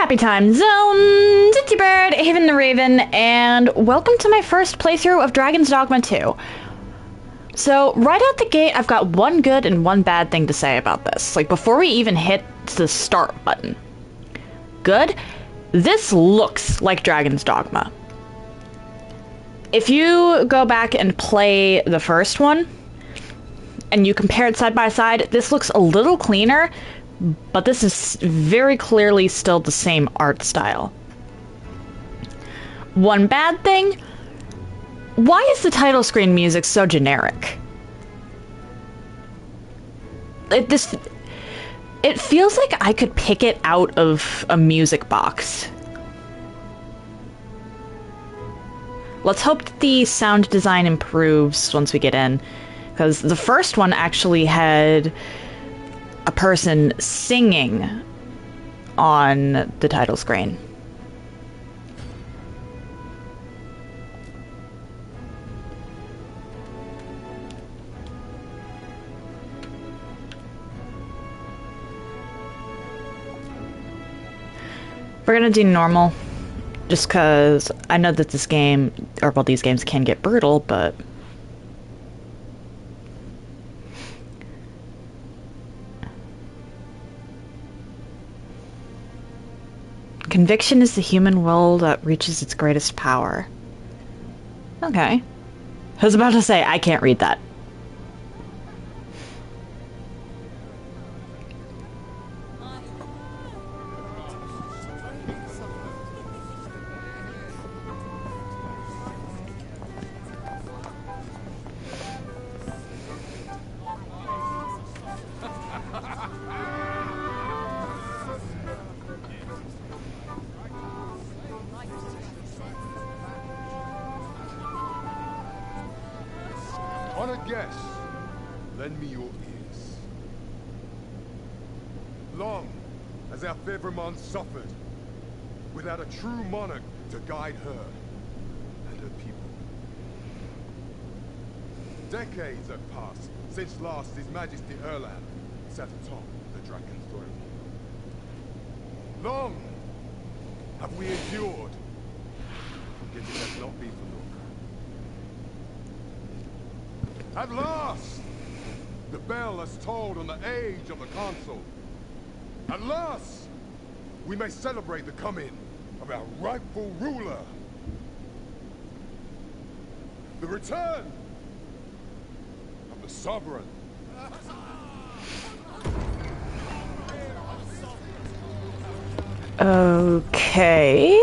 Happy time zone! It's your bird, Haven the Raven, and welcome to my first playthrough of Dragon's Dogma 2. So, right out the gate, I've got one good and one bad thing to say about this. Like, before we even hit the start button. Good? This looks like Dragon's Dogma. If you go back and play the first one, and you compare it side by side, this looks a little cleaner, but this is very clearly still the same art style. One bad thing, why is the title screen music so generic? It feels like I could pick it out of a music box. Let's hope that the sound design improves once we get in, because the first one actually had a person singing on the title screen. We're gonna do normal, just because I know that this game, or well, these games can get brutal, but conviction is the human will that reaches its greatest power. Okay. I was about to say, I can't read that. On a guess, lend me your ears. Long has our Mon suffered, without a true monarch to guide her and her people. Decades have passed since last His Majesty Erland sat atop the Dragon's throne. Long have we endured, yet it has not been for long. At last, the bell has tolled on the age of the Council. At last, we may celebrate the coming of our rightful ruler. The return of the Sovereign. Okay.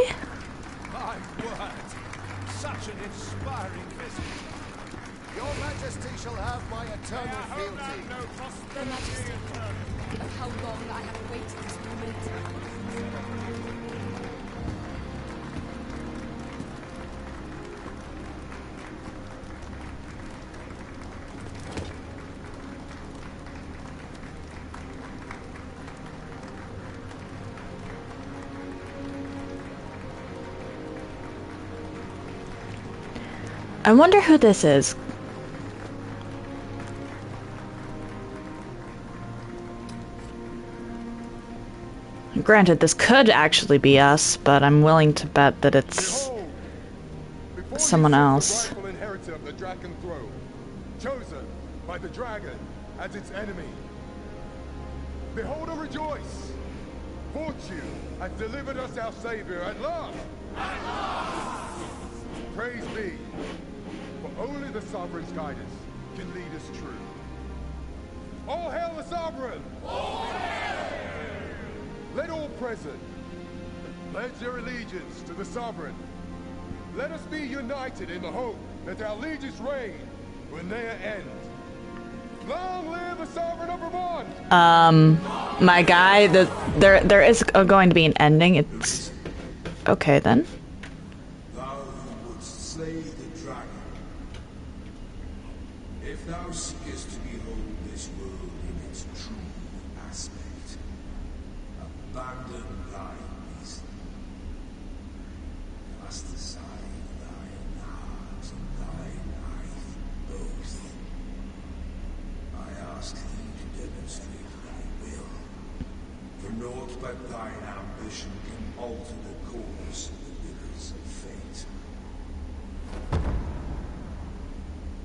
My word, such an inspiring visit. Your Majesty shall have my eternal fealty. Your Majesty, how long I have waited this moment. I wonder who this is. Granted, this could actually be us, but I'm willing to bet that it's someone else. The rightful inheritor of the Dragon throne, chosen by the dragon as its enemy. Behold and rejoice! Fortune has delivered us our savior at last! At last! Praise be, for only the Sovereign's guidance can lead us true. All hail the Sovereign! All hail! Let all present pledge their allegiance to the Sovereign. Let us be united in the hope that our lieges reign will ne'er end. Long live the Sovereign of Vermont! My guy, there is going to be an ending. It's okay then. Thou who wouldst slay the dragon, if thou seekest to behold this world in its true aspect, abandon thy reason. Cast aside thine heart and thine eyes both. I ask thee to demonstrate thy will, for naught but thine ambition can alter the course of the rivers of fate.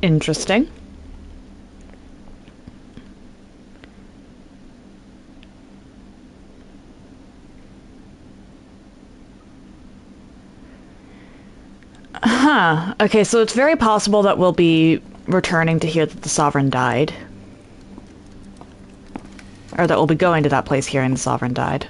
Interesting. Huh. Okay, so it's very possible that we'll be returning to hear that the Sovereign died. Or that we'll be going to that place hearing the Sovereign died.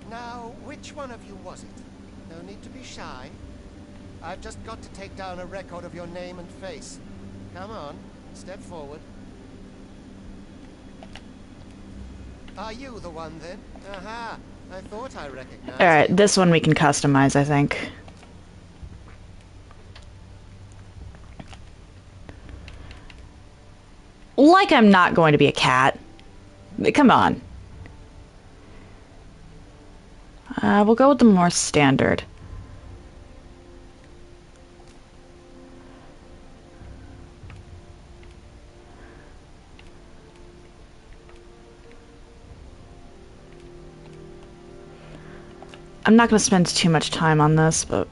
Now, which one of you was it? No need to be shy. I've just got to take down a record of your name and face. Come on, step forward. Are you the one then? Aha, I thought I recognized Alright, you. this one we can customize, I think. Like I'm not going to be a cat. Come on. We'll go with the more standard. I'm not going to spend too much time on this, but...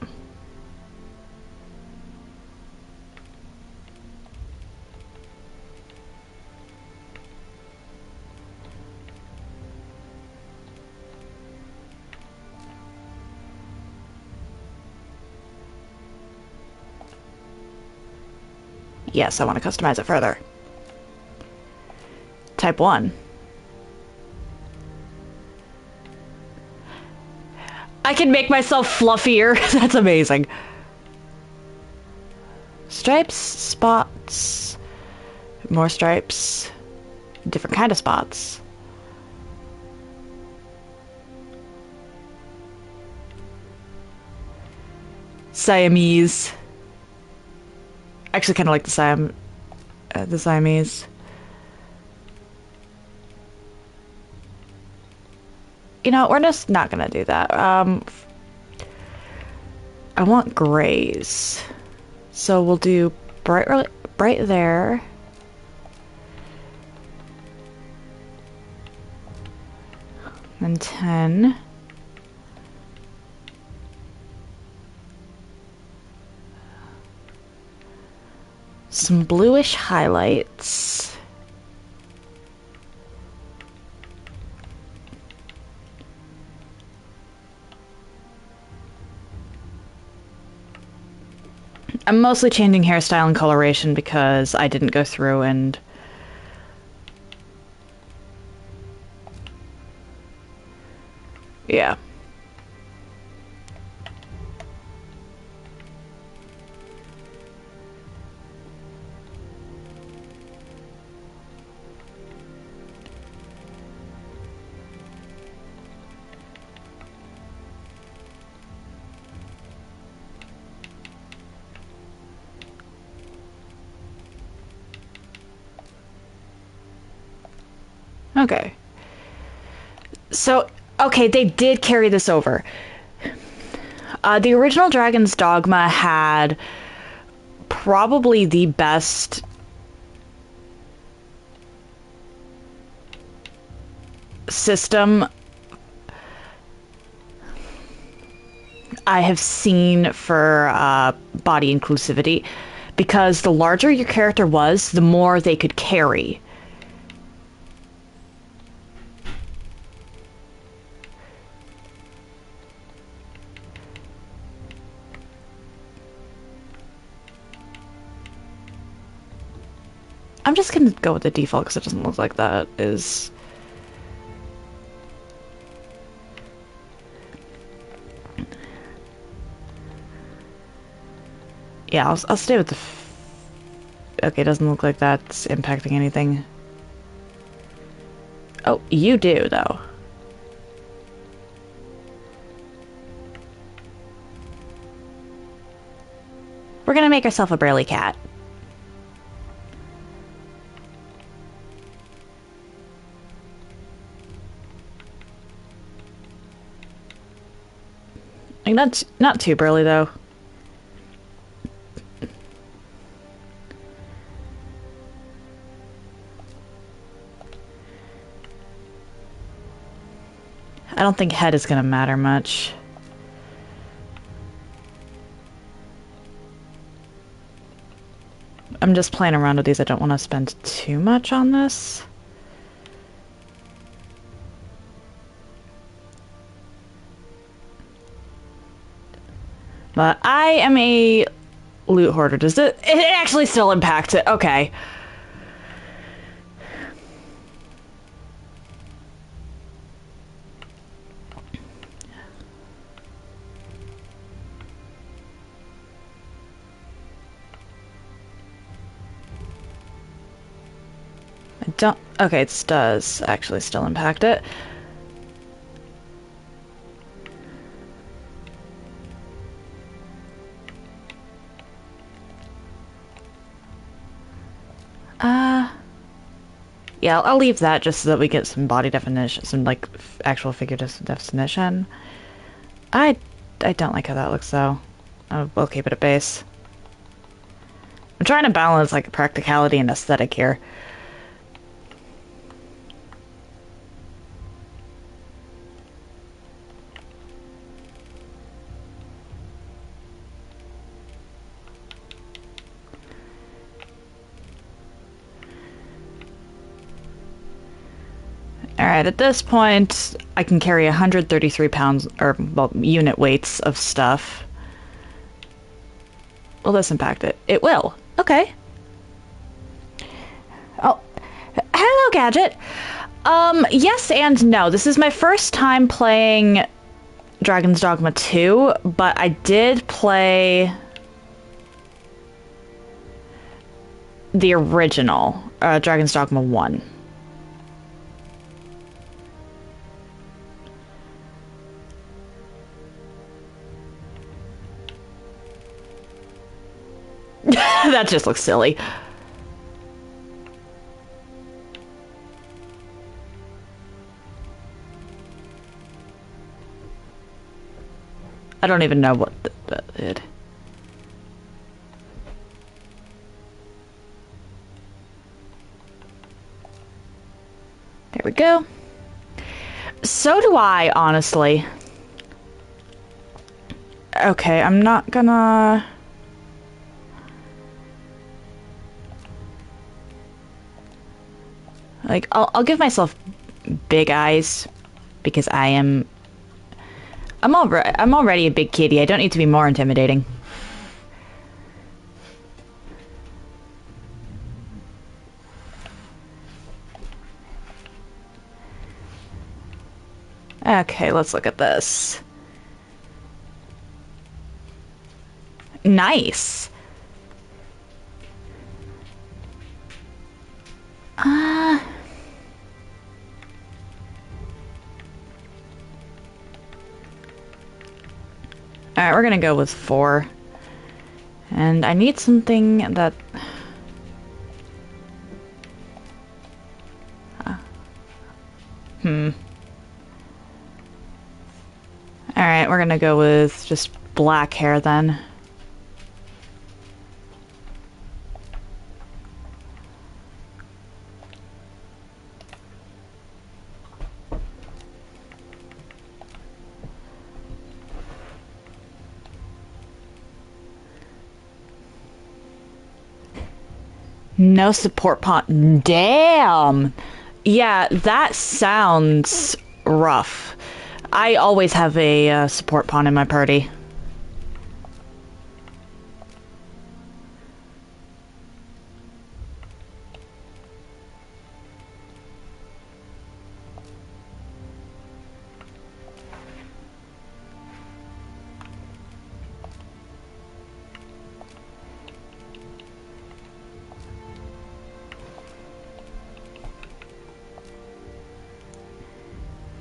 Yes, I want to customize it further. Type 1. I can make myself fluffier. That's amazing. Stripes, spots, more stripes, different kind of spots. Siamese. Actually, kind of like the Siamese. You know, we're just not gonna do that. I want grays, so we'll do bright there. And 10. Some bluish highlights. I'm mostly changing hairstyle and coloration because I didn't go through and... Yeah. Okay. So, okay, they did carry this over. The original Dragon's Dogma had probably the best system I have seen for body inclusivity, because the larger your character was, the more they could carry. I'm just gonna go with the default because it doesn't look like that is... Yeah, I'll stay with the... Okay, doesn't look like that's impacting anything. Oh, you do, though. We're gonna make ourselves a burly cat. Like, not too burly, though. I don't think head is gonna matter much. I'm just playing around with these. I don't want to spend too much on this. But I am a loot hoarder. Does it actually still impact it? Okay. I don't... Okay, it does actually still impact it. Yeah, I'll leave that just so that we get some body definition, some like actual figure definition. I don't like how that looks though. We'll keep it at base. I'm trying to balance like practicality and aesthetic here. Alright, at this point, I can carry 133 pounds, or, well, unit weights of stuff. Will this impact it? It will. Okay. Oh, hello, Gadget. Yes and no. This is my first time playing Dragon's Dogma 2, but I did play the original, Dragon's Dogma 1. That just looks silly. I don't even know what that did. There we go. So do I, honestly. Okay, I'm not gonna... Like, I'll give myself big eyes because I'm already a big kitty. I don't need to be more intimidating. Okay, let's look at this. Nice. Alright, we're gonna go with 4. And I need something that... Alright, we're gonna go with just black hair then. No support pawn. Damn! Yeah, that sounds rough. I always have a support pawn in my party.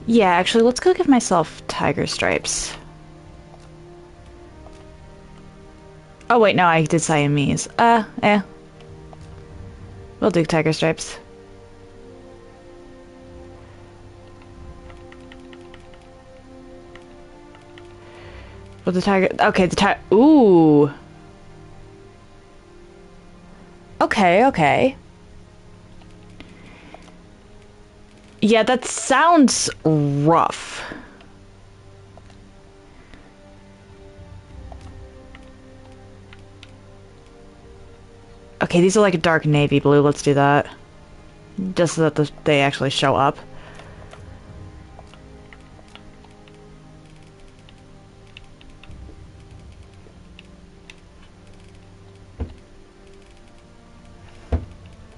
Yeah, actually, let's go give myself tiger stripes. Oh wait, no, I did Siamese. We'll do tiger stripes. With the tiger... Okay, the tiger... Ooh. Okay, okay. Yeah, that sounds rough. Okay, these are like a dark navy blue. Let's do that. Just so that they actually show up.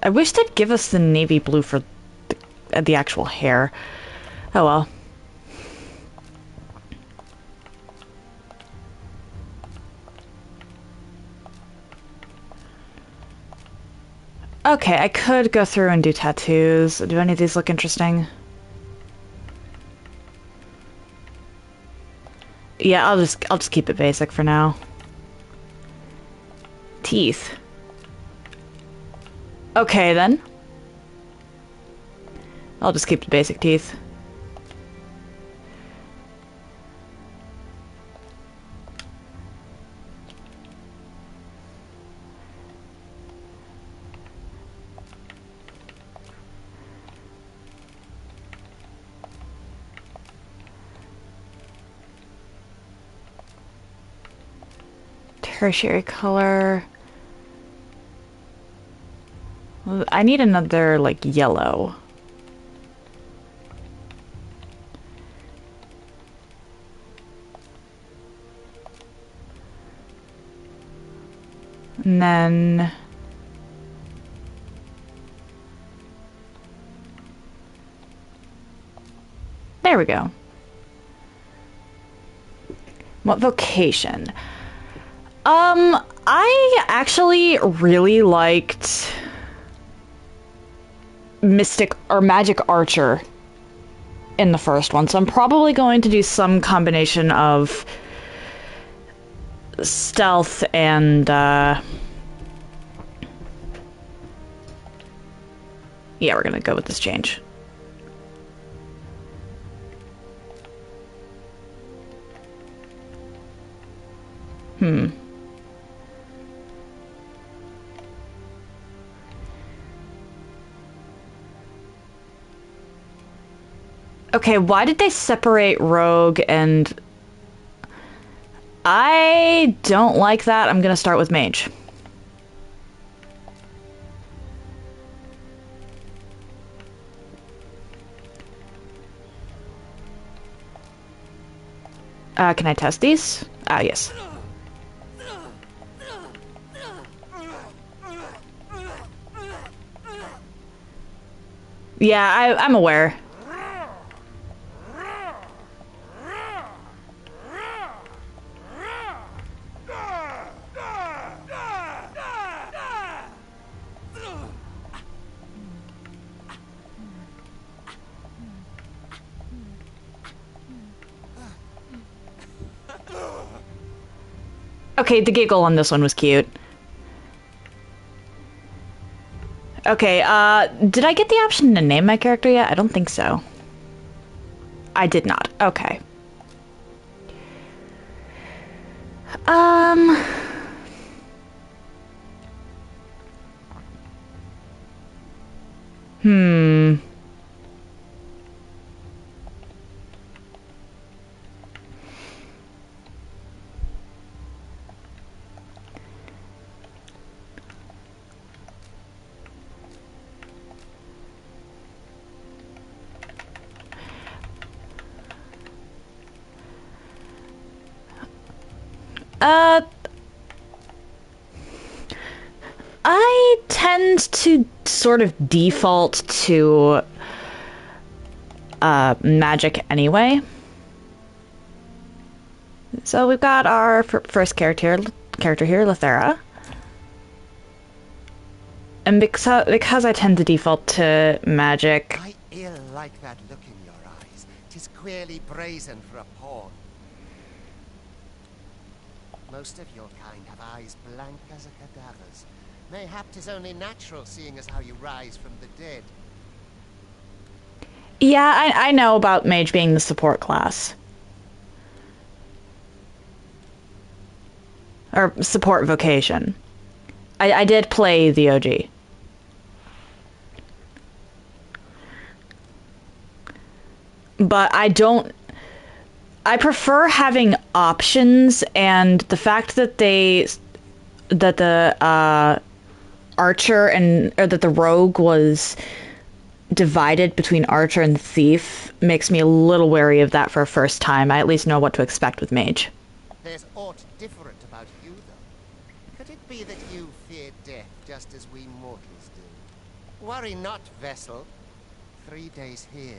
I wish they'd give us the navy blue for the actual hair. Oh well. Okay, I could go through and do tattoos. Do any of these look interesting? Yeah, I'll just keep it basic for now. Teeth. Okay then. I'll just keep the basic teeth. Tertiary color. I need another, like, yellow. And then... There we go. What vocation? I actually really liked Mystic or Magic Archer in the first one, so I'm probably going to do some combination of stealth and yeah, we're gonna go with this change. Okay, why did they separate Rogue and... I don't like that. I'm gonna start with Mage. Can I test these? Ah, yes. Yeah, I'm aware. Okay, the giggle on this one was cute. Okay, did I get the option to name my character yet? I don't think so. I did not. Okay. I tend to sort of default to magic anyway. So we've got our first character here, Lethera. And because I tend to default to magic... I ill like that look in your eyes. 'Tis queerly brazen for a pawn. Most of your kind have eyes blank as a cadaver's. Mayhap 'tis only natural, seeing as how you rise from the dead. Yeah, I know about mage being the support class. or support vocation. I did play the OG. But I prefer having options, and the fact that the archer that the rogue was divided between archer and thief makes me a little wary of that for a first time. I at least know what to expect with mage. There's aught different about you, though. Could it be that you fear death just as we mortals do? Worry not, vessel. 3 days here,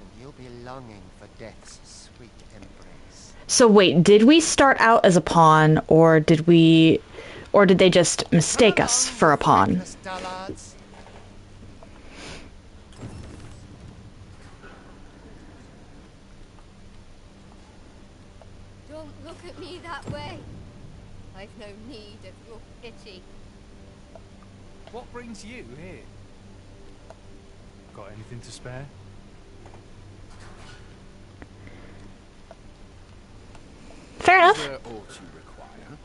and you'll be longing for death's sweet embrace. So wait, did we start out as a pawn, or did they just mistake us for a pawn? Reckless dullards. Don't look at me that way. I've no need of your pity. What brings you here? Got anything to spare? Fair enough. Is there aught you require?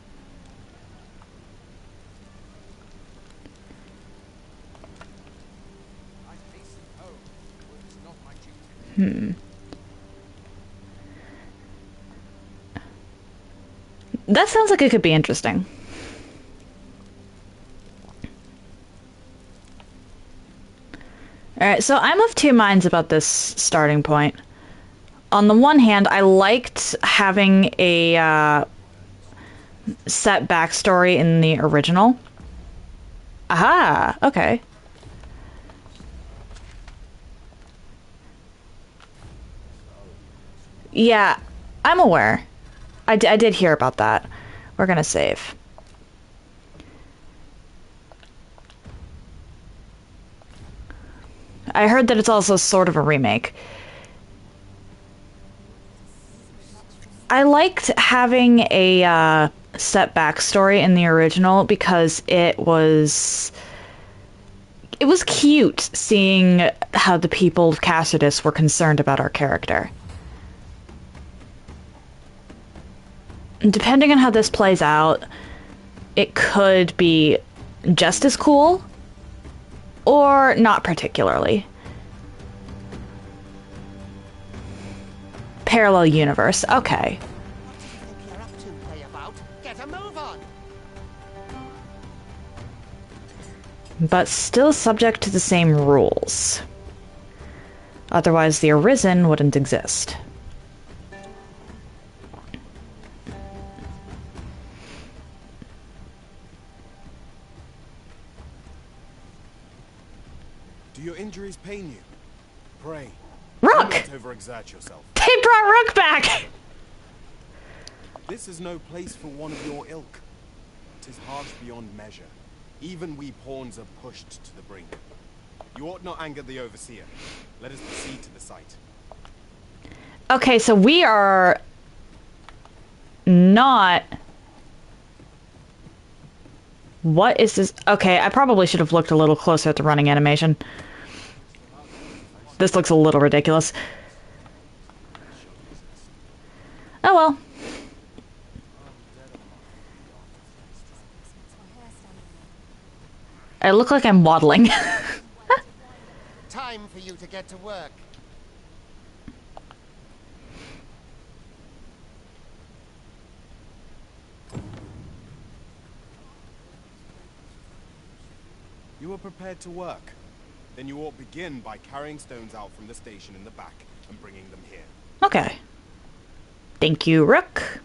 I hasten home, for it is not my duty. That sounds like it could be interesting. Alright, so I'm of two minds about this starting point. On the one hand, I liked having a set backstory in the original. Aha! Okay. Yeah, I'm aware. I did hear about that. We're gonna save. I heard that it's also sort of a remake. I liked having a set backstory in the original because it was cute seeing how the people of Cassidus were concerned about our character. Depending on how this plays out, it could be just as cool, or not particularly. Parallel universe, okay. What do you think you're up to, layabout? Get a move on! But still subject to the same rules. Otherwise, the Arisen wouldn't exist. Do your injuries pain you? Pray. Rook! Do not overexert yourself. They brought Rook back! This is no place for one of your ilk. 'Tis harsh beyond measure. Even we pawns are pushed to the brink. You ought not anger the overseer. Let us proceed to the site. Okay, so we are not... What is this? Okay, I probably should have looked a little closer at the running animation. This looks a little ridiculous. Oh well. I look like I'm waddling. Time for you to get to work. You are prepared to work. Then you ought begin by carrying stones out from the station in the back and bringing them here. Okay. Thank you, Rook.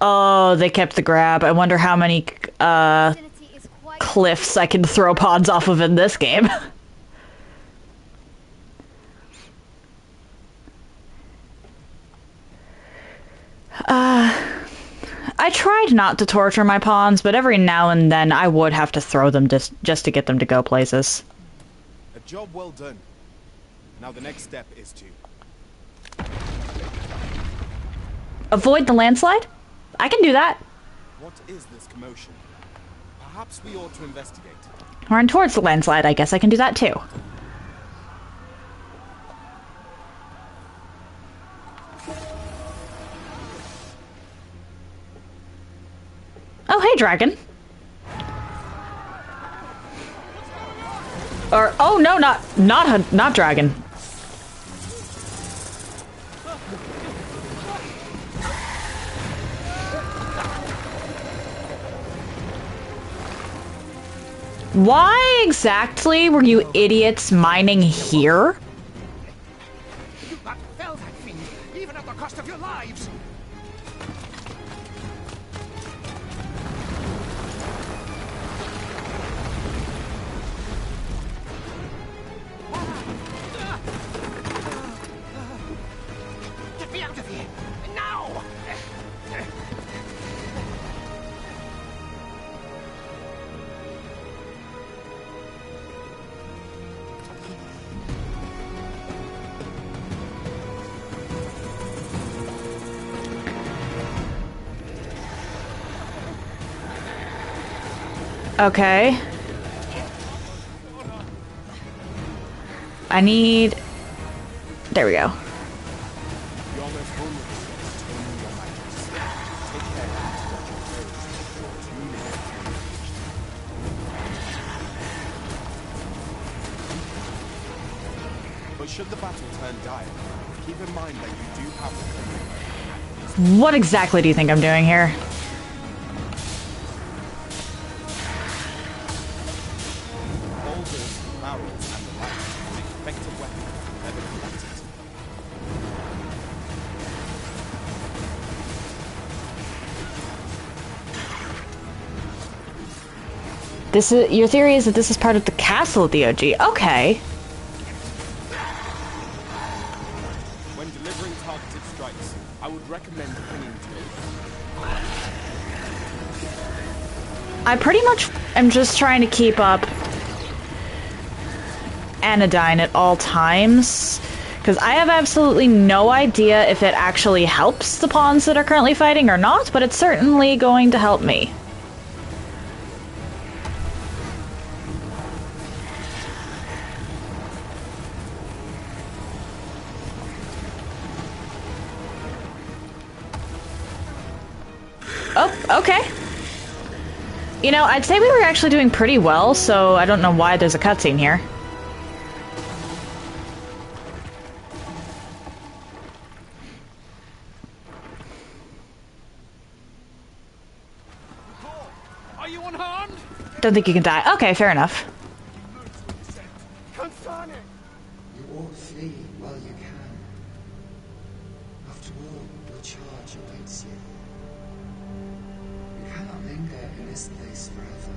Oh, they kept the grab. I wonder how many Vicinity is quite cliffs I can throw pods off of in this game. I tried not to torture my pawns, but every now and then I would have to throw them just to get them to go places. A job well done. Now the next step is to... Avoid the landslide? I can do that. What is this commotion? Perhaps we ought to investigate. Run towards the landslide. I guess I can do that too. Oh, hey, dragon. Or oh no, not dragon. Why exactly were you idiots mining here? You got fell that thing, even at the cost of your lives. Get me out of here now! Okay. I need... There we go. You're most vulnerable. Returning your majesty. Take care of but should the battle turn dire, keep in mind that you do have the... What exactly do you think I'm doing here? Boulders, barrels, and the like are an effective weapon never combated. This is your theory is that this is part of the castle of the OG. Okay. When delivering targeted strikes, I would recommend clinging to it. I pretty much am just trying to keep up anodyne at all times, because I have absolutely no idea if it actually helps the pawns that are currently fighting or not, but it's certainly going to help me. Oh, okay. You know, I'd say we were actually doing pretty well, so I don't know why there's a cutscene here. Are you unharmed? Don't think you can die. Okay, fair enough. Confound it! You ought flee while you can. After all, your charge awaits you. You cannot linger in this place forever.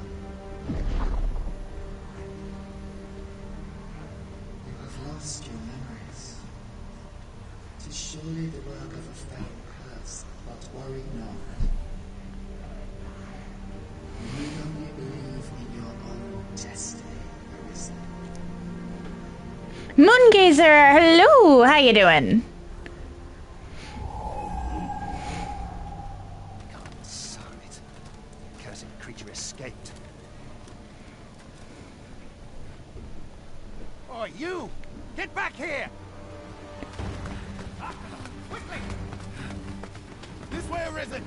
You have lost your memories. It is surely the work of a fell curse, but worry not. You need only believe in your own destiny, Arisen. Moongazer, hello! How you doing? God, son of it. The cursed creature escaped. Oh, you! Get back here! After them, quickly! This way, Arisen!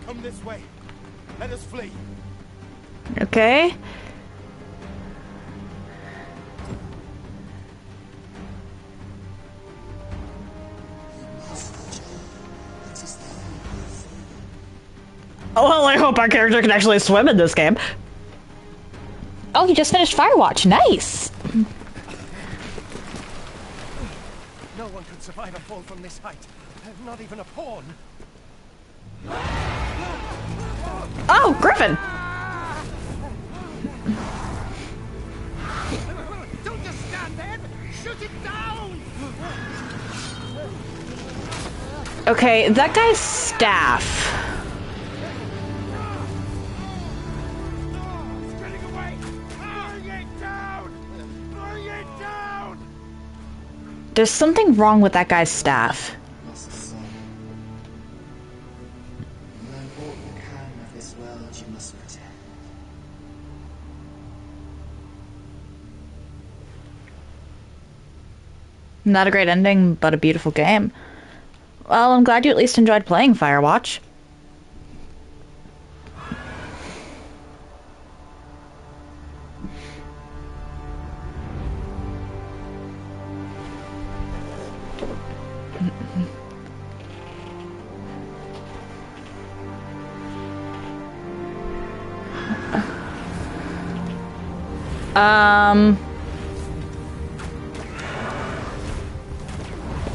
Come this way. Let us flee. Okay. Oh, well, I hope our character can actually swim in this game. Oh, you just finished Firewatch. Nice! No one could survive a fall from this height. Not even a pawn. Oh, Griffin! Don't just stand there! Shoot it down! Okay, that guy's staff. It's getting away! Bring it down! Bring it down! There's something wrong with that guy's staff. Lost son. Learn all you can this world you must protect. Not a great ending, but a beautiful game. Well, I'm glad you at least enjoyed playing Firewatch.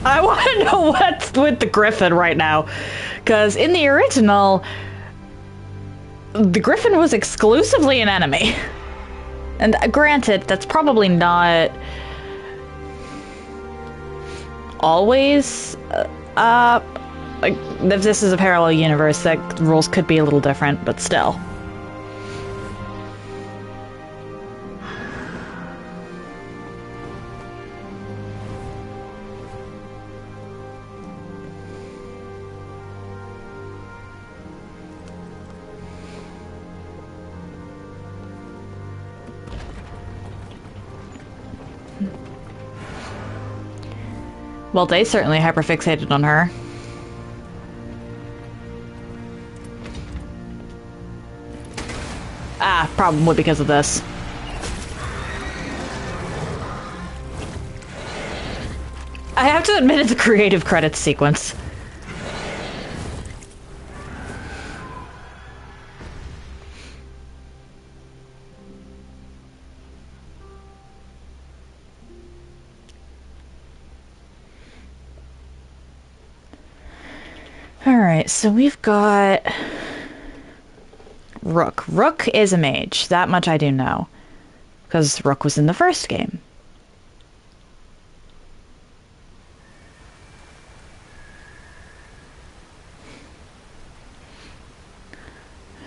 I want to know what's with the Griffin right now, because in the original, the Griffin was exclusively an enemy. And granted, that's probably not always, like, if this is a parallel universe, that rules could be a little different, but still. Well, they certainly hyperfixated on her. Ah, probably because of this. I have to admit it's a creative credits sequence. Alright, so we've got Rook. Rook is a mage. That much I do know. Because Rook was in the first game.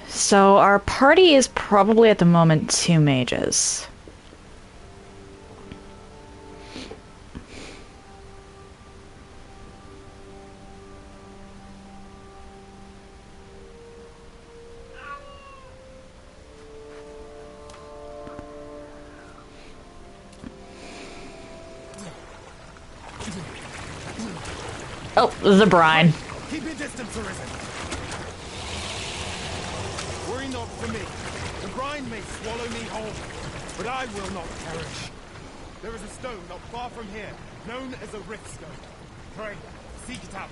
So our party is probably at the moment 2 mages. Oh, the brine. Keep your distance, Arisen. Worry not for me. The brine may swallow me whole, but I will not perish. There is a stone not far from here, known as a rift stone. Pray, seek it out.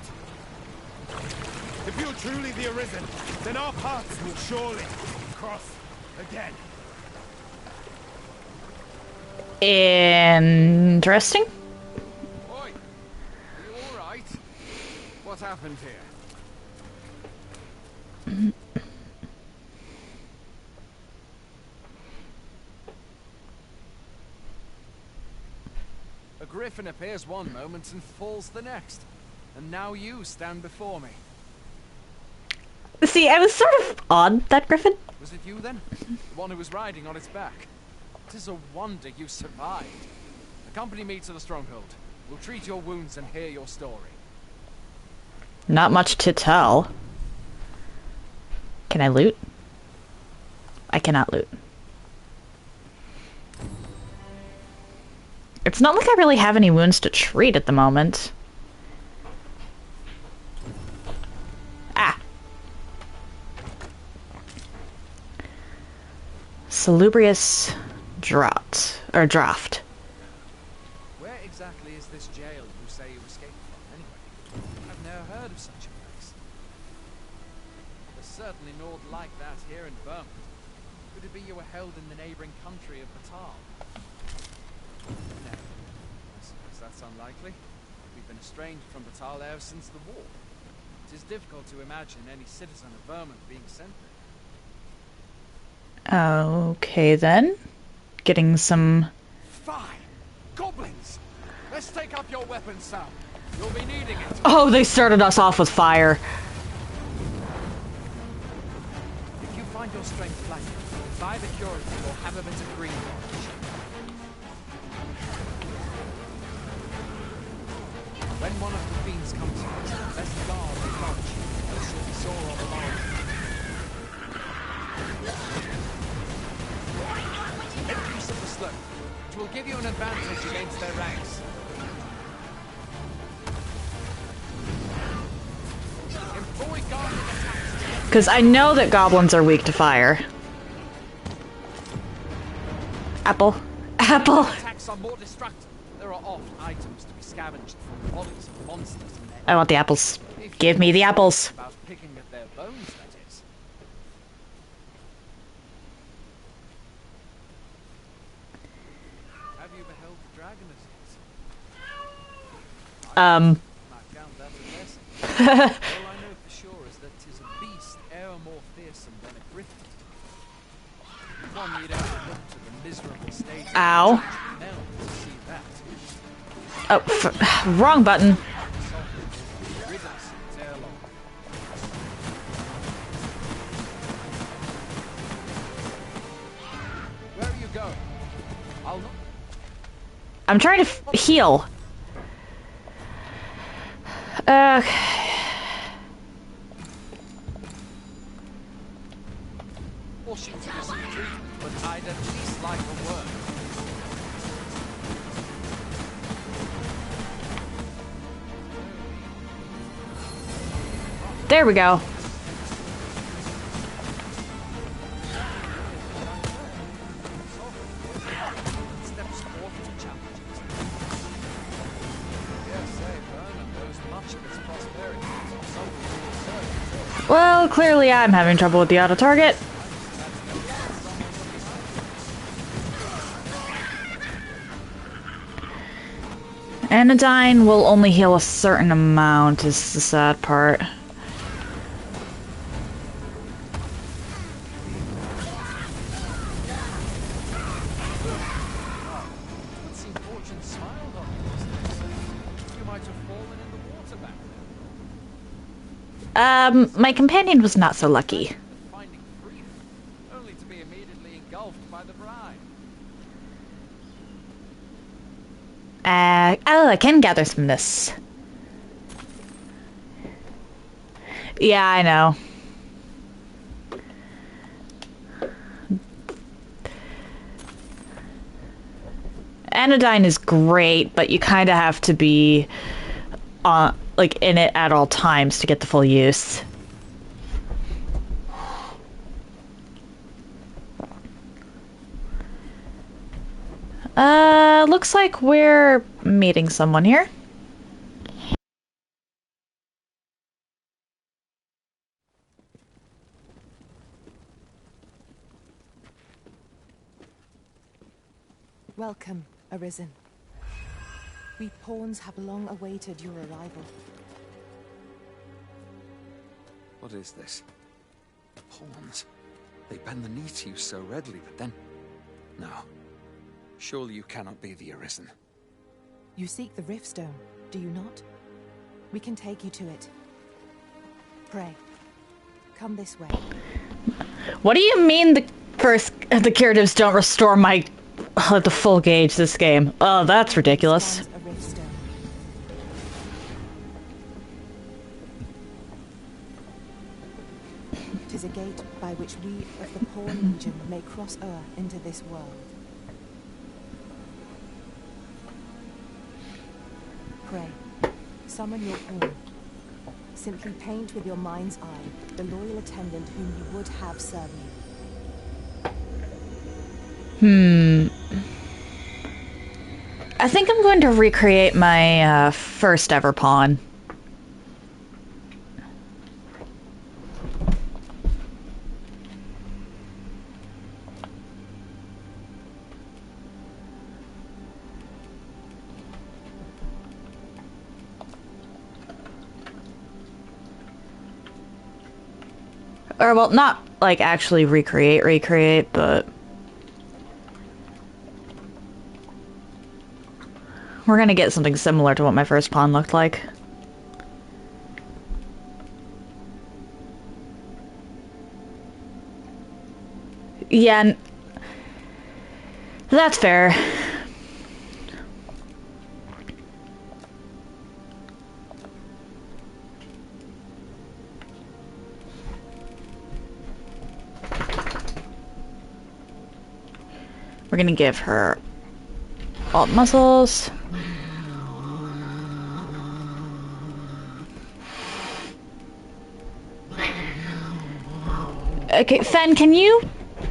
If you're truly the Arisen, then our paths will surely cross again. Interesting. Oi! Are you alright? What happened here? A griffin appears one moment and falls the next. And now you stand before me. See, I was sort of on that griffin. Was it you then? The one who was riding on its back? It is a wonder you survived. Accompany me to the stronghold. We'll treat your wounds and hear your story. Not much to tell. Can I loot? I cannot loot. It's not like I really have any wounds to treat at the moment. Ah. Salubrious draft. Where exactly is this jail you say you escaped from, anyway? I've never heard of such a place. There's certainly naught like that here in Vermont. Could it be you were held in the neighboring country of Batal? No. I suppose that's unlikely. We've been estranged from Batal ever since the war. It is difficult to imagine any citizen of Vermont being sent there. Okay then. Getting some... Fine! Goblins! Let's take up your weapons, Sam. You'll be needing it. Oh, they started us off with fire. If you find your strength lacking, buy the curative or have a bit of green orange. When one of the fiends comes, let's guard the punch. This will be sore on the morrow. give you an advantage against their ranks. Employ guarding attacks. Because I know that goblins are weak to fire. Apple. Apple! Attacks are more destructive. There are oft items to be scavenged from the bodies of monsters and their I want the apples. Give me the apples. about picking at their bones, that is. Have you beheld the dragon as yet? I found that a lesson. All I know for sure is that 'tis a beast e'er more fearsome than a griffin. One you'd have to look to the miserable state of Ow. Mel to see that. Oh, wrong button. Rid us ere long. Where are you going? I'll not. I'm trying to heal. Force you to receive treatment, but I'd at least like a word. There we go. Steps forth to challenges. Yes, say, Vernon knows much of its prosperity. So Well, clearly I'm having trouble with the auto target. Anodyne will only heal a certain amount, is the sad part. would seem fortune smiled on you these days. You might have fallen in the water back then. My companion was not so lucky. Finding freedom, only to be immediately engulfed by the bride. Oh, I can gather some of this. Yeah, I know. Anodyne is great, but you kind of have to be like in it at all times to get the full use. Looks like we're meeting someone here. Welcome, Arisen. We pawns have long awaited your arrival. What is this? Pawns. They bend the knee to you so readily, but then... No. Surely you cannot be the Arisen. You seek the Riftstone, do you not? We can take you to it. Pray. Come this way. What do you mean the curatives don't restore my the full gauge this game? Oh, that's ridiculous. Stands a Riftstone. Tis a gate by which we of the Pawn Legion may cross o'er into this world. Pray, summon your pawn. Simply paint with your mind's eye the loyal attendant whom you would have serve you. I think I'm going to recreate my first ever pawn. Or, well, not, like, actually recreate, but... we're gonna get something similar to what my first pawn looked like. Yeah, that's fair. We're gonna give her Alt muscles. Okay, Fen, can you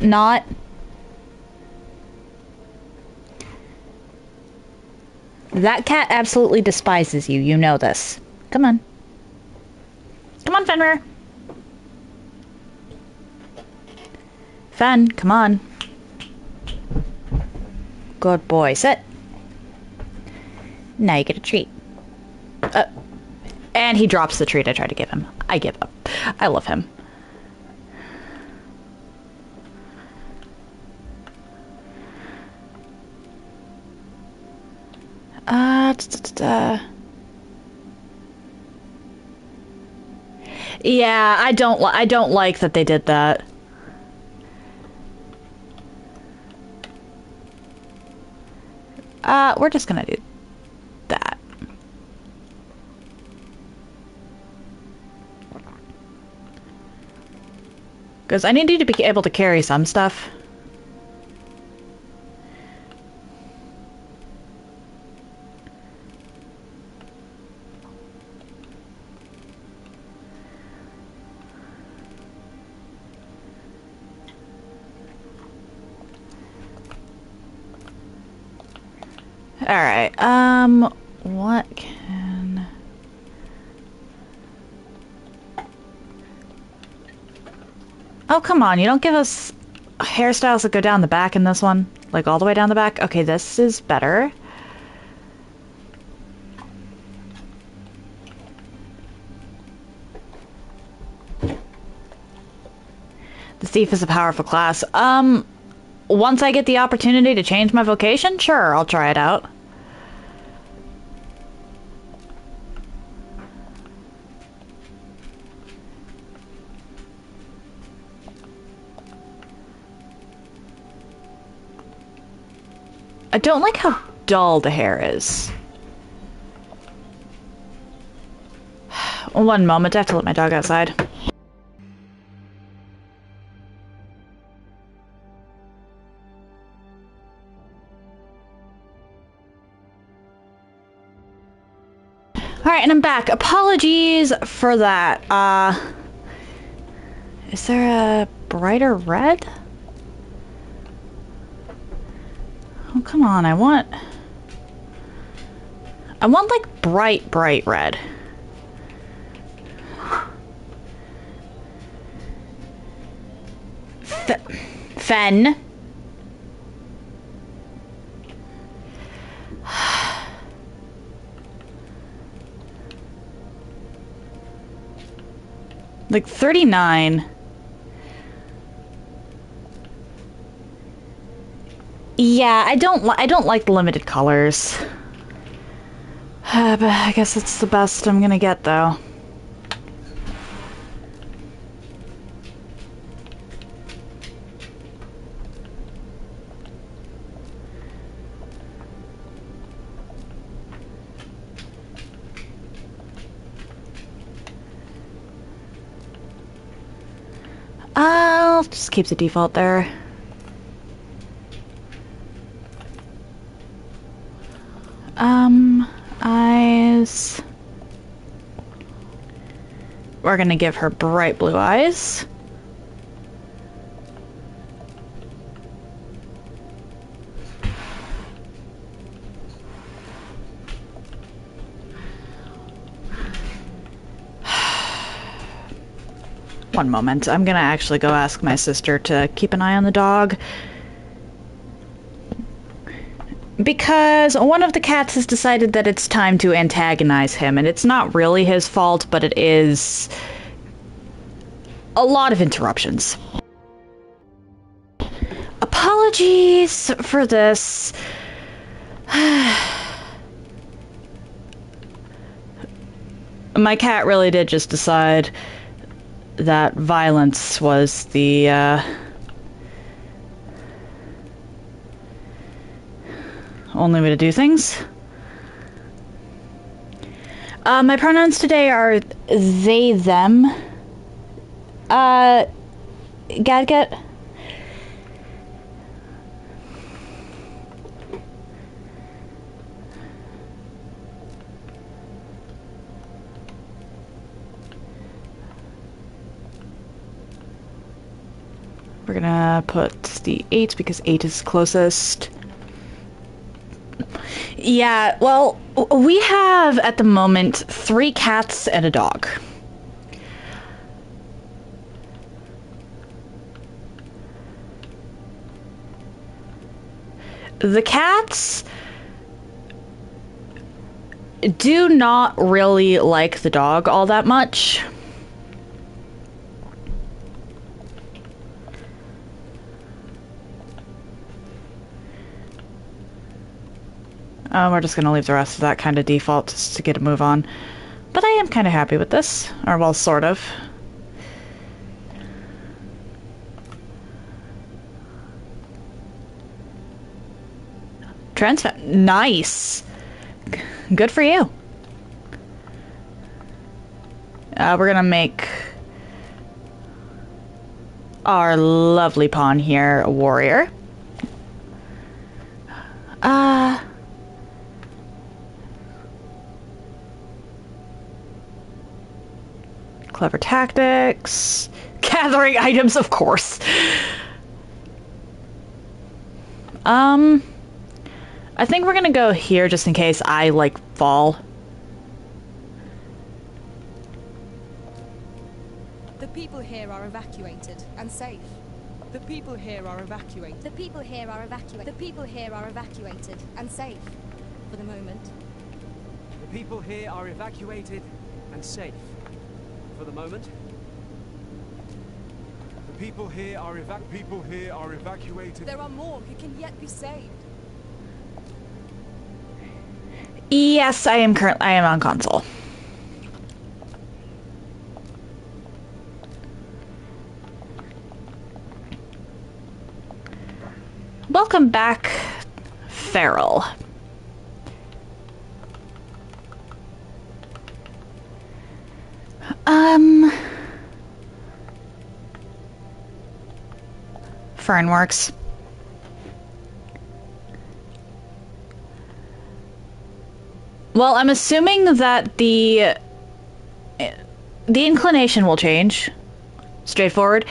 not? That cat absolutely despises you. You know this. Come on. Come on, Fenrir. Fen, come on. Good boy. Sit. Now you get a treat. And he drops the treat I tried to give him. I give up. I love him. Yeah, I don't like that they did that. We're just gonna do that. Because I need you to be able to carry some stuff. Alright, what can... Oh, come on, you don't give us hairstyles that go down the back in this one? Like, all the way down the back? Okay, this is better. The thief is a powerful class. Once I get the opportunity to change my vocation, sure, I'll try it out. I don't like how dull the hair is. One moment, I have to let my dog outside. Alright, and I'm back. Apologies for that. Is there a brighter red? Oh, come on, I want like bright red. Fen. Like 39. Yeah, I don't like the limited colors. But I guess it's the best I'm gonna get, though. I'll just keep the default there. Eyes. We're gonna give her bright blue eyes. One moment. I'm gonna actually go ask my sister to keep an eye on the dog. Because one of the cats has decided that it's time to antagonize him, and it's not really his fault, but it is a lot of interruptions. Apologies for this. My cat really did just decide that violence was the, only way to do things. My pronouns today are they, them. Gadget? We're gonna put the 8 because 8 is closest. Yeah, well, we have at the moment 3 cats and a dog. The cats do not really like the dog all that much. We're just going to leave the rest of that kind of default just to get a move on. But I am kind of happy with this. Or, well, sort of. Nice! Good for you. We're going to make our lovely pawn here a warrior. Clever tactics. Gathering items, of course. I think we're gonna go here just in case I, like, fall. The people here are evacuated and safe. The people here are evacuated. The people here are evacuated. The people here are evacuated and safe. For the moment. The people here are evacuated and safe. For the moment. The people here are evacuated. There are more who can yet be saved. Yes, I am on console. Welcome back, Feral. Fernworks. Well, I'm assuming that the inclination will change. Straightforward.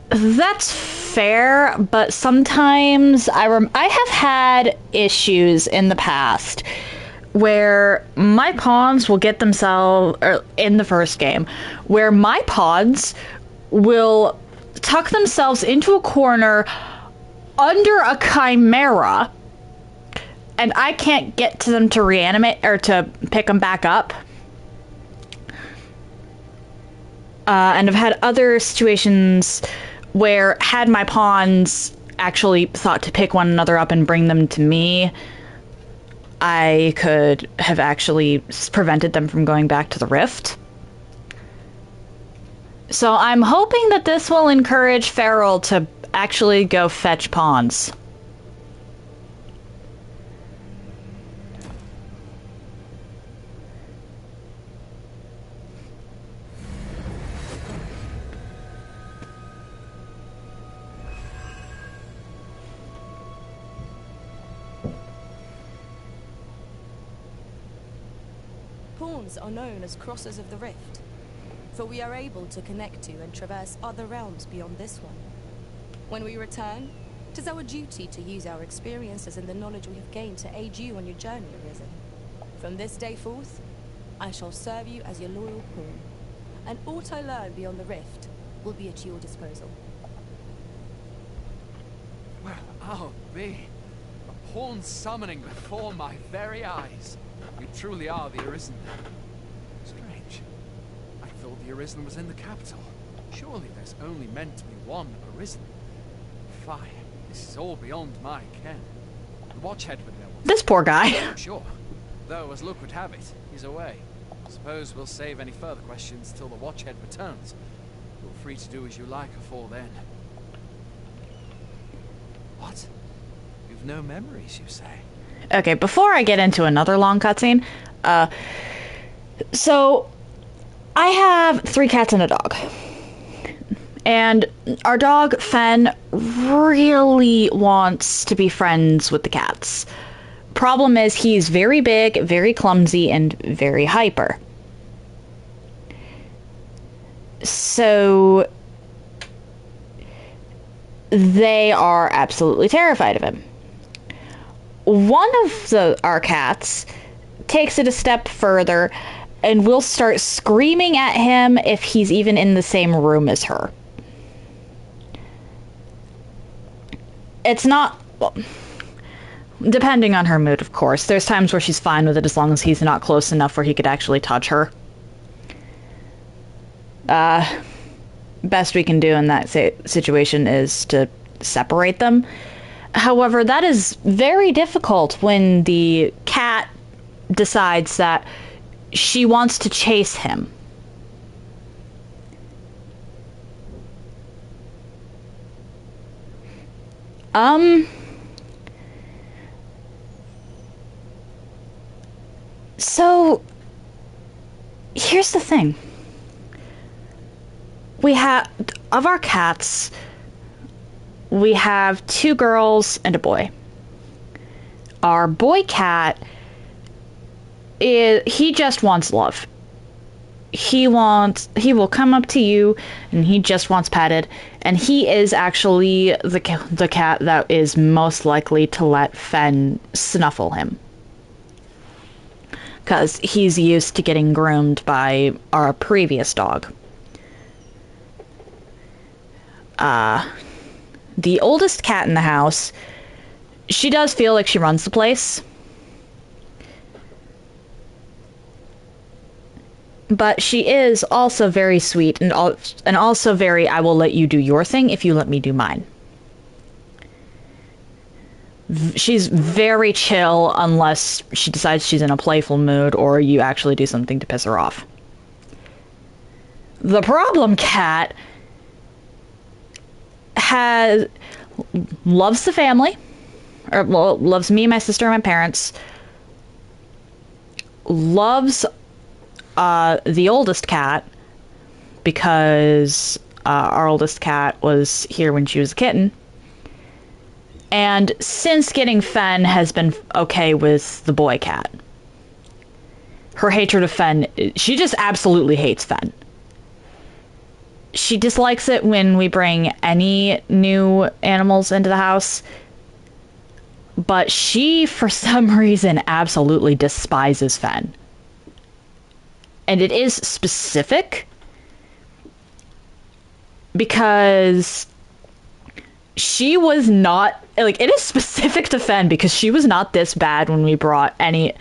That's fair, but sometimes I have had issues in the past where my pawns will get themselves, or in the first game, where my pawns will tuck themselves into a corner under a chimera, and I can't get to them to reanimate or to pick them back up. And I've had other situations where had my pawns actually thought to pick one another up and bring them to me, I could have actually prevented them from going back to the rift. So I'm hoping that this will encourage Feral to actually go fetch pawns. Pawns are known as crossers of the rift, for we are able to connect to and traverse other realms beyond this one. When we return, it is our duty to use our experiences and the knowledge we have gained to aid you on your journey, Arisen. From this day forth, I shall serve you as your loyal pawn, and aught I learn beyond the rift will be at your disposal. Well, I'll be. A pawn summoning before my very eyes. You truly are the Arisen. Strange. I thought the Arisen was in the capital. Surely there's only meant to be one Arisen. Fie. This is all beyond my ken. The Watchhead would know. This poor guy. Sure. Though, as luck would have it, he's away. Suppose we'll save any further questions till the Watchhead returns. Feel free to do as you like afore then. What? You've no memories, you say? Okay, before I get into another long cutscene, so I have 3 cats and a dog. And our dog, Fen, really wants to be friends with the cats. Problem is, he's very big, very clumsy, and very hyper. So they are absolutely terrified of him. One of our cats takes it a step further and will start screaming at him if he's even in the same room as her. It's not... Well, depending on her mood, of course. There's times where she's fine with it as long as he's not close enough where he could actually touch her. Best we can do in that situation is to separate them. However, that is very difficult when the cat decides that she wants to chase him. So, here's the thing. We have, of our cats, we have 2 girls and a boy. Our boy cat, he just wants love. He will come up to you and he just wants petted, and he is actually the cat that is most likely to let Fen snuffle him. Because he's used to getting groomed by our previous dog. The oldest cat in the house, she does feel like she runs the place. But she is also very sweet and also very, I will let you do your thing if you let me do mine. She's very chill unless she decides she's in a playful mood or you actually do something to piss her off. The problem cat loves the family, or well, loves me, my sister, and my parents. Loves the oldest cat because our oldest cat was here when she was a kitten. And since getting Fen has been okay with the boy cat. Her hatred of Fen, she just absolutely hates Fen. She dislikes it when we bring any new animals into the house. But she, for some reason, absolutely despises Fen. And it is specific because she was not, like, it is specific to Fen because she was not this bad when we brought the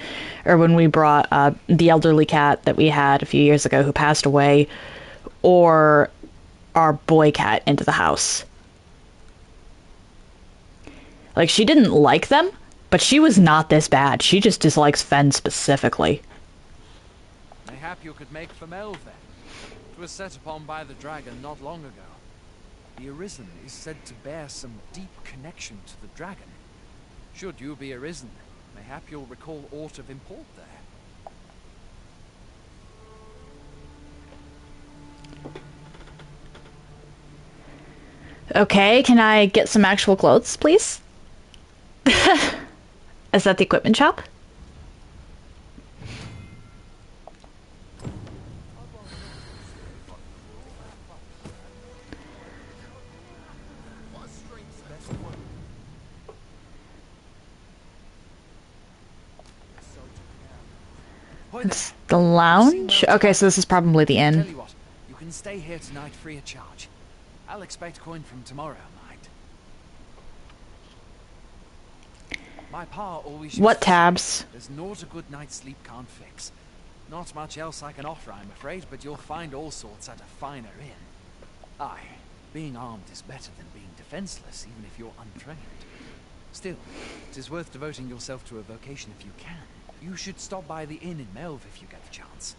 elderly cat that we had a few years ago who passed away, or our boy cat into the house. Like, she didn't like them, but she was not this bad. She just dislikes Fen specifically. Mayhap you could make for Melve then. It was set upon by the dragon not long ago. The Arisen is said to bear some deep connection to the dragon. Should you be Arisen, mayhap you'll recall aught of import there. Okay, can I get some actual clothes, please? Is that the equipment shop? It's the lounge? Okay, so this is probably the inn. Tell you what, you can stay here tonight free of charge. I'll expect coin from tomorrow night. My pa always What tabs? There's naught a good night's sleep can't fix. Not much else I can offer, I'm afraid, but you'll find all sorts at a finer inn. Aye, being armed is better than being defenseless, even if you're untrained. Still, it is worth devoting yourself to a vocation if you can. You should stop by the inn in Melve if you get the chance.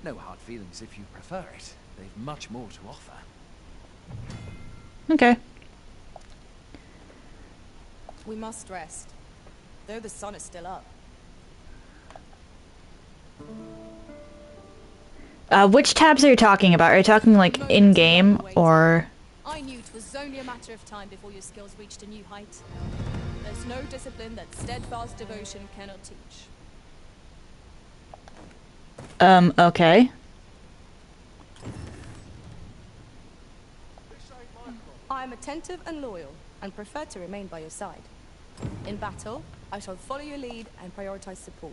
No hard feelings if you prefer it. They've much more to offer. Okay. We must rest, though the sun is still up. Which tabs are you talking about? Are you talking like in-game or... I knew it was only a matter of time before your skills reached a new height. There's no discipline that steadfast devotion cannot teach. Okay. I am attentive and loyal, and prefer to remain by your side. In battle, I shall follow your lead and prioritize support.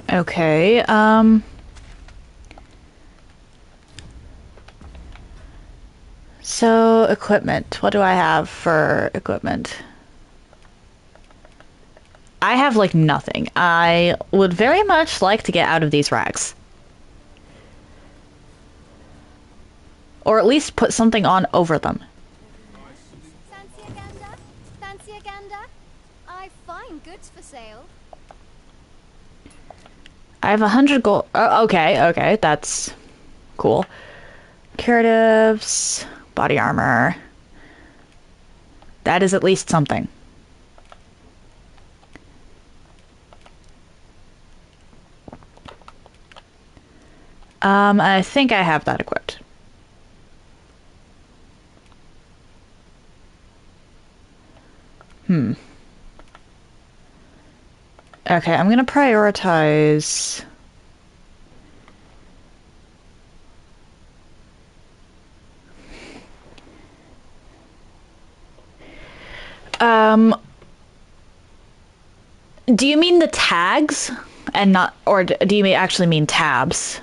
Okay, so equipment. What do I have for equipment? I have, like, nothing. I would very much like to get out of these rags. Or at least put something on over them. Fancy a gander? Fancy a gander? I've fine goods for sale. I have 100 gold. Oh, okay, that's cool. Curatives, body armor. That is at least something. I think I have that equipped. Okay, I'm gonna prioritize... do you mean the tags? And not... or do you actually mean tabs?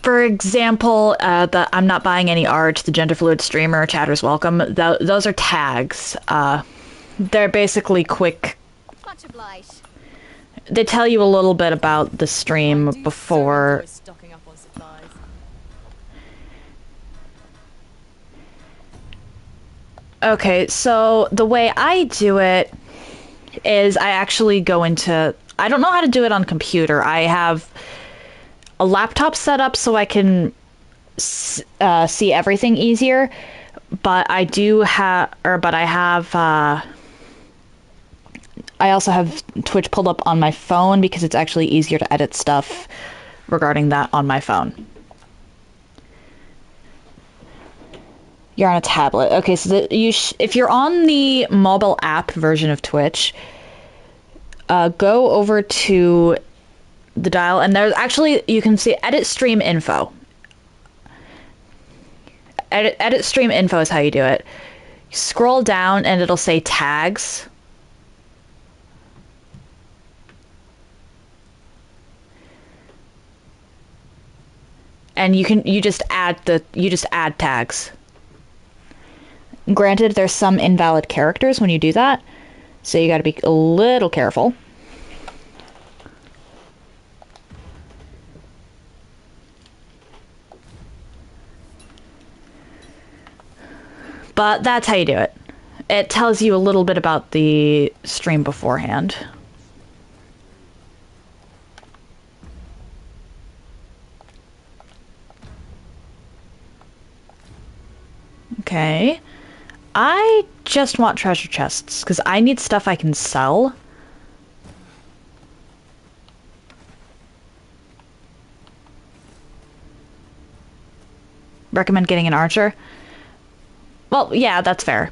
For example, I'm not buying any art, the gender fluid streamer, chatter's welcome, those are tags. They're basically quick. Much obliged. They tell you a little bit about the stream before. Stocking up on supplies. Okay, so the way I do it is I actually go into... I don't know how to do it on computer. I have a laptop set up so I can see everything easier, but I also have Twitch pulled up on my phone because it's actually easier to edit stuff regarding that on my phone. You're on a tablet. Okay, so if you're on the mobile app version of Twitch, go over to the dial, and there's actually, you can see edit stream info. Edit stream info is how you do it. Scroll down and it'll say tags. And you just add tags. Granted, there's some invalid characters when you do that, so you gotta be a little careful. But that's how you do it. It tells you a little bit about the stream beforehand. Okay. I just want treasure chests, because I need stuff I can sell. Recommend getting an archer? Well, yeah, that's fair.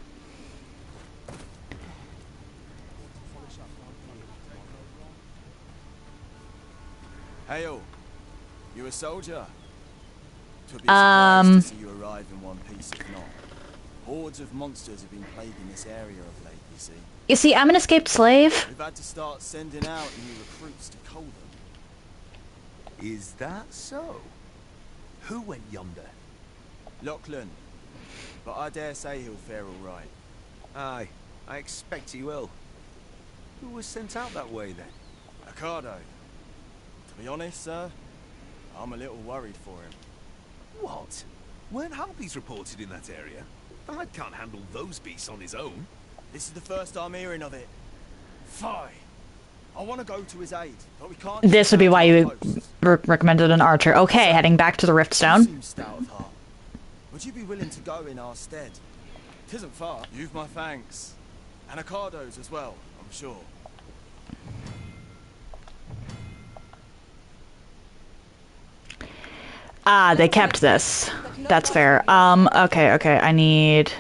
Hail, you a soldier? To be surprised to see you arrive in one piece, if not. Hordes of monsters have been plaguing this area of late, you see. You see, I'm an escaped slave. We've had to start sending out new recruits to cull them. Is that so? Who went yonder? Lachlan. But I dare say he'll fare all right. Aye, I expect he will. Who was sent out that way, then? Ricardo. To be honest, sir, I'm a little worried for him. What? Weren't harpies reported in that area? The lad can't handle those beasts on his own. This is the first I'm hearing of it. Fie. I want to go to his aid, but we can't... This would be why you recommended an archer. Okay, heading back to the Riftstone. You seem stout of heart. Would you be willing to go in our stead? Tisn't far. You've my thanks. And Ricardo's as well, I'm sure. Ah, they kept this. That's fair. Okay, I need...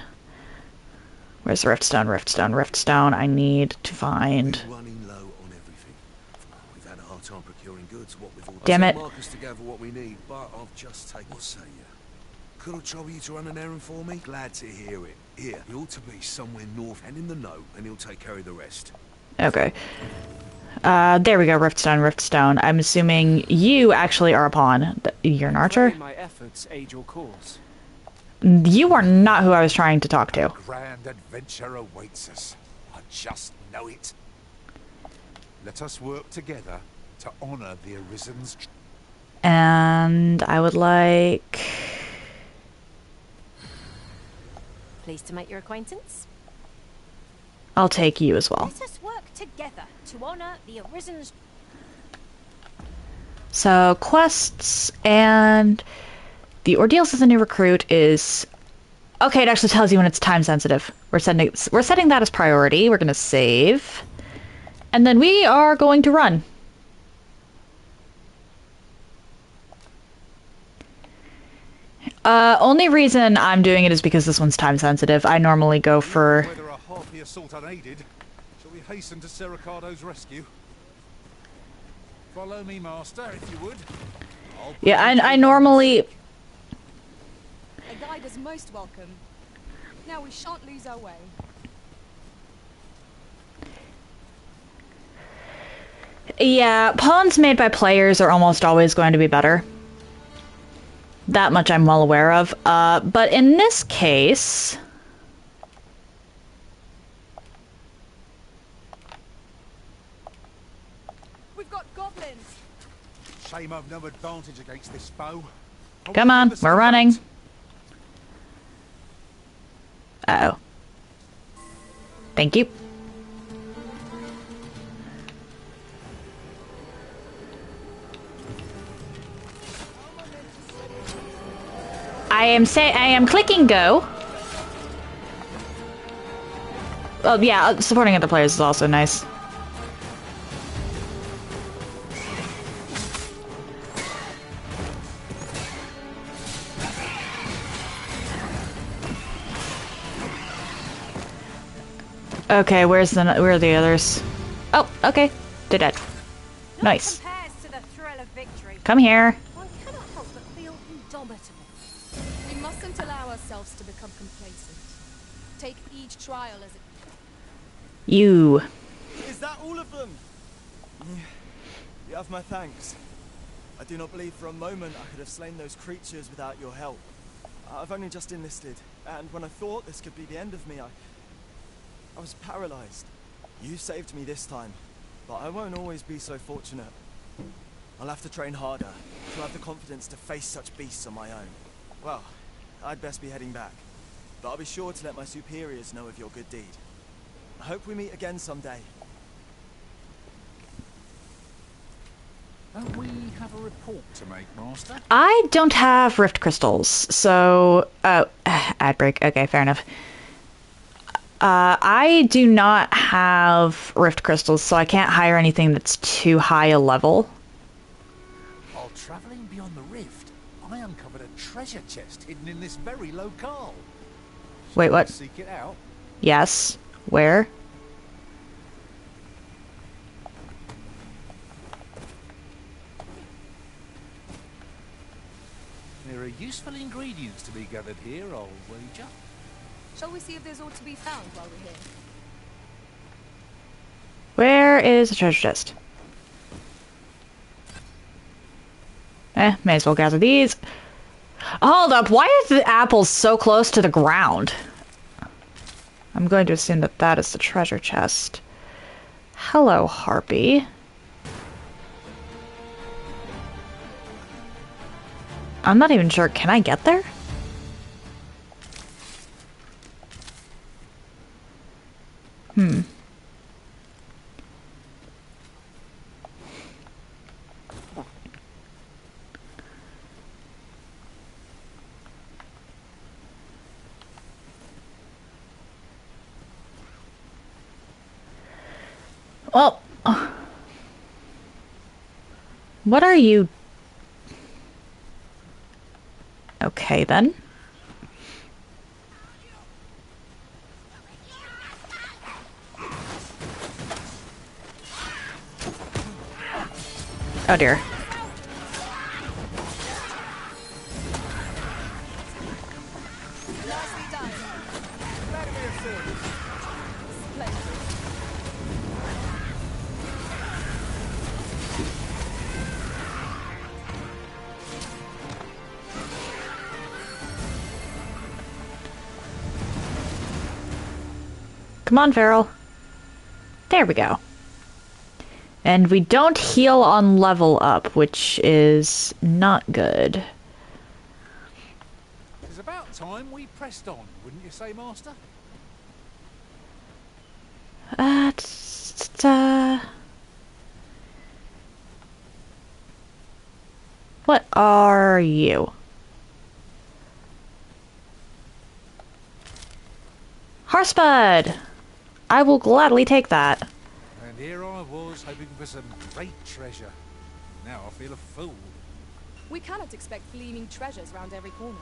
Where's the Riftstone? Riftstone. I need to find... We're running low on everything. We've had a hard time procuring goods, what with all... Damn it. Marcus to gather what we need, but I've just taken... What say you? Could I trouble you to run an errand for me? Glad to hear it. Here, he ought to be somewhere north and in the note, and he'll take care of the rest. Okay. There we go, Riftstone. I'm assuming you actually are a pawn. You're an archer? My efforts aid your cause. You are not who I was trying to talk to. A grand adventure awaits us. I just know it. Let us work together to honor the Arisen's... And I would like... Pleased to make your acquaintance. I'll take you as well. Let us work together to honor the Arisen's... So, quests and... The ordeals as a new recruit is... Okay, it actually tells you when it's time sensitive. We're setting that as priority. We're going to save. And then we are going to run. Only reason I'm doing it is because this one's time sensitive. I normally go for... Whether a harpy assault unaided, shall we hasten to Sericado's rescue? Follow me, Master, if you would. Yeah, I normally... A guide is most welcome. Now we shan't lose our way. Yeah, pawns made by players are almost always going to be better. That much I'm well aware of. But in this case... We've got goblins. Shame I've no advantage against this foe. Come on, we're running. Uh-oh. Thank you. I am clicking go. Oh yeah, supporting other players is also nice. Okay, where are the others? Oh, okay. They're dead. Nice. Come here. One cannot help but feel indomitable. We mustn't allow ourselves to become complacent. Take each trial as it... You. Is that all of them? You have my thanks. I do not believe for a moment I could have slain those creatures without your help. I've only just enlisted, and when I thought this could be the end of me, I was paralyzed. You saved me this time, but I won't always be so fortunate. I'll have to train harder to have the confidence to face such beasts on my own. Well, I'd best be heading back, but I'll be sure to let my superiors know of your good deed. I hope we meet again someday. Don't we have a report to make, Master? I don't have rift crystals, so... ad break. Okay, fair enough. I do not have rift crystals, so I can't hire anything that's too high a level. While travelling beyond the rift, I uncovered a treasure chest hidden in this very locale. Wait, what? Seek it out. Yes. Where? There are useful ingredients to be gathered here, I'll wager. Shall we see if there's aught to be found while we're here? Where is the treasure chest? May as well gather these. Hold up, why is the apple so close to the ground? I'm going to assume that that is the treasure chest. Hello, Harpy. I'm not even sure. Can I get there? Well, what are you? Okay, then. Oh dear. Come on, Feral. There we go. And we don't heal on level up, which is not good. It's about time we pressed on, wouldn't you say, Master? What are you? Horsebud! I will gladly take that. And here I was, hoping for some great treasure. Now I feel a fool. We cannot expect gleaming treasures round every corner.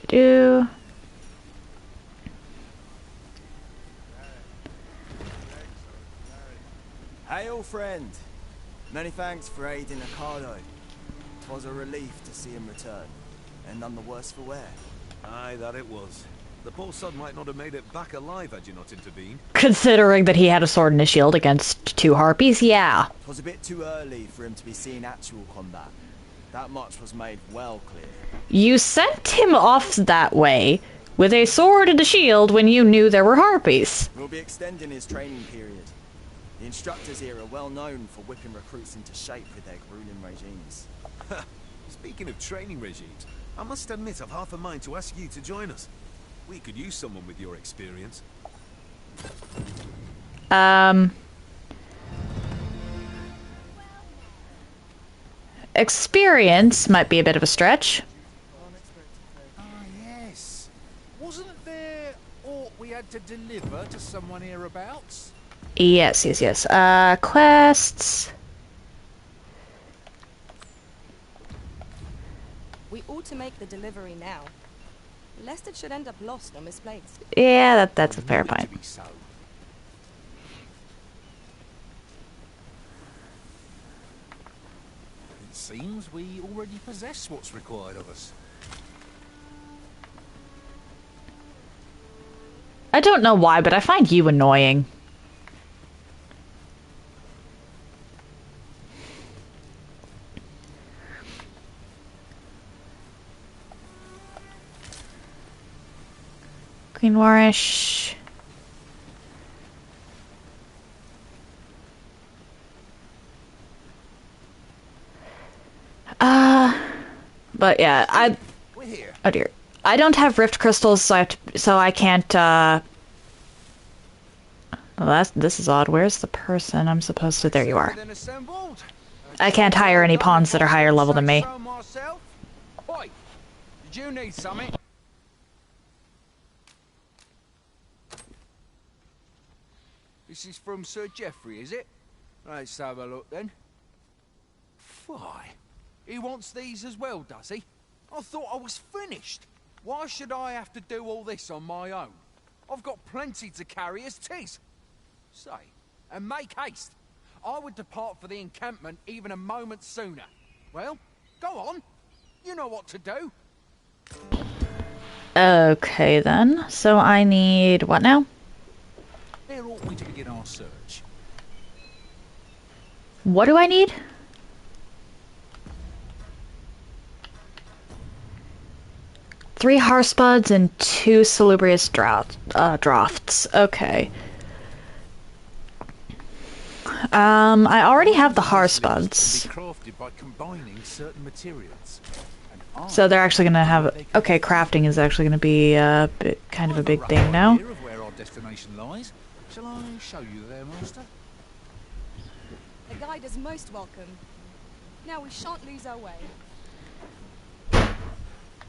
Do. Hail, friend. Many thanks for aiding Ricardo. 'Twas a relief to see him return, and none the worse for wear. Aye, that it was. The poor sod might not have made it back alive had you not intervened. Considering that he had a sword and a shield against 2 harpies, yeah. 'Twas a bit too early for him to be seeing actual combat. That much was made well clear. You sent him off that way with a sword and a shield when you knew there were harpies. We'll be extending his training period. The instructors here are well known for whipping recruits into shape with their grueling regimes. Speaking of training regimes, I must admit I've half a mind to ask you to join us. We could use someone with your experience. Experience might be a bit of a stretch. Ah, yes. Wasn't there aught we had to deliver to someone hereabouts? Yes. Quests. We ought to make the delivery now, lest it should end up lost or misplaced. Yeah, that's a fair point. It seems we already possess what's required of us. I don't know why, but I find you annoying. Greenwarish. But yeah, oh dear. I don't have rift crystals, so I can't, well, this is odd. Where's the person I'm supposed to... There you are. I can't hire any pawns that are higher level than me. Oi, did you need something? This is from Sir Geoffrey, is it? Let's have a look then. Why? He wants these as well, does he? I thought I was finished. Why should I have to do all this on my own? I've got plenty to carry as 'tis. Say, and make haste. I would depart for the encampment even a moment sooner. Well, go on. You know what to do. Okay then. So I need what now? Where ought we to begin our search? What do I need? Three Harspuds and 2 salubrious draughts. Okay. I already have the Harspuds. Crafted by combining certain materials. So they're actually gonna have... Okay, crafting is actually gonna be kind of a big thing now. Of where our destination lies. Shall I show you there, Master? The guide is most welcome. Now we shan't lose our way.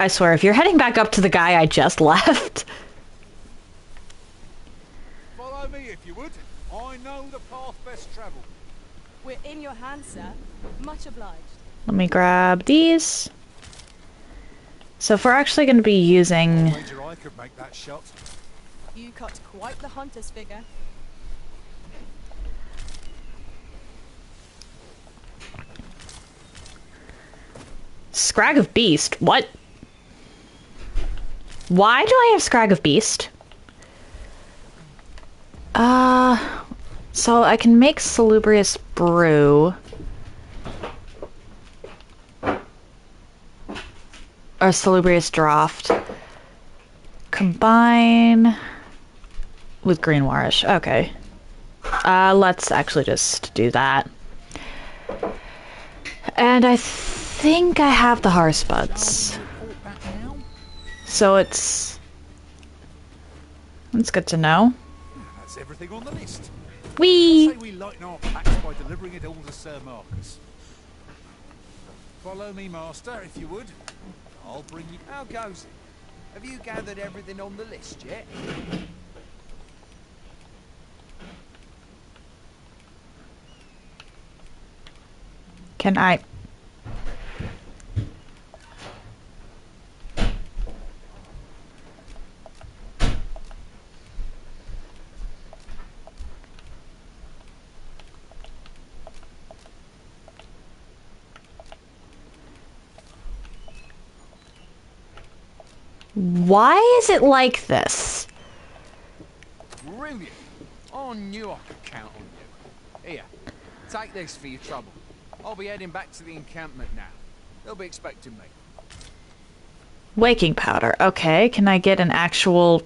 I swear, if you're heading back up to the guy I just left... Follow me if you would. I know the path best travelled. We're in your hands, sir. Much obliged. Let me grab these. So if we're actually going to be using... Wager I could make that shot. You cut quite the hunter's figure. Scrag of Beast? What? Why do I have Scrag of Beast? So I can make Salubrious Brew. Or Salubrious Draught. Combine with Green Warish. Okay. Let's actually just do that. And I think I have the Hearth Buds. So it's good to know. That's everything on the list. Whee! Say we lighten our packs by delivering it all to Sir Marcus. Follow me, Master, if you would. I'll bring you... How goes it? Have you gathered everything on the list yet? Can I... Why is it like this? Brilliant! I knew I could count on you. Here, take this for your trouble. I'll be heading back to the encampment now. They'll be expecting me. Waking powder. Okay, can I get an actual...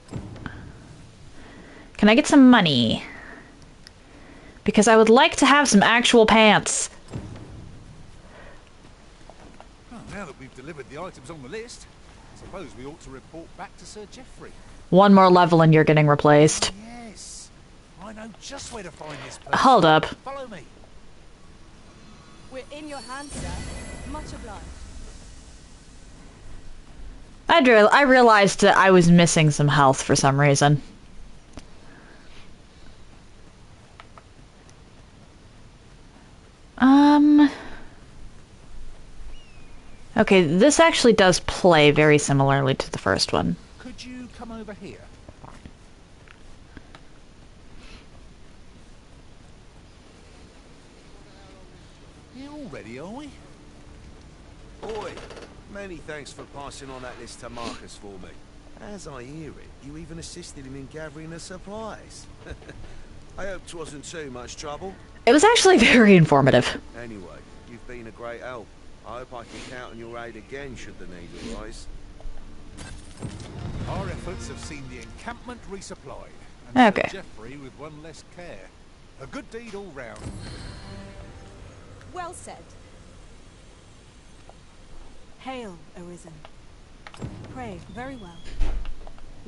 Can I get some money? Because I would like to have some actual pants. Well, now that we've delivered the items on the list, I suppose we ought to report back to Sir Geoffrey. One more level and you're getting replaced. Yes, I know just where to find this person. Hold up. Follow me. We're in your hands, sir. Much obliged. I realized that I was missing some health for some reason. Okay, this actually does play very similarly to the first one. Could you come over here? You all ready, are we? Oi, many thanks for passing on that list to Marcus for me. As I hear it, you even assisted him in gathering the supplies. I hope 'twasn't too much trouble. It was actually very informative. Anyway, you've been a great help. I hope I can count on your aid again should the need arise. Our efforts have seen the encampment resupplied, and Okay. Sir Geoffrey with one less care. A good deed all round. Well said. Hail, Arisen. Pray, very well.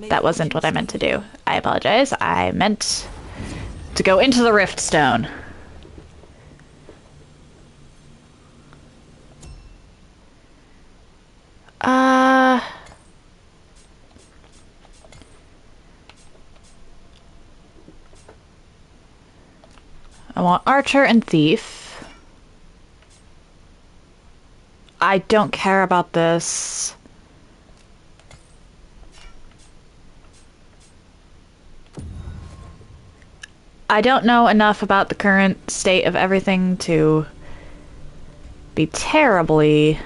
That wasn't what I meant to do. I apologize. I meant to go into the Rift Stone. I want Archer and Thief. I don't care about this. I don't know enough about the current state of everything to be terribly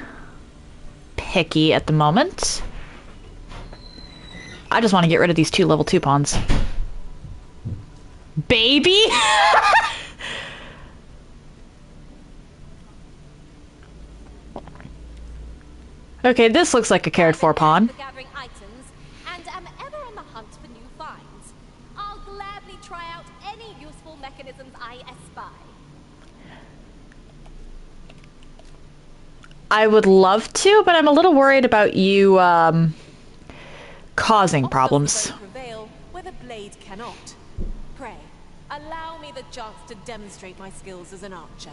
picky at the moment. I just want to get rid of these 2 level 2 pawns. Baby? Okay, this looks like a cared for pawn. For gathering items, and am ever on the hunt for new finds. I'll gladly try out any useful mechanisms I espy. I would love to, but I'm a little worried about you, causing problems. Prevail where the blade cannot. Pray, allow me the chance to demonstrate my skills as an archer.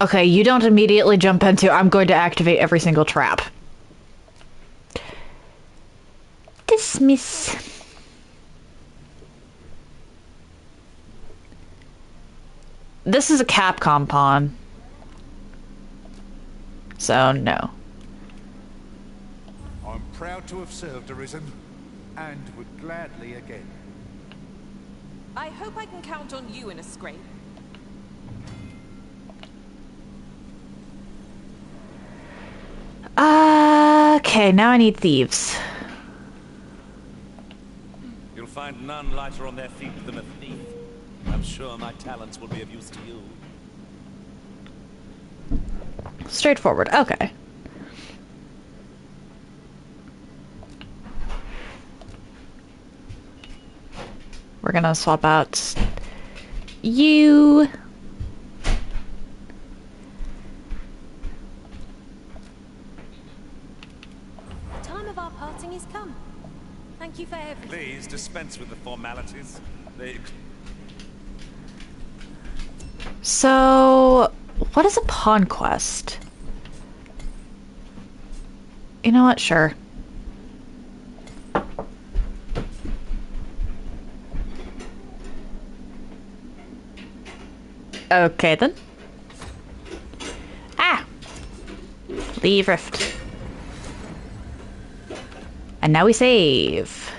Okay, you don't immediately jump into, I'm going to activate every single trap. Dismiss. This is a Capcom pawn. So, no. I'm proud to have served Arisen, and would gladly again. I hope I can count on you in a scrape. Okay, now I need thieves. You'll find none lighter on their feet than a thief. I'm sure my talents will be of use to you. Straightforward, okay. We're gonna swap out you. The time of our parting is come. Thank you for everything. Please dispense with the formalities. So, what is a pawn quest? You know what? Sure. Okay then. Ah! Leave rift. And now we save.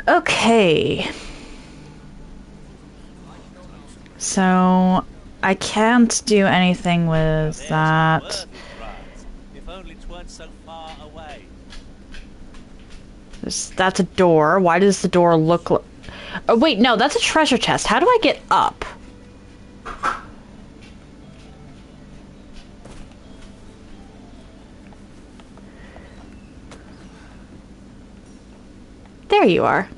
Okay. So, I can't do anything with that. If only 'tweren't so far away. That's a door. Why does the door look like... Oh, wait, no, that's a treasure chest. How do I get up? There you are.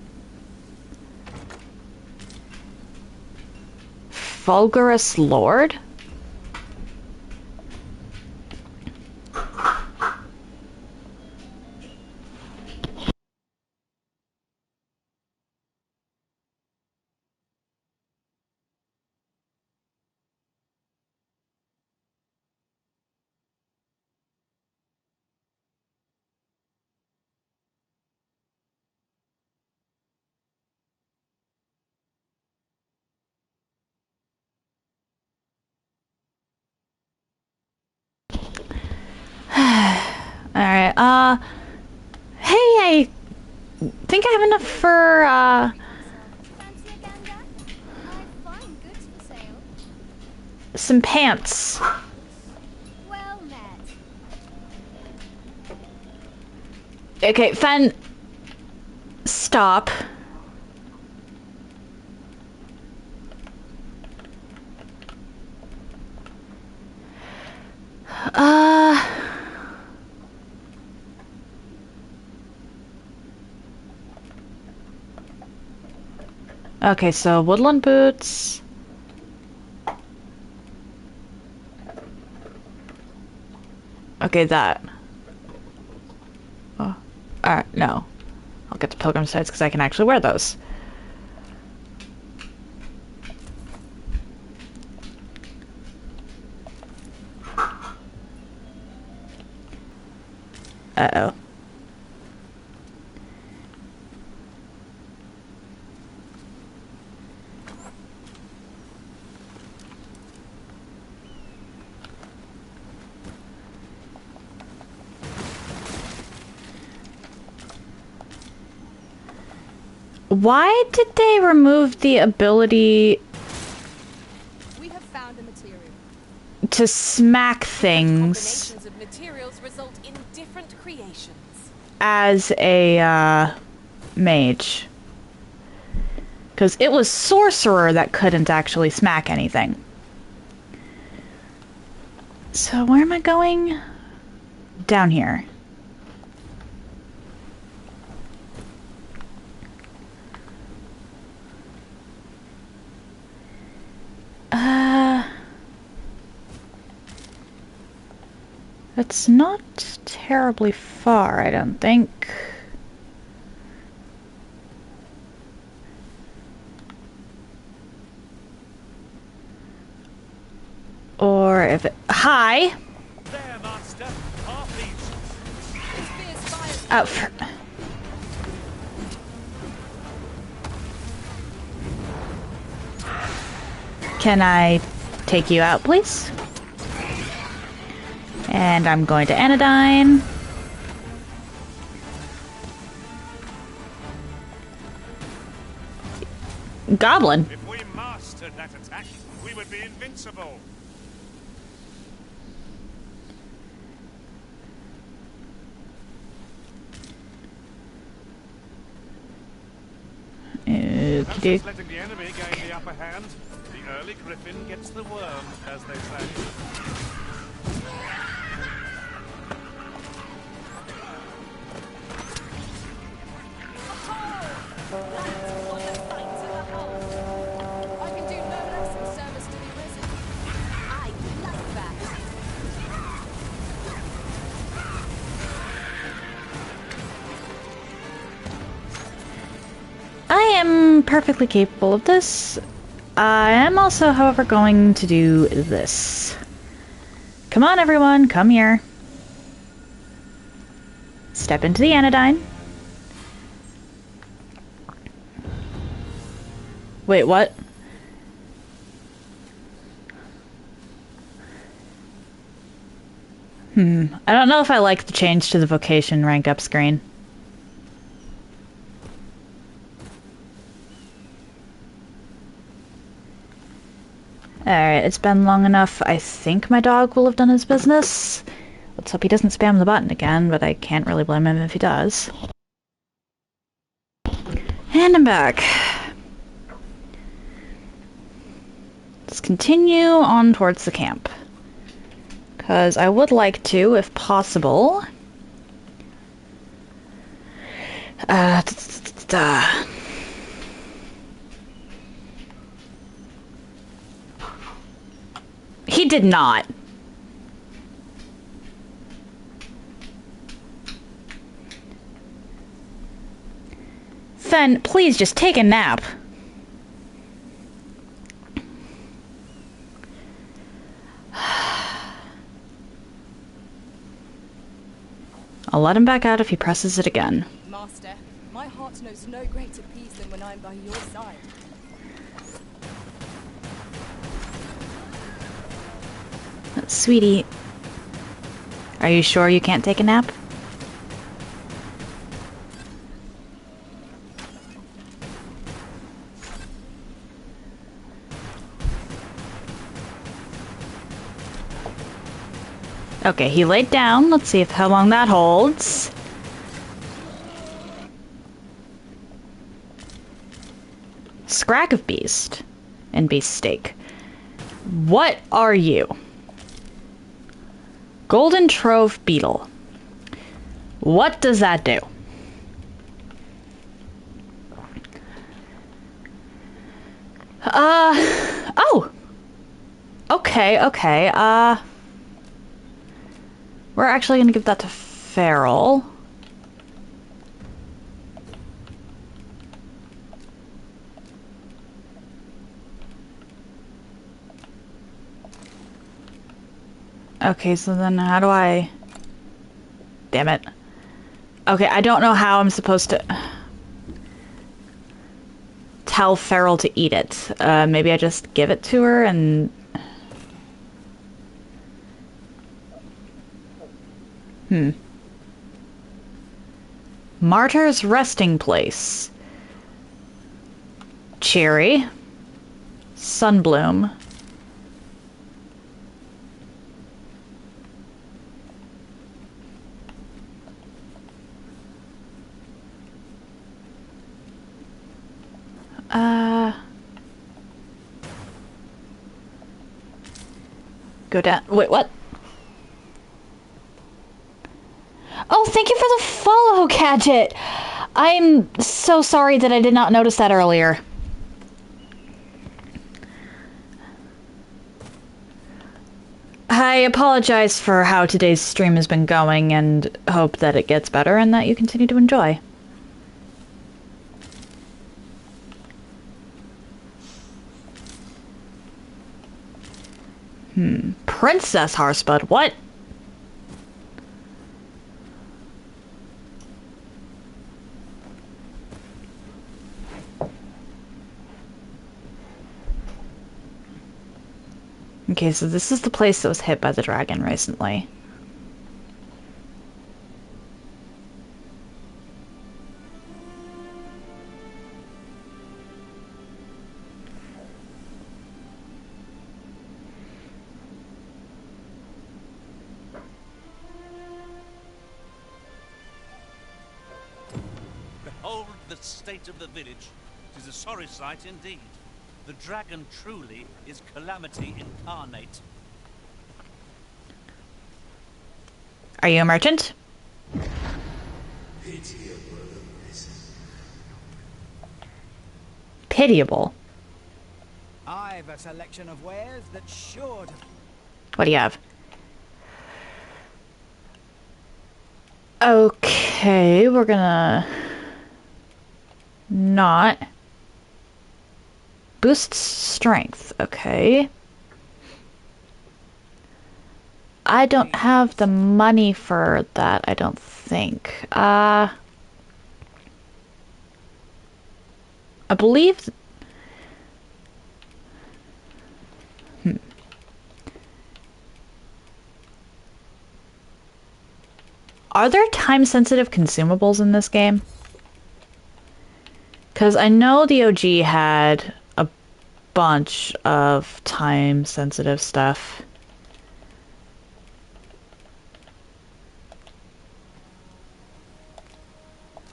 Fulgurous Lord? Alright, hey, I think I have enough for, some pants. Well met. Okay, Fen, stop. Okay, so woodland boots. Okay, that. Oh, alright, no. I'll get the pilgrim sites because I can actually wear those. Uh-oh. Why did they remove the ability We have found a material. to smack things Combinations of materials result in different creations. as a mage? Because it was sorcerer that couldn't actually smack anything. So where am I going? Down here. It's not terribly far, I don't think. Or if it... Hi! There, master. Half each. Out for... Can I take you out, please? And I'm going to anodyne. Goblin. If we mastered that attack, we would be invincible. That's just letting the enemy gain the upper hand. The early griffin gets the worm, as they say. I can do no less in service to the risen. I like that. I am perfectly capable of this. I am also, however, going to do this. Come on, everyone, come here. Step into the anodyne. Wait, what? I don't know if I like the change to the vocation rank up screen. Alright, it's been long enough. I think my dog will have done his business. Let's hope he doesn't spam the button again, but I can't really blame him if he does. And I'm back. Let's continue on towards the camp. Because I would like to, if possible... He did not. Fen, please just take a nap. I'll let him back out if he presses it again. Master, my heart knows no greater peace than when I'm by your side. Sweetie, are you sure you can't take a nap? Okay, he laid down. Let's see how long that holds. Scrag of beast and beast steak. What are you? Golden Trove Beetle. What does that do? Oh! Okay, okay, we're actually gonna give that to Feral. Okay, so then how do I... Damn it. Okay, I don't know how I'm supposed to... tell Feral to eat it. Maybe I just give it to her and... Martyr's Resting Place. Cherry. Sunbloom. Go down. Wait, what? Oh, thank you for the follow, Gadget! I'm so sorry that I did not notice that earlier. I apologize for how today's stream has been going and hope that it gets better and that you continue to enjoy. Princess Harspud, what? Okay, so this is the place that was hit by the dragon recently. Behold the state of the village. It is a sorry sight indeed. The dragon truly is calamity incarnate. Are you a merchant? Pitiable. I've a selection of wares that's sure to... What do you have? Okay, we're gonna... not... boost strength, okay. I don't have the money for that, I don't think. I believe... Are there time-sensitive consumables in this game? Because I know the OG had a bunch of time-sensitive stuff.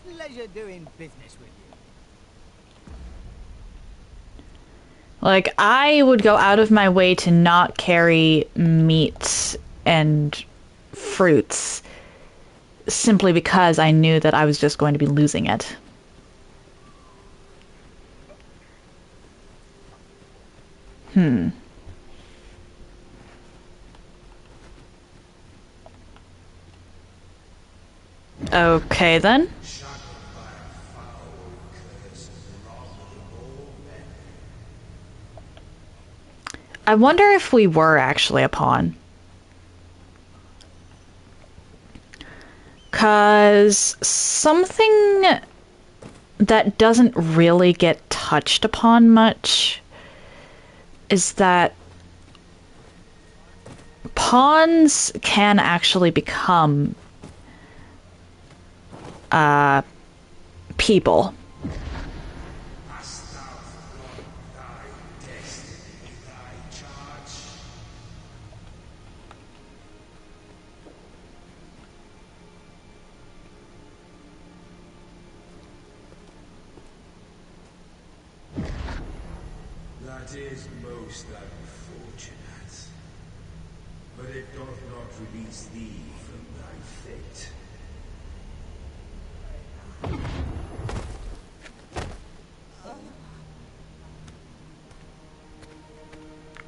Pleasure doing business with you. Like, I would go out of my way to not carry meats and fruits simply because I knew that I was just going to be losing it. Okay, then. I wonder if we were actually a pawn. 'Cause something that doesn't really get touched upon much is that pawns can actually become people. That is most unfortunate, but it doth not release thee from thy fate.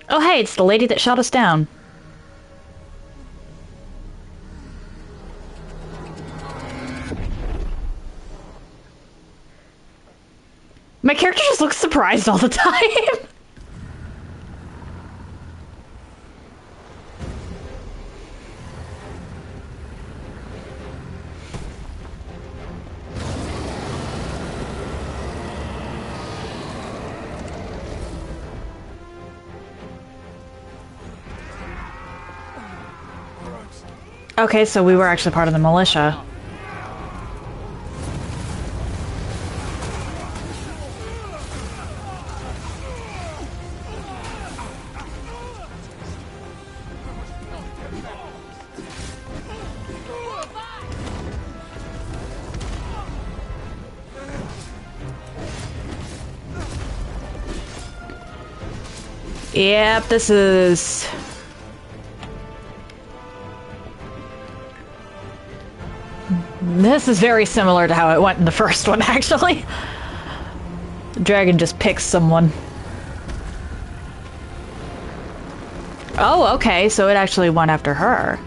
Oh hey, it's the lady that shot us down. My character just looks surprised all the time. Okay, so we were actually part of the militia. Yep, this is... This is very similar to how it went in the first one, actually. The dragon just picks someone. Oh, okay, so it actually went after her.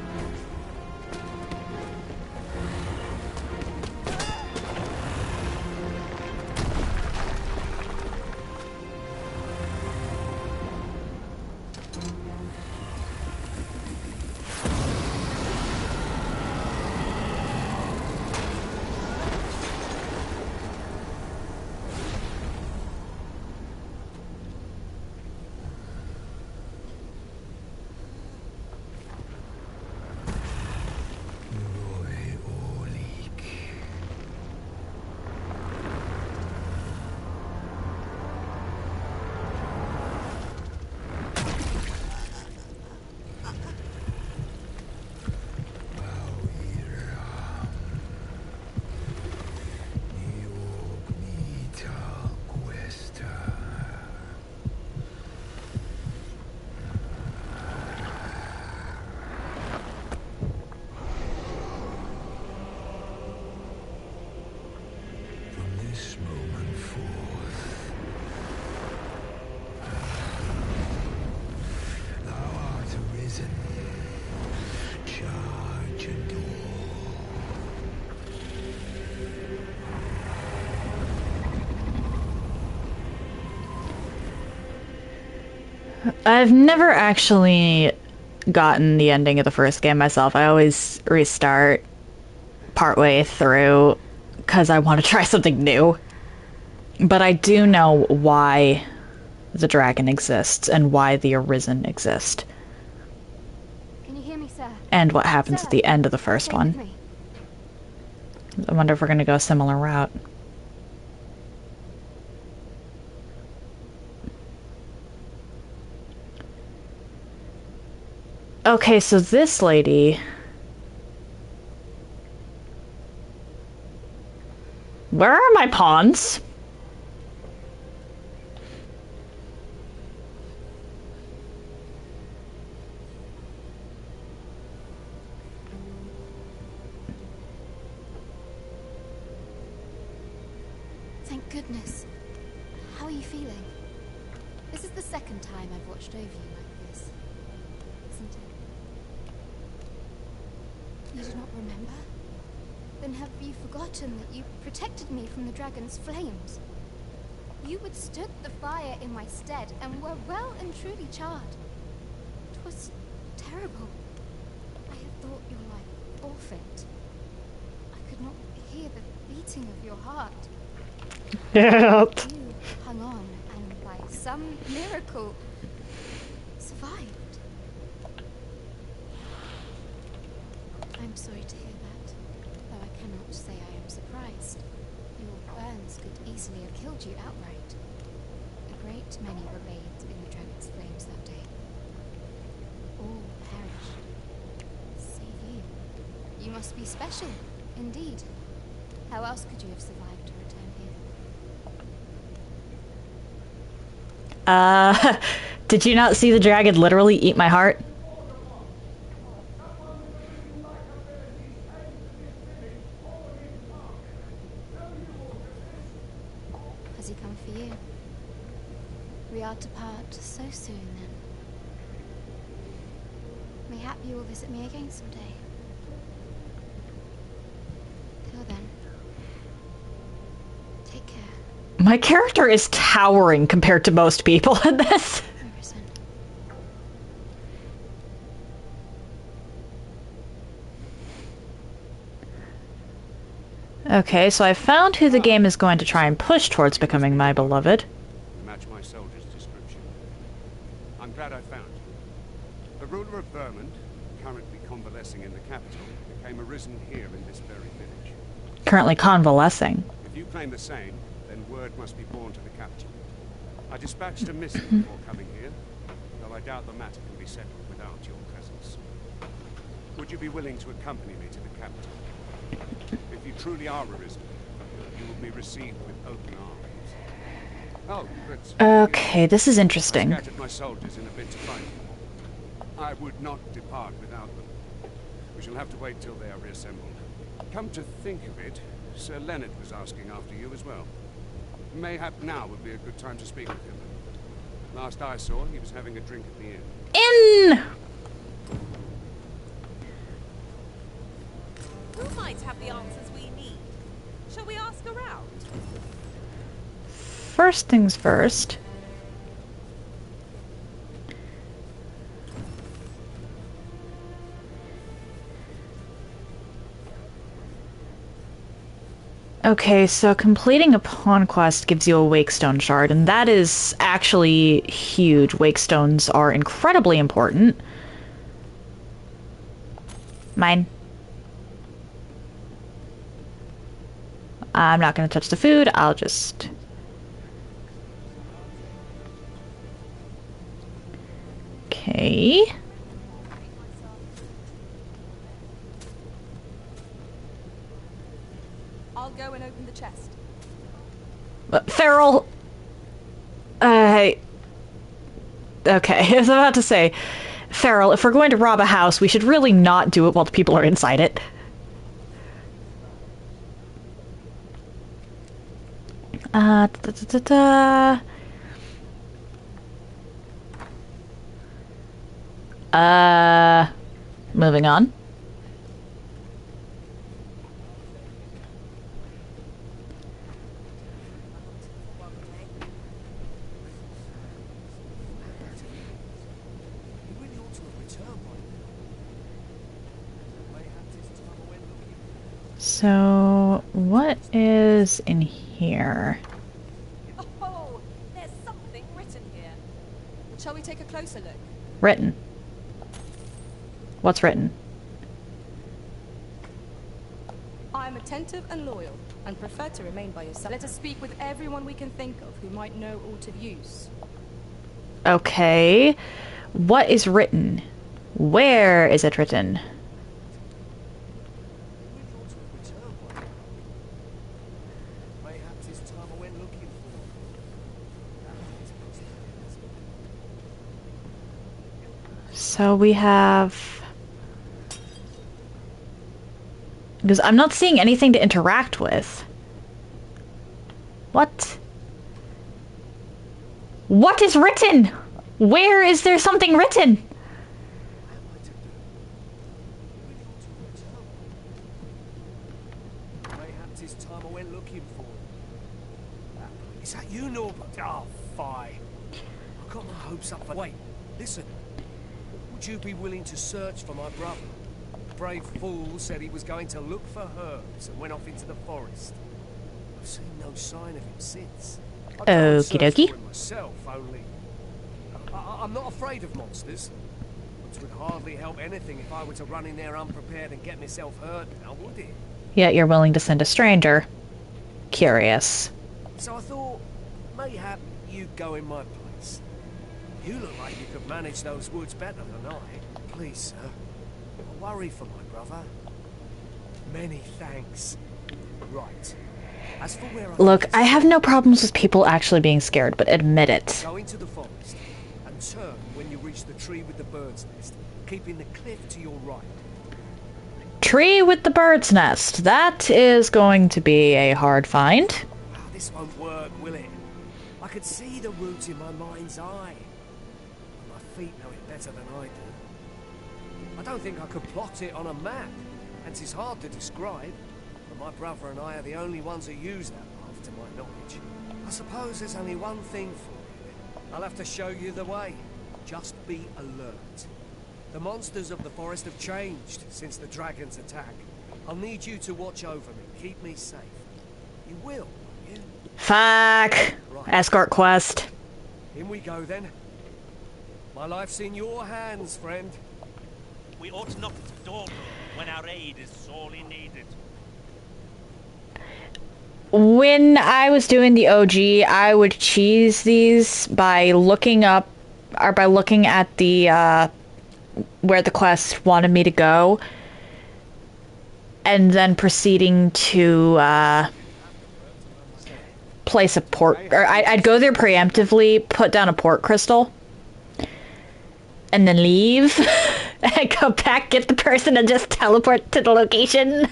I've never actually gotten the ending of the first game myself. I always restart partway through because I want to try something new. But I do know why the dragon exists and why the Arisen exist. Can you hear me, sir? And what happens Sir, at the end of the first stay one. with me. I wonder if we're going to go a similar route. Okay, so this lady... Where are my pawns? Thank goodness. How are you feeling? This is the second time I've watched over you like this, isn't it? You do not remember? Then have you forgotten that you protected me from the dragon's flames? You withstood the fire in my stead and were well and truly charred. It was terrible. I had thought your life orphaned. I could not hear the beating of your heart. Help. You hung on and by some miracle survived. I'm sorry to hear that, though I cannot say I am surprised. Your burns could easily have killed you outright. A great many were bathed in the dragon's flames that day. All perished. Save you. You must be special, indeed. How else could you have survived to return here? Did you not see the dragon literally eat my heart? Has he come for you? We are to part so soon, then. Mayhap you will visit me again someday. Till then, take care. My character is towering compared to most people in this. Okay, so I found who the game is going to try and push towards becoming my beloved. Match my soldier's description. I'm glad I found you. The ruler of Vermont, currently convalescing in the capital, became arisen here in this very village. Currently convalescing. If you claim the same, then word must be borne to the capital. I dispatched a missive before coming here, though I doubt the matter can be settled without your presence. Would you be willing to accompany me to the capital? If you truly are arisen, you will be received with open arms. Oh, but... Okay, this is interesting. I scattered my soldiers in a bid to fight you. I would not depart without them. We shall have to wait till they are reassembled. Come to think of it, Sir Leonard was asking after you as well. Mayhap now would be a good time to speak with him. Last I saw, he was having a drink at the inn. In! Who might have the answers we need? Shall we ask around? First things first. Okay, so completing a pawn quest gives you a Wakestone shard, and that is actually huge. Wakestones are incredibly important. Mine. I'm not going to touch the food, I'll just... Okay. I'll go and open the chest. Feral... Okay, I was about to say, Feral, if we're going to rob a house, we should really not do it while the people are inside it. Moving on. So, what is in here? Oh, there's something written here. Shall we take a closer look? Written. What's written? I am attentive and loyal, and prefer to remain by your side. Let us speak with everyone we can think of who might know aught of use. Okay. What is written? Where is it written? Mayhaps it's time I went looking for. So we have... Because I'm not seeing anything to interact with. What? What is written? Where is there something written? Mayhaps it's time I went looking for. Is that you, Norbert? Oh, fine. I got my hopes up for... Wait, listen. Would you be willing to search for my brother? The brave fool said he was going to look for herbs and went off into the forest. I've seen no sign of him since. Okie dokie. Myself, only... I'm not afraid of monsters. It would hardly help anything if I were to run in there unprepared and get myself hurt now, would it? Yet you're willing to send a stranger. Curious. So I thought, mayhap you'd go in my place. You look like you could manage those woods better than I. Please, sir. I worry for my brother. Many thanks. Right. As for where Look, I have no problems with people actually being scared, but admit it. Go into the forest and turn when you reach the tree with the bird's nest, keeping the cliff to your right. Tree with the bird's nest. That is going to be a hard find. Oh, this won't work, will it? I could see the roots in my mind's eye. My feet know it better than I do. I don't think I could plot it on a map, and it's hard to describe. But my brother and I are the only ones who use that path, to my knowledge. I suppose there's only one thing for you. I'll have to show you the way. Just be alert. The monsters of the forest have changed since the dragon's attack. I'll need you to watch over me, keep me safe. You will, won't you? Fuck. Right. Escort quest. In we go then. My life's in your hands, friend. We ought not to dawdle when our aid is sorely needed. When I was doing the OG, I would cheese these by looking up, or by looking at the, where the quest wanted me to go, and then proceeding to, place a port, or I'd go there preemptively, put down a port crystal, and then leave, and go back, get the person, and just teleport to the location.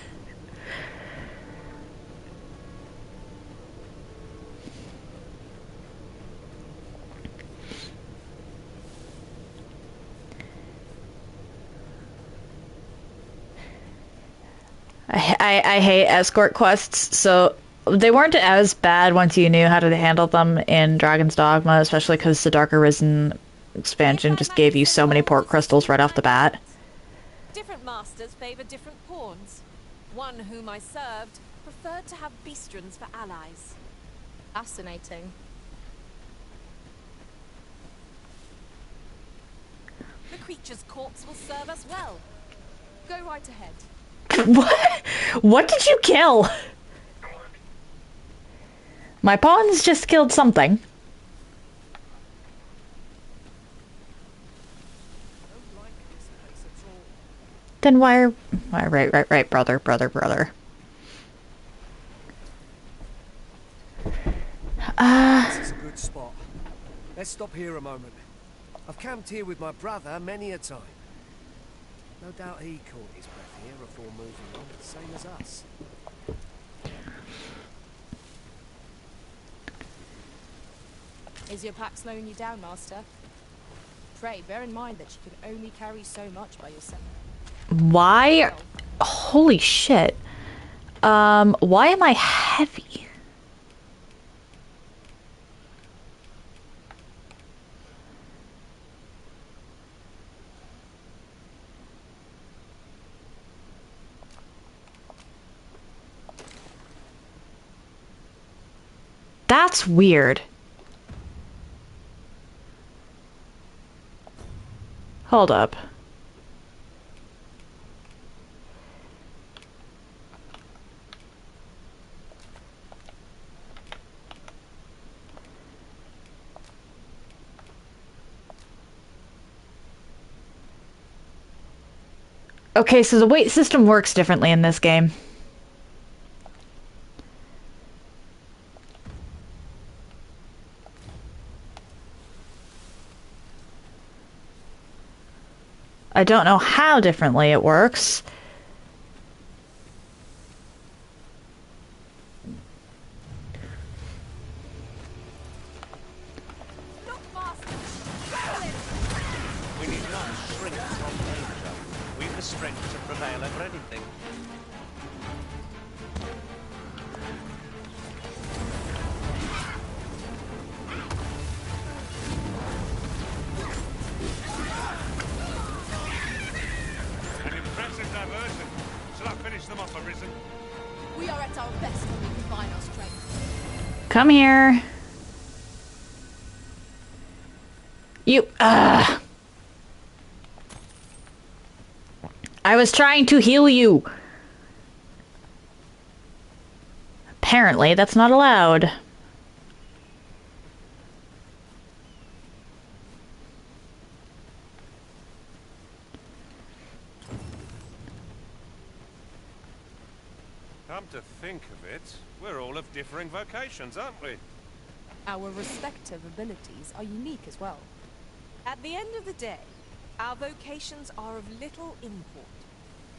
I hate escort quests, so they weren't as bad once you knew how to handle them in Dragon's Dogma, especially because the Dark Arisen expansion just gave you so many port crystals right off the bat. Different masters favor different pawns. One whom I served preferred to have beastrons for allies. Fascinating. The creature's corpse will serve us well. Go right ahead. What? What did you kill? My pawns just killed something. Then why are... Right, brother. This is a good spot. Let's stop here a moment. I've camped here with my brother many a time. No doubt he caught his breath here before moving on, same as us. Is your pack slowing you down, Master? Pray, bear in mind that you can only carry so much by yourself. Why? Holy shit. Why am I heavy? That's weird. Hold up. Okay, so the weight system works differently in this game. I don't know how differently it works. We need not shrink from danger. We've the strength to prevail over anything. An impressive diversion. Shall I finish them off, Arisen? We are at our best when we combine our strength. Come here. You, I was trying to heal you. Apparently, that's not allowed. Come to think of it, we're all of differing vocations, aren't we? Our respective abilities are unique as well. At the end of the day, our vocations are of little import.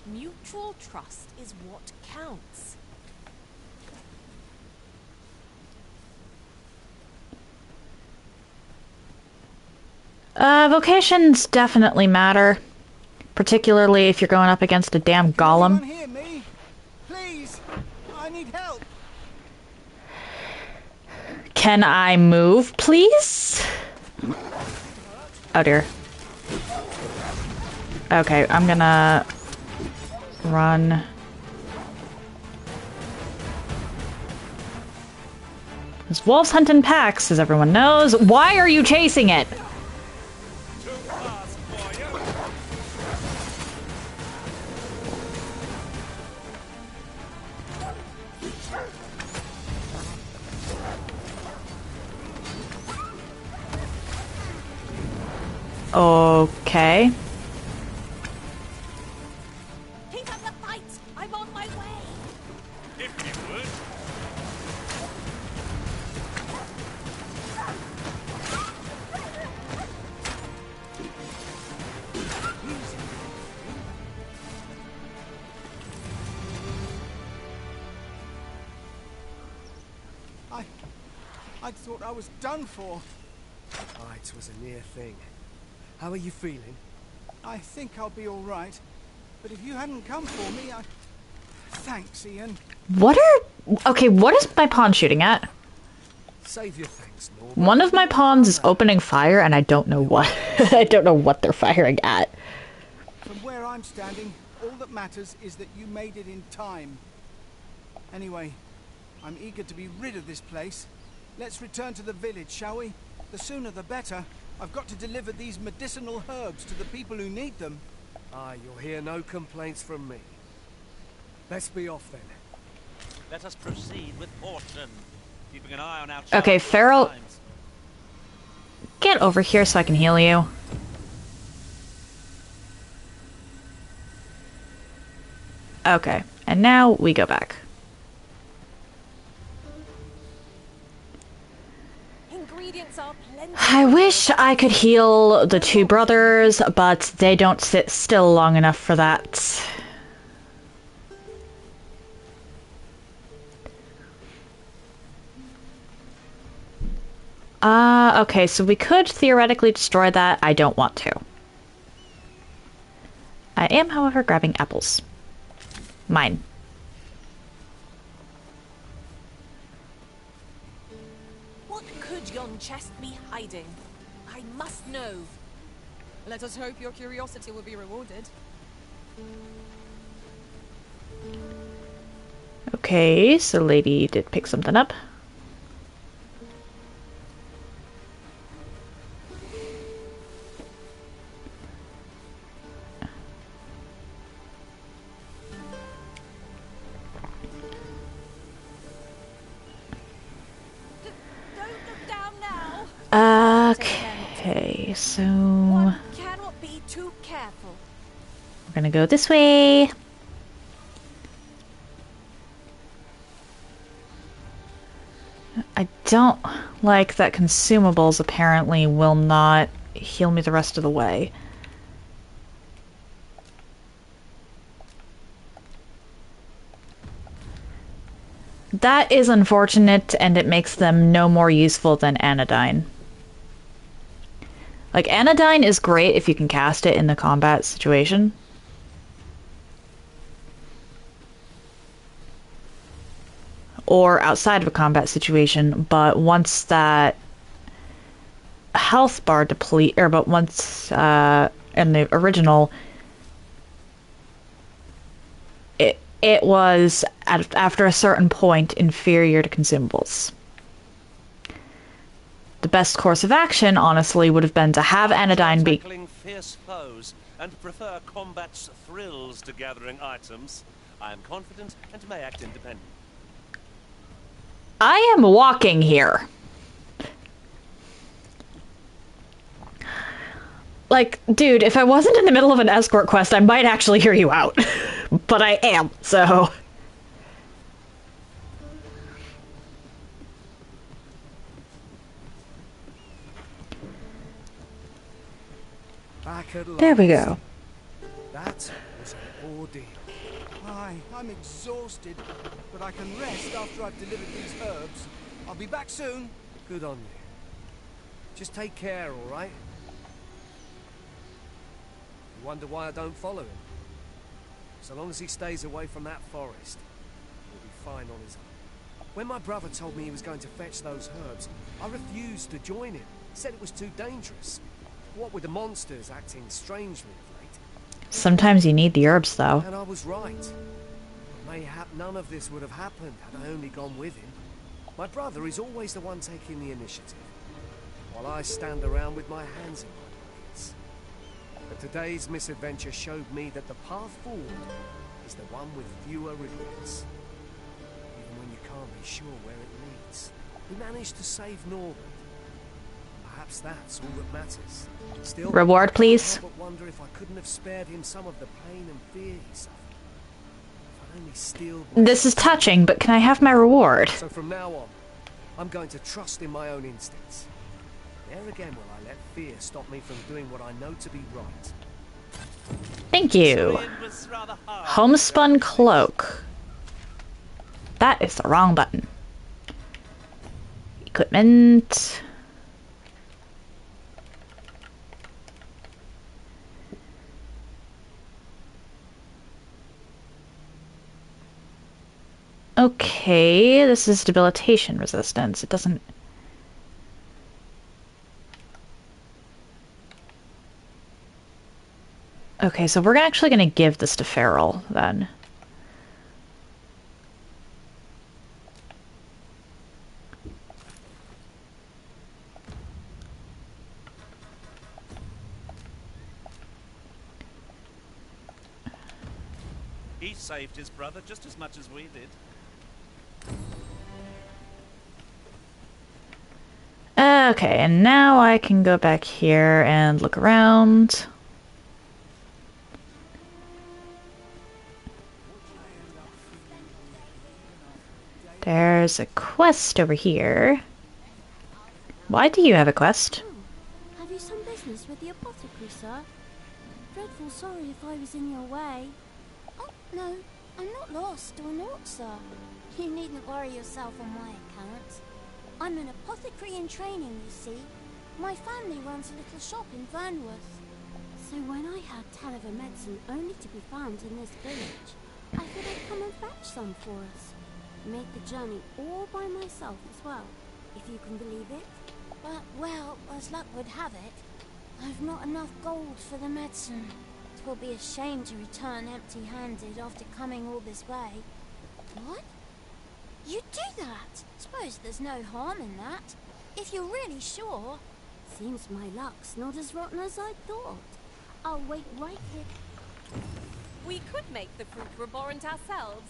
Mutual trust is what counts. Vocations definitely matter. Particularly if you're going up against a damn golem. Anyone hear me? Please, I need help. Can I move, please? Oh dear. Okay, I'm gonna run. There's wolves hunt in packs, as everyone knows. Why are you chasing it? Okay. Keep up the fight! I'm on my way! If you would. I thought I was done for. Ah, it was a near thing. How are you feeling? I think I'll be all right. But if you hadn't come for me, I... Thanks, Ian. What are... Okay, what is my pawn shooting at? Save your thanks, Norman. One of my pawns is opening fire, and I don't know what. I don't know what they're firing at. From where I'm standing, all that matters is that you made it in time. Anyway, I'm eager to be rid of this place. Let's return to the village, shall we? The sooner the better. I've got to deliver these medicinal herbs to the people who need them. Ah, you'll hear no complaints from me. Let's be off then. Let us proceed with caution, keeping an eye on our Okay, Feral, get over here so I can heal you. Okay, and now we go back. Ingredients are plenty. I wish I could heal the two brothers, but they don't sit still long enough for that. Okay, so we could theoretically destroy that. I don't want to. I am, however, grabbing apples. Mine. What could yon chest be hiding? I must know. Let us hope your curiosity will be rewarded. Okay, so lady did pick something up. Okay, so One cannot be too careful. we're gonna go this way. I don't like that consumables apparently will not heal me the rest of the way. That is unfortunate, and it makes them no more useful than anodyne. Like, anodyne is great if you can cast it in the combat situation. Or outside of a combat situation, but once that health bar but once in the original, it was after a certain point inferior to consumables. The best course of action, honestly, would have been to have anodyne be Tackling fierce foes and prefer combat's thrills to gathering items. I am confident and may act independently. I am walking here. Like, dude, if I wasn't in the middle of an escort quest, I might actually hear you out. But I am, so... Back at last. There we go. That was an ordeal. Aye, I'm exhausted, but I can rest after I've delivered these herbs. I'll be back soon. Good on you. Just take care, all right? You wonder why I don't follow him? So long as he stays away from that forest, he'll be fine on his own. When my brother told me he was going to fetch those herbs, I refused to join him. Said it was too dangerous. What with the monsters acting strangely of late. Sometimes you need the herbs, though. And I was right. Mayhap none of this would have happened had I only gone with him. My brother is always the one taking the initiative, while I stand around with my hands in my pockets. But today's misadventure showed me that the path forward is the one with fewer regrets. Even when you can't be sure where it leads. We managed to save Norbert. Perhaps that's all that matters. Still, Reward, please. I can't but wonder if I couldn't have spared him some of the pain and fear he suffered. If I'd only steeled This is touching, but can I have my reward? So from now on, I'm going to trust in my own instincts. Never again will I let fear stop me from doing what I know to be right. Thank you. Homespun cloak. That is the wrong button. Equipment. Okay, this is debilitation resistance. It doesn't... Okay, so we're actually going to give this to Farrell, then. He saved his brother just as much as we did. Okay, and now I can go back here and look around. There's a quest over here. Why do you have a quest? Have you some business with the apothecary, sir? Dreadful sorry if I was in your way. Oh, no, I'm not lost or naught, sir. You needn't worry yourself on my account. I'm an apothecary in training, you see. My family runs a little shop in Vernworth. So when I heard tell of a medicine only to be found in this village, I thought I'd come and fetch some for us. Made the journey all by myself as well, if you can believe it. But, well, as luck would have it, I've not enough gold for the medicine. 'Twill be a shame to return empty-handed after coming all this way. What? You do that? Suppose there's no harm in that, if you're really sure. Seems my luck's not as rotten as I thought. I'll wait right here. We could make the fruit reborrent ourselves,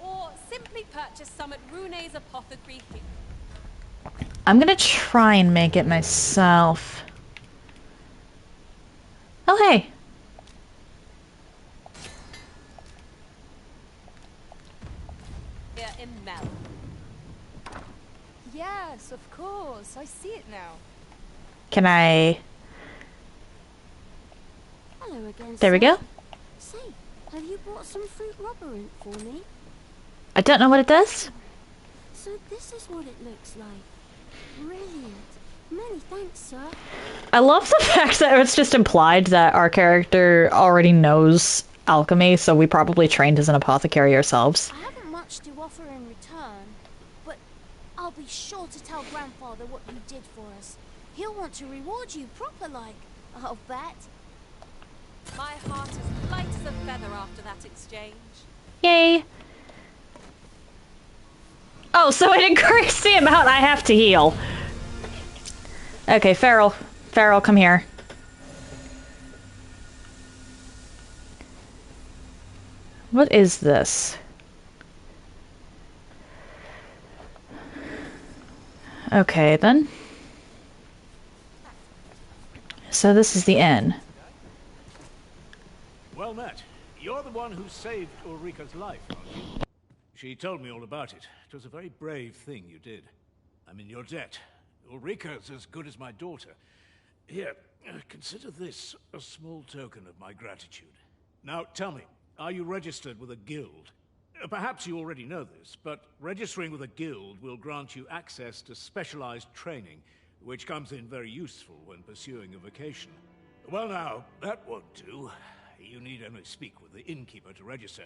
or simply purchase some at Rune's apothecary here. I'm gonna try and make it myself. Oh, hey. Here in Mel. Yes, of course. I see it now. Can I... Hello again, There we sir. go. Say, have you brought some fruit rubberant for me? I don't know what it does. So this is what it looks like. Brilliant. Many thanks, sir. I love the fact that it's just implied that our character already knows alchemy, so we probably trained as an apothecary ourselves. I haven't much to offer in return, but I'll be sure to tell Grandfather what you did for us. He'll want to reward you proper like, I'll bet. My heart is light as a feather after that exchange. Yay. Oh, so it increased the amount I have to heal. Okay, Farrell. Farrell, come here. What is this? Okay, then. So this is the inn. Well met. You're the one who saved Ulrika's life, aren't you? She told me all about it. It was a very brave thing you did. I'm in your debt. Ulrika's as good as my daughter. Here, consider this a small token of my gratitude. Now, tell me, are you registered with a guild? Perhaps you already know this, but registering with a guild will grant you access to specialized training, which comes in very useful when pursuing a vocation. Well now, that won't do. You need only speak with the innkeeper to register.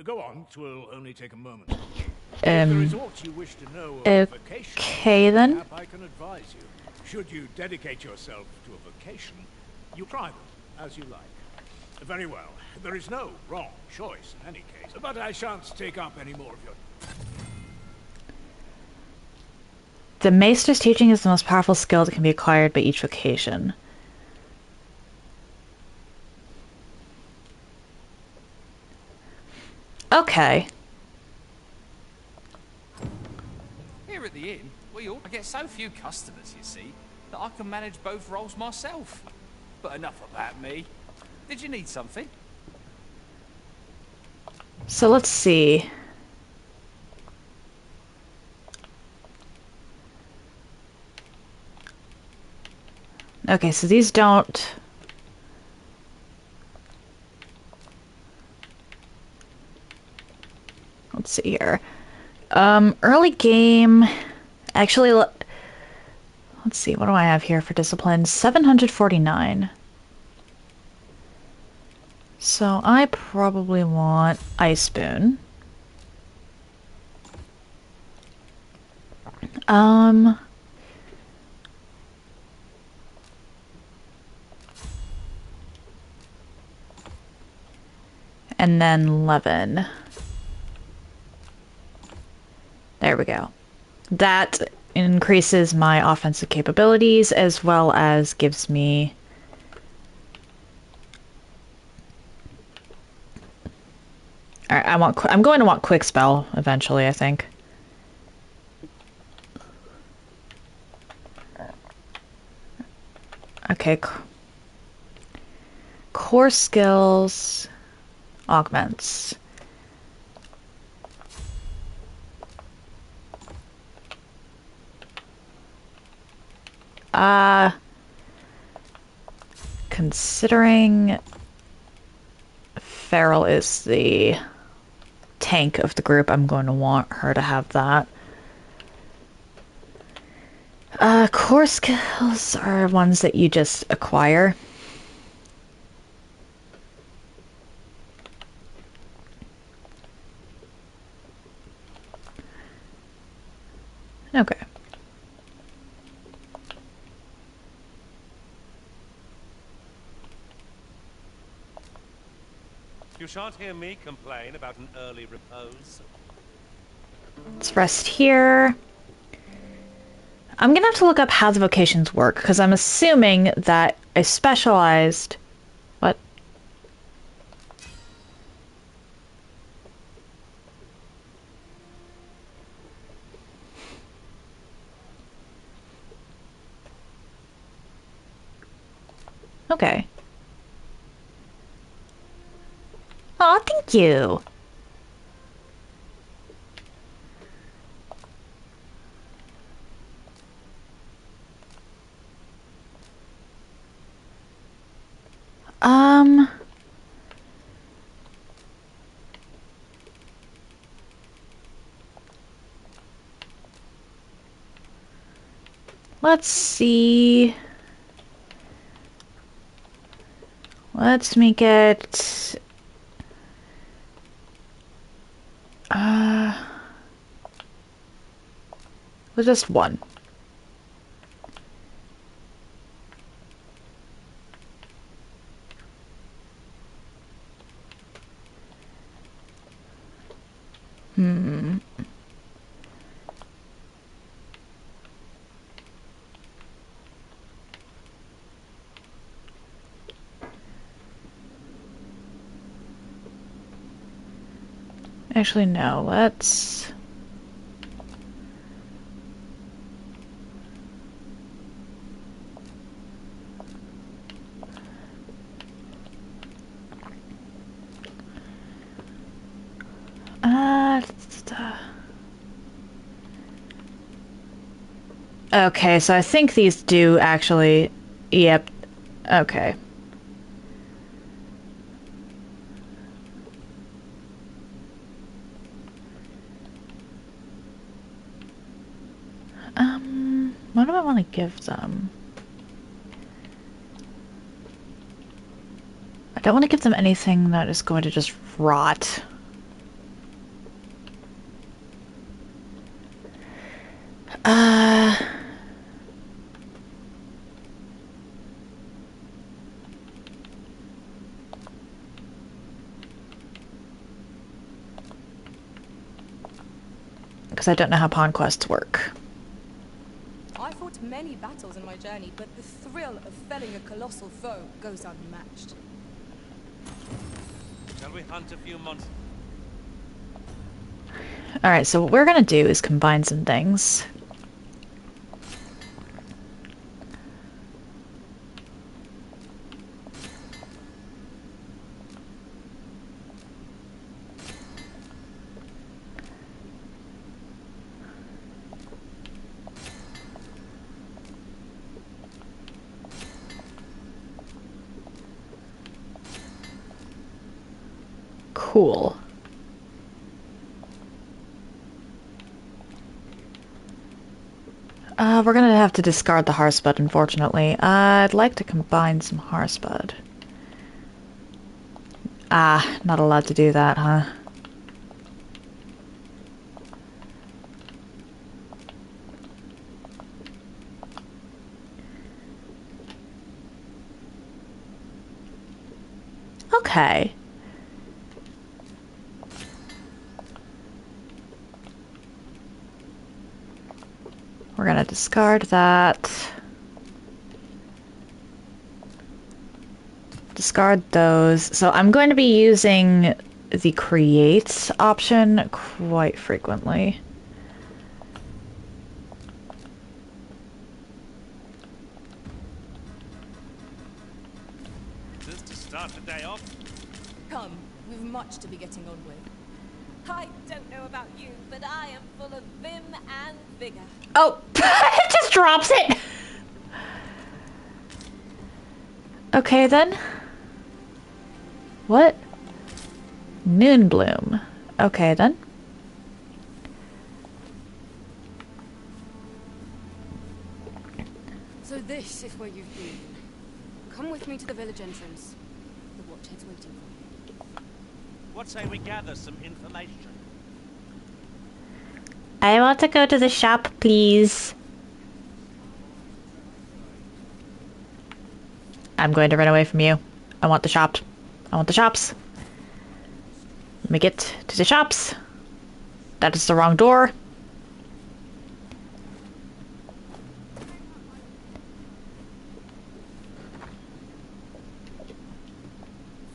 Go on, 'twill only take a moment. If there is aught you wish to know of vocation, okay then. perhaps I can advise you. Should you dedicate yourself to a vocation, you try them as you like. Very well. There is no wrong choice in any case, but I shan't take up any more of your... The Maester's teaching is the most powerful skill that can be acquired by each vocation. Okay. Here at the inn, I get so few customers, you see, that I can manage both roles myself. But enough about me. Did you need something? So let's see. Okay, so these don't... Let's see here. Early game... Actually, let's see, what do I have here for discipline? 749. So I probably want Ice Spoon. And then Levin. There we go. That increases my offensive capabilities as well as gives me... Alright, I'm going to want Quick Spell eventually, I think. Okay. Core skills augments. Considering Farrell is the tank of the group, I'm going to want her to have that. Core skills are ones that you just acquire. Okay. You shan't hear me complain about an early repose. Let's rest here. I'm gonna have to look up how the vocations work, because I'm assuming that a specialized... What? Okay. Aw, thank you. Um... Let's see. Let's make it... with just one. Hmm. Actually, no, let's... Okay, so I think these do actually... Yep. Okay. What do I want to give them? I don't want to give them anything that is going to just rot. Because I don't know how pawn quests work. I fought many battles in my journey, but the thrill of felling a colossal foe goes unmatched. Shall we hunt a few months? Alright, so what we're gonna do is combine some things. Cool. We're gonna have to discard the Harspud, unfortunately. I'd like to combine some Harspud. Ah, not allowed to do that, huh? Okay. We're gonna discard that. Discard those. So I'm going to be using the create option quite frequently. Just to start the day off. Come, we've much to be getting on with. I don't know about you, but I am full of vim and vigor. Oh, it just drops it. Okay then. What? Noonbloom. Okay then. So this is where you've been. Come with me to the village entrance. The watchhead's waiting for you. What say we gather some information? I want to go to the shop, please. I'm going to run away from you. I want the shop. I want the shops. Let me get to the shops. That is the wrong door.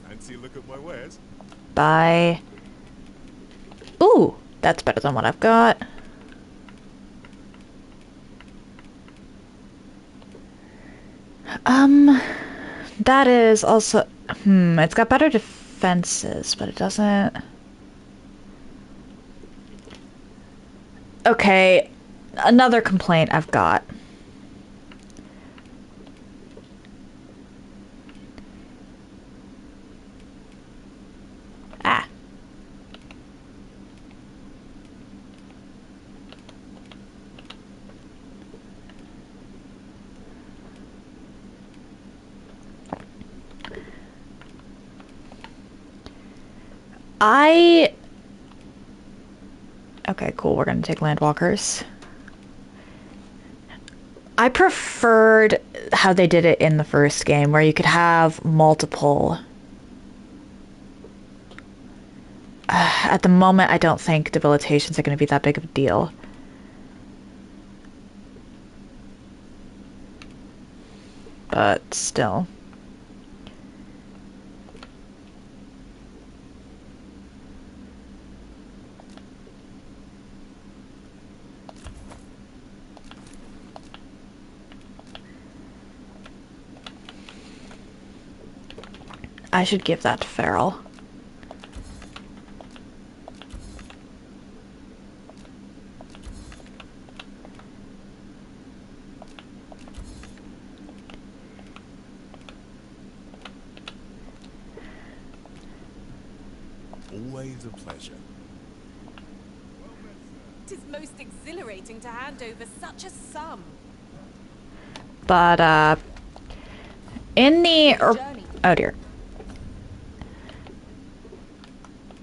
Fancy a look at my wares? Bye. Ooh, that's better than what I've got. That is also... it's got better defenses, but it doesn't... Okay, another complaint I've got. Ah. Okay, cool, we're gonna take landwalkers. I preferred how they did it in the first game, where you could have multiple. At the moment, I don't think debilitations are going to be that big of a deal. But still. I should give that to Farrell. Always a pleasure. It is most exhilarating to hand over such a sum. But, in the... oh dear.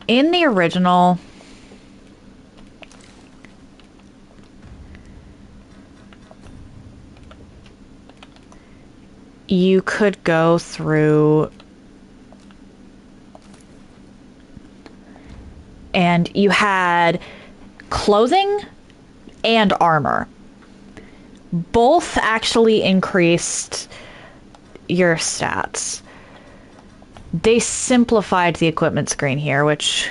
In the original... you could go through... and you had clothing and armor. Both actually increased your stats. They simplified the equipment screen here, which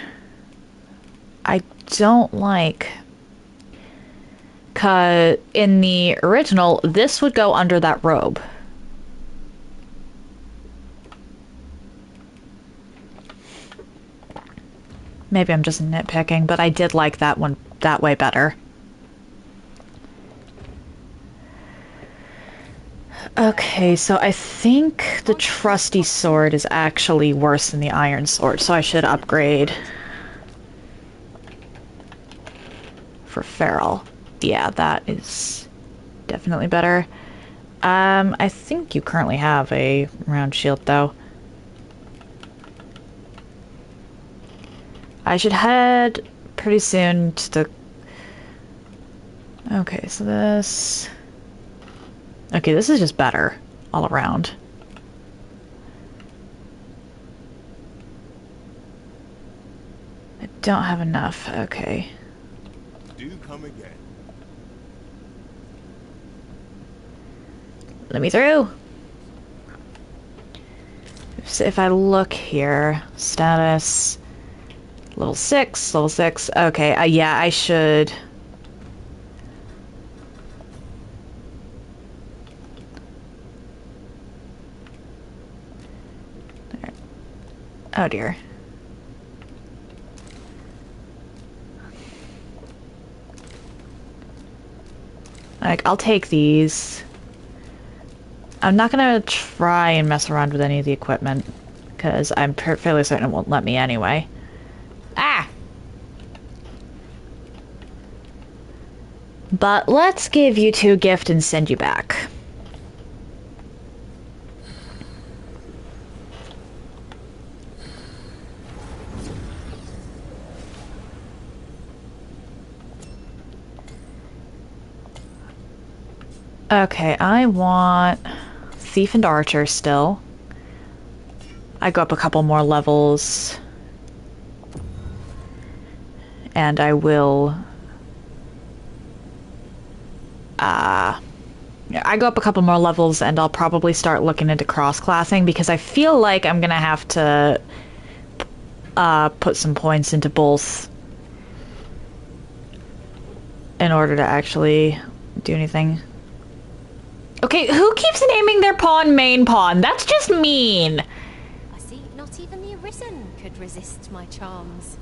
I don't like. 'Cause in the original, this would go under that robe. Maybe I'm just nitpicking, but I did like that one that way better. Okay, so I think the trusty sword is actually worse than the iron sword, so I should upgrade for Farrell. Yeah, that is definitely better. I think you currently have a round shield, though. I should head pretty soon to the... okay, so this... okay, this is just better all around. I don't have enough. Okay. Do come again. Let me through. So if I look here, status... level 6, level 6. Okay, yeah, I should... there. Oh dear. Like, I'll take these. I'm not gonna try and mess around with any of the equipment, because I'm fairly certain it won't let me anyway. Ah! But let's give you two a gift and send you back. Okay, I want Thief and Archer still. I go up a couple more levels. And I will... I go up a couple more levels and I'll probably start looking into cross-classing, because I feel like I'm gonna have to put some points into both in order to actually do anything. Okay, who keeps naming their pawn main pawn? That's just mean! I see not even the Arisen resist my charms.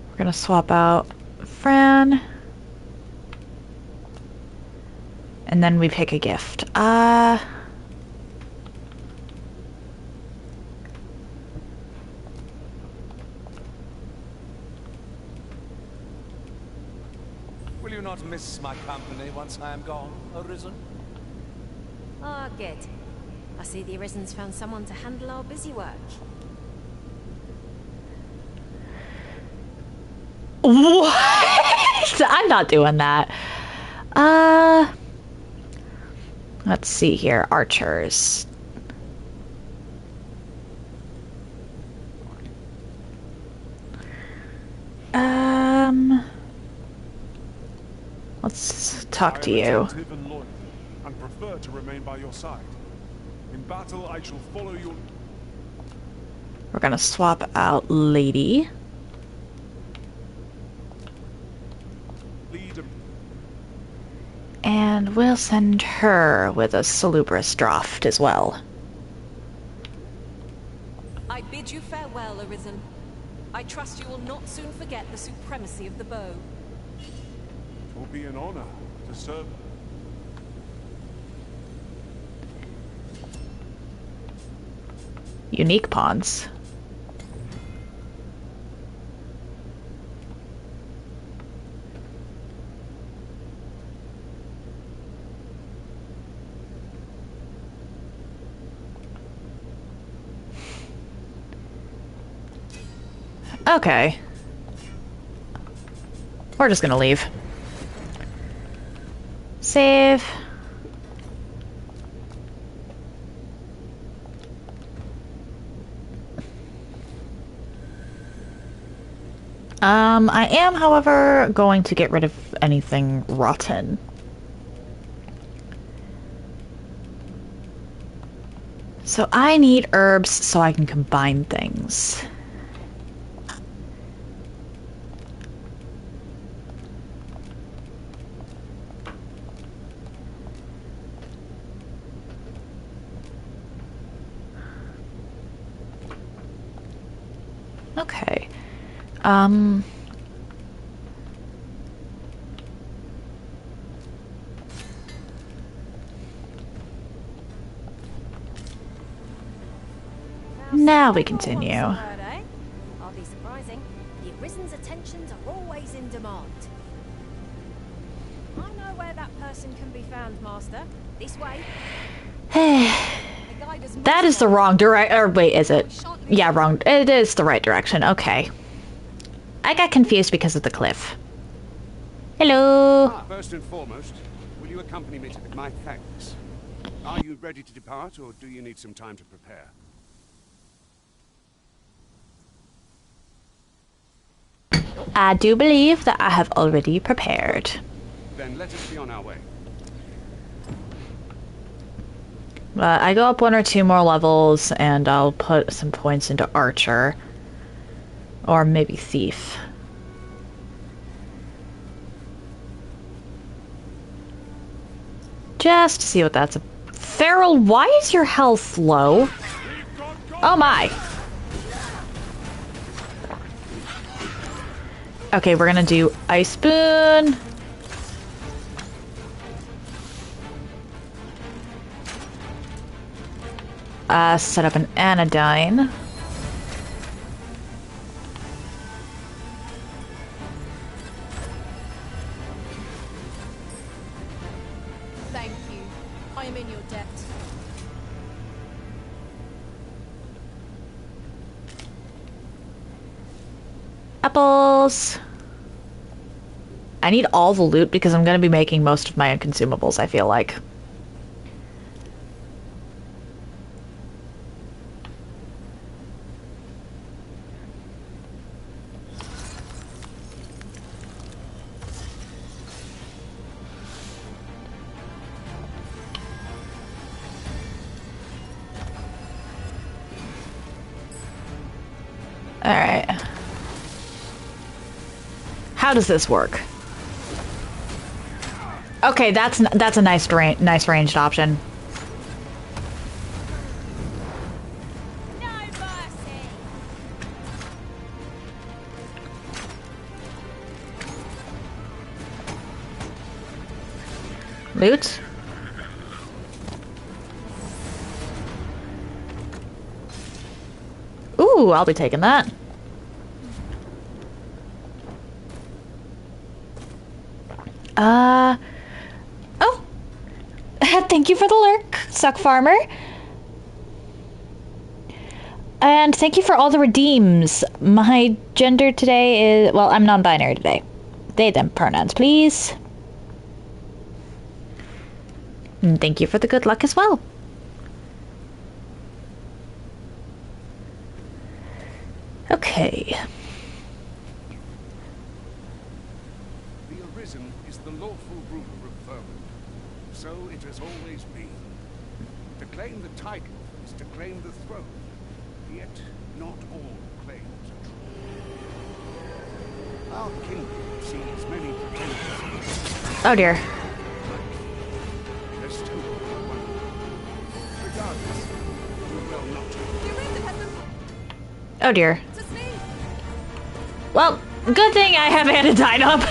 We're gonna swap out Fran. And then we pick a gift. Will you not miss my company once I am gone, Arisen? Ah, good. I see the Arisen's found someone to handle our busy work. What? I'm not doing that. Let's see here. Archers. Let's talk to you. I am attentive and loyal, and prefer to remain by your side. In battle, I shall follow your... We're gonna swap out Lady. And we'll send her with a salubrious draught as well. I bid you farewell, Arisen. I trust you will not soon forget the supremacy of the bow. It will be an honor to serve. Unique pawns. Okay. We're just gonna leave. Save. I am, however, going to get rid of anything rotten. So I need herbs so I can combine things. Okay. Now we continue. I'll be surprising. The Arisen's attentions are always in demand. I know where that person can be found, Master. This way. That is the wrong direction. Or wait, is it? Yeah, wrong. It is the right direction. Okay. I got confused because of the cliff. Hello. First and foremost, will you accompany me to my thanks? Are you ready to depart, or do you need some time to prepare? I do believe that I have already prepared. Then let us be on our way. I go up 1 or 2 more levels, and I'll put some points into Archer. Or maybe Thief. Just to see what that's about. Feral, why is your health low? Oh my! Okay, we're gonna do Ice Boon. Set up an anodyne. Thank you. I am in your debt. Apples. I need all the loot because I'm gonna be making most of my consumables, I feel like. Alright. How does this work? Okay, that's a nice ranged option. loot. Ooh, I'll be taking that. Oh. Thank you for the lurk, Suck Farmer. And thank you for all the redeems. My gender today is... Well, I'm non-binary today. They, them pronouns, please. And thank you for the good luck as well. Okay. The Arisen is the lawful ruler of vermin. So it has always been. To claim the title is to claim the throne. Yet, not all claims are true. Our kingdom sees many pretenders. Oh dear. There's still one. Regardless, do well not to. Oh dear. Well, good thing I have anodyne up.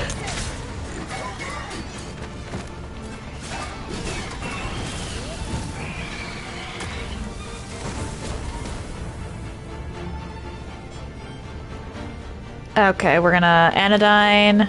Okay, we're gonna anodyne.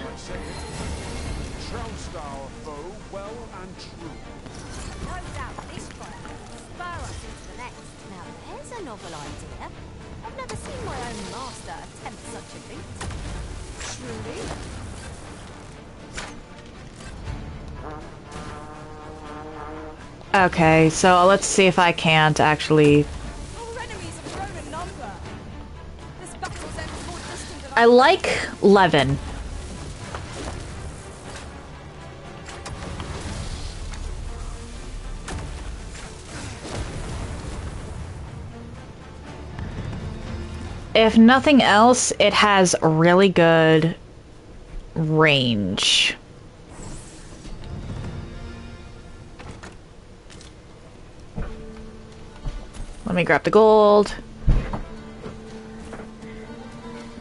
Okay, so let's see if I can't actually... I like Levin. If nothing else, it has really good range. Let me grab the gold.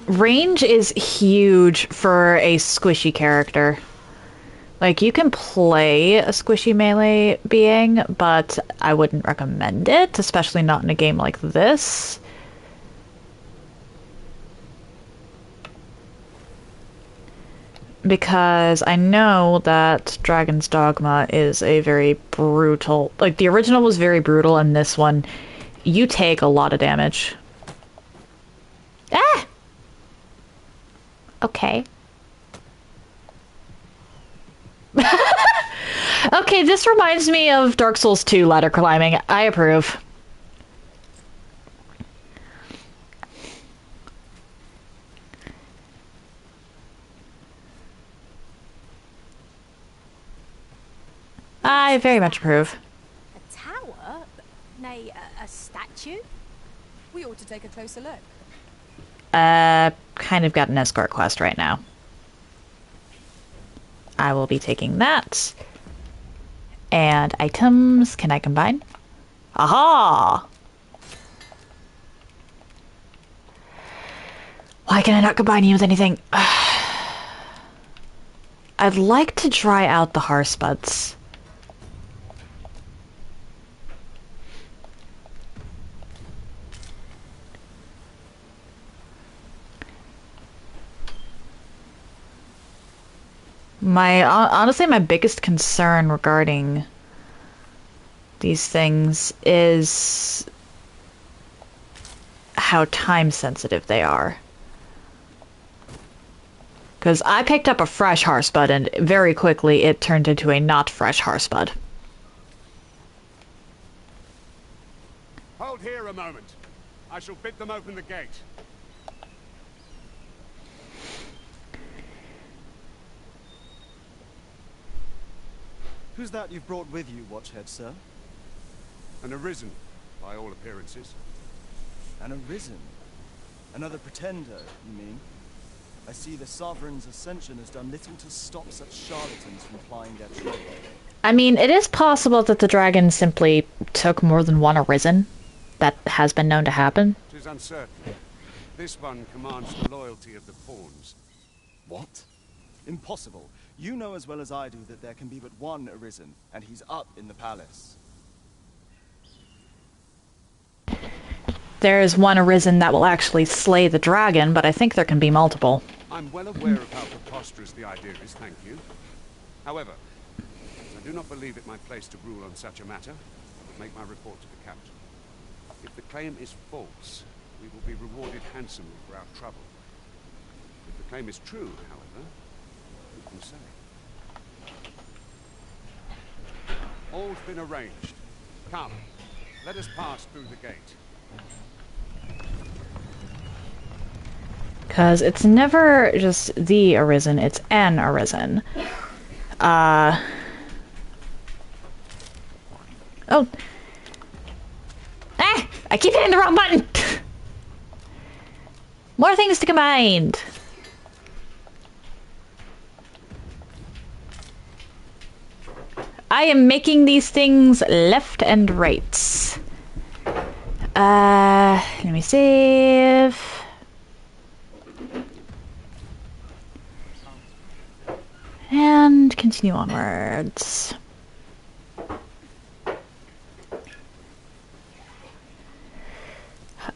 Range is huge for a squishy character. Like, you can play a squishy melee being, but I wouldn't recommend it, especially not in a game like this. Because I know that Dragon's Dogma is a very brutal... Like, the original was very brutal, and this one, you take a lot of damage. Ah! Okay. Okay, this reminds me of Dark Souls 2 ladder climbing. I approve. I very much approve. A tower? Nay, a statue? We ought to take a closer look. Kind of got an escort quest right now. I will be taking that. And items, can I combine? Aha! Why can I not combine you with anything? I'd like to try out the Harspuds. Honestly, my biggest concern regarding these things is how time sensitive they are. Because I picked up a fresh Harspud and very quickly it turned into a not fresh Harspud. Hold here a moment. I shall bid them open the gate. Who's that you've brought with you, Watchhead, sir? An Arisen, by all appearances. An Arisen? Another pretender, you mean? I see the Sovereign's ascension has done little to stop such charlatans from plying their trade. I mean, it is possible that the dragon simply took more than one Arisen. That has been known to happen. It is uncertain. This one commands the loyalty of the pawns. What? Impossible. You know as well as I do that there can be but one Arisen, and he's up in the palace. There is one Arisen that will actually slay the dragon, but I think there can be multiple. I'm well aware of how preposterous the idea is, thank you. However, as I do not believe it my place to rule on such a matter, I would make my report to the captain. If the claim is false, we will be rewarded handsomely for our trouble. If the claim is true, however, who can say? All's been arranged. Come, let us pass through the gate. Because it's never just the Arisen, it's an Arisen. Oh. Ah! I keep hitting the wrong button! More things to combine! I am making these things left and right. Let me save. And continue onwards.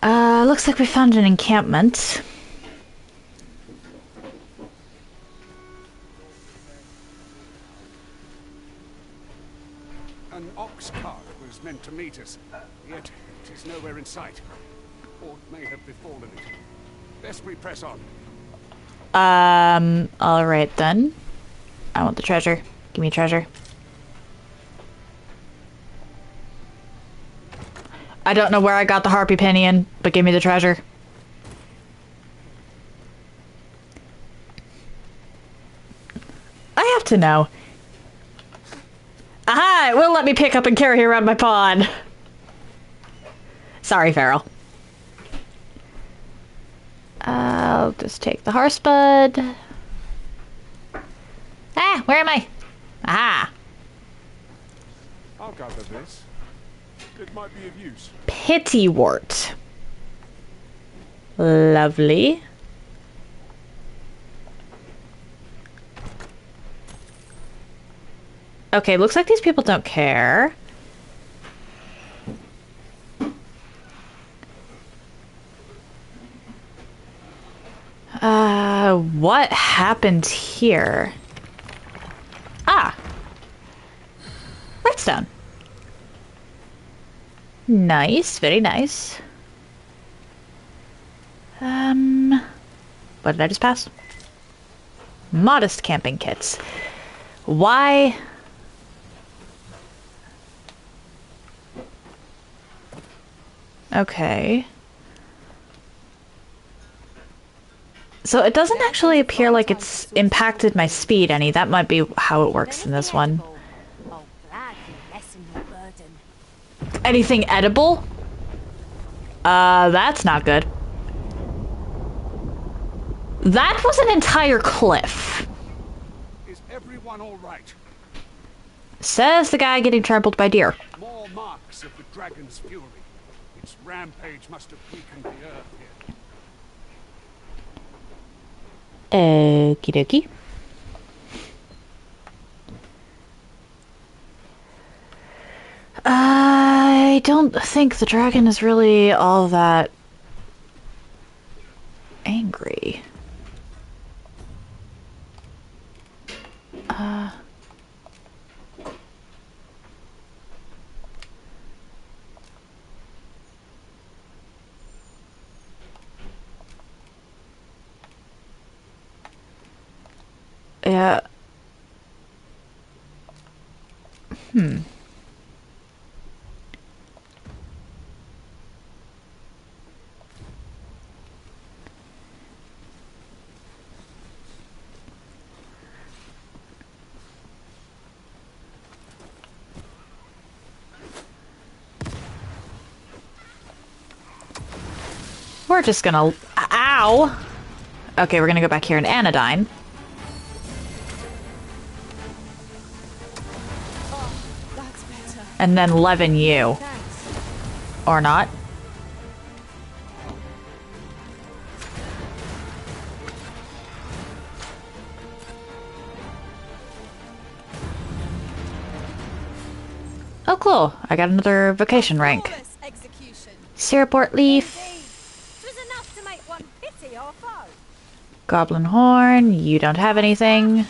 Looks like we found an encampment. An ox cart was meant to meet us, yet it is nowhere in sight. Or may have befallen it. Best we press on. Alright then. I want the treasure. Give me treasure. I don't know where I got the harpy pinion, but give me the treasure. I have to know. Aha! It will let me pick up and carry around my pawn. Sorry, Farrell. I'll just take the horse bud. Ah, where am I? Aha! I'll gather this. It might be of use. Pittywort. Lovely. Okay, looks like these people don't care. What happened here? Ah! Redstone. Nice, very nice. What did I just pass? Modest camping kits. Why? Okay. So it doesn't actually appear like it's impacted my speed any. That might be how it works in this one. Anything edible? That's not good. That was an entire cliff. Is everyone all right? Says the guy getting trampled by deer. More marks of the dragon's fury. Its rampage must have weakened the earth here. Okie dokie. I don't think the dragon is really all that angry. Yeah. We're just gonna... Ow! Okay, we're gonna go back here and anodyne. And then leaven you. Or not. Oh, cool. I got another vocation rank. Syruport leaf. Enough to make one pity our foe. Goblin horn. You don't have anything.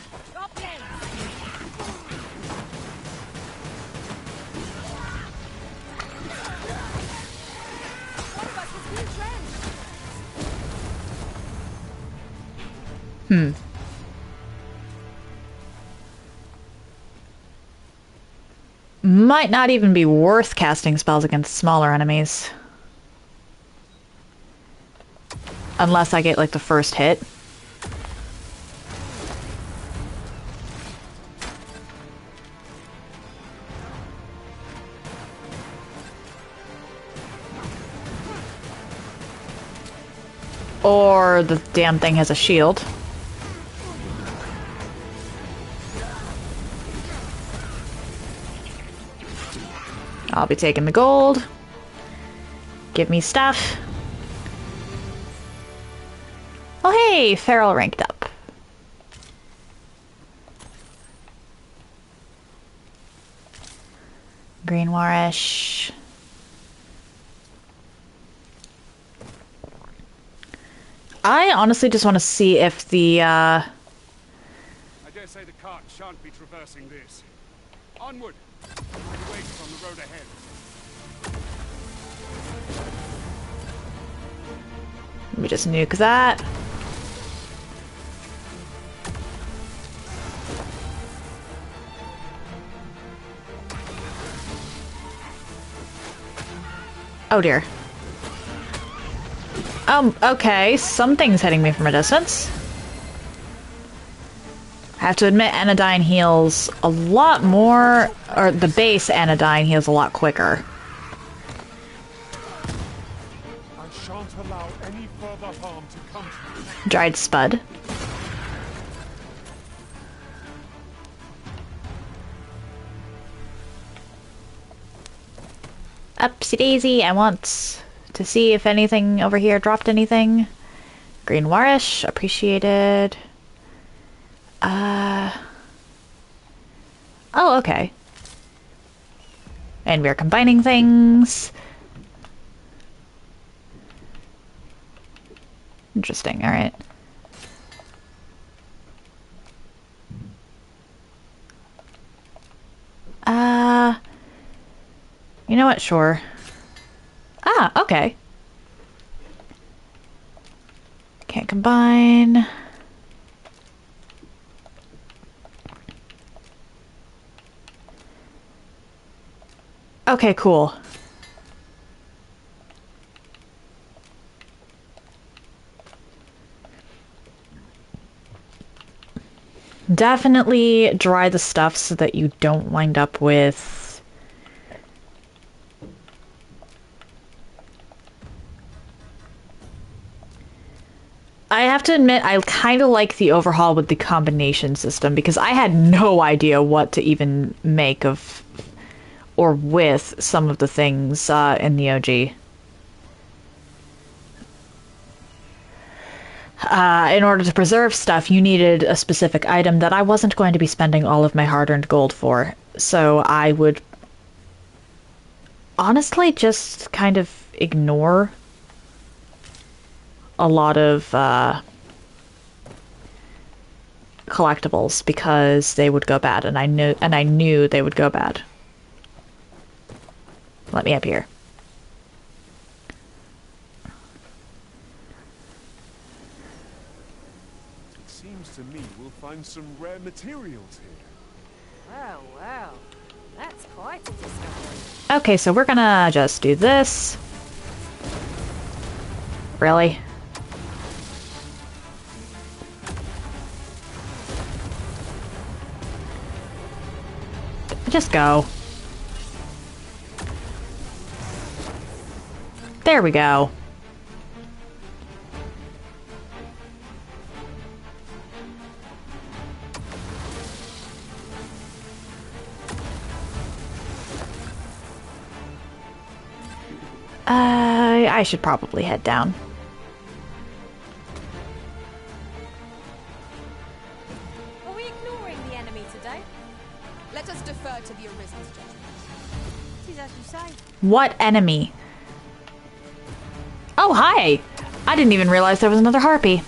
Might not even be worth casting spells against smaller enemies. Unless I get, like, the first hit. Or the damn thing has a shield. I'll be taking the gold. Give me stuff. Oh hey, Feral ranked up. Greenwarish. I honestly just want to see if the I dare say the cart shan't be traversing this. Onward! It waits on the road ahead. Let me just nuke that. Oh dear. Okay, something's hitting me from a distance. I have to admit, Anodyne heals a lot more, or the base Anodyne heals a lot quicker. I shan't allow any further harm to come to you. Dried Spud. Upsy daisy, I want to see if anything over here dropped anything. Green Warish, appreciated. Oh, okay. And we're combining things. Interesting, alright. You know what? Sure. Ah, okay. Can't combine. Okay, cool. Definitely dry the stuff so that you don't wind up with I have to admit, I kind of like the overhaul with the combination system because I had no idea what to even make of or with some of the things in the OG. In order to preserve stuff, you needed a specific item that I wasn't going to be spending all of my hard-earned gold for. So I would honestly just kind of ignore a lot of collectibles because they would go bad, and I knew they would go bad. Let me up here. It seems to me we'll find some rare materials here. Well, well, that's quite a discovery. Okay, so we're gonna just do this. Really? Just go. There we go. I should probably head down. Are we ignoring the enemy today? Let us defer to the Arisen's judgment. is as you say. What enemy? Oh, hi! I didn't even realize there was another harpy.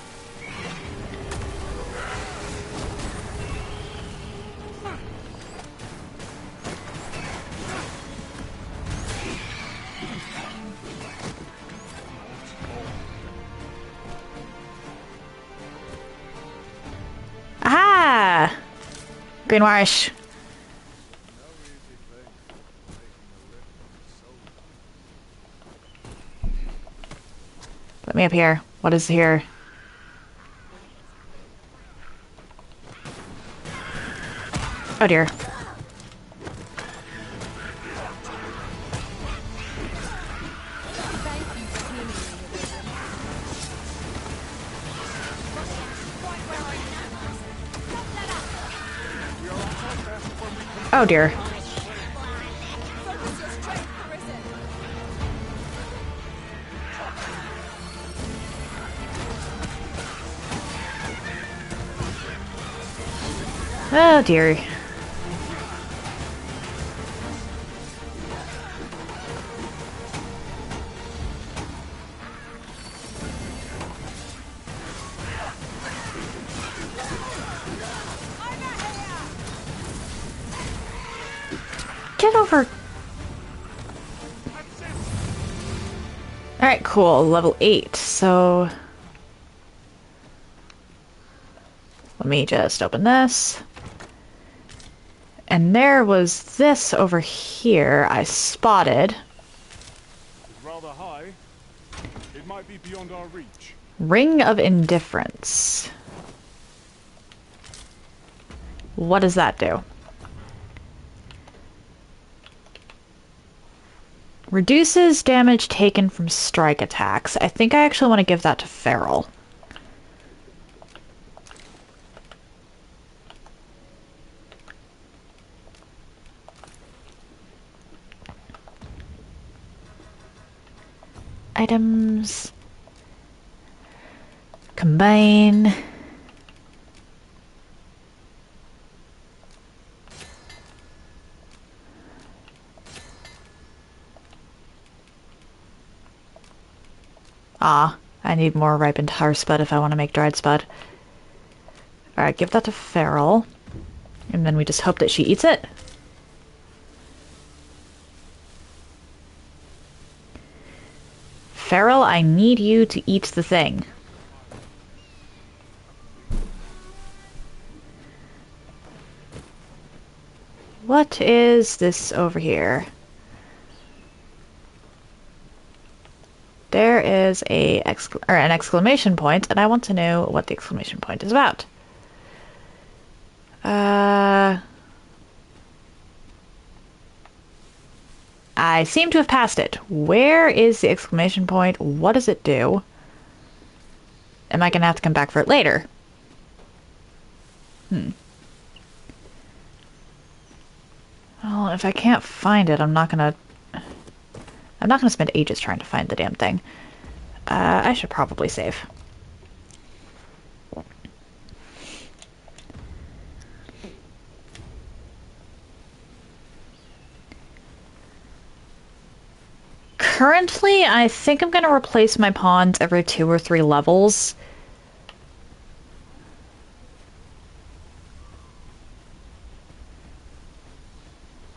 Aha! Greenwash. Let me up here. What is here? Oh dear. Oh dear. Oh dear. Get over. Alright, cool. Level 8. So let me just open this. And there was this over here I spotted. It's rather high. It might be beyond our reach. Ring of Indifference. What does that do? Reduces damage taken from strike attacks. I think I actually want to give that to Feral. Items. Combine. Ah, I need more ripened Thurs spud if I want to make dried spud. Alright, give that to Feral. And then we just hope that she eats it. Feral, I need you to eat the thing. What is this over here? There is an exclamation point, and I want to know what the exclamation point is about. I seem to have passed it. Where is the exclamation point? What does it do? Am I going to have to come back for it later? Well, if I can't find it, I'm not gonna spend ages trying to find the damn thing. I should probably save. Currently, I think I'm going to replace my pawns every 2 or 3 levels.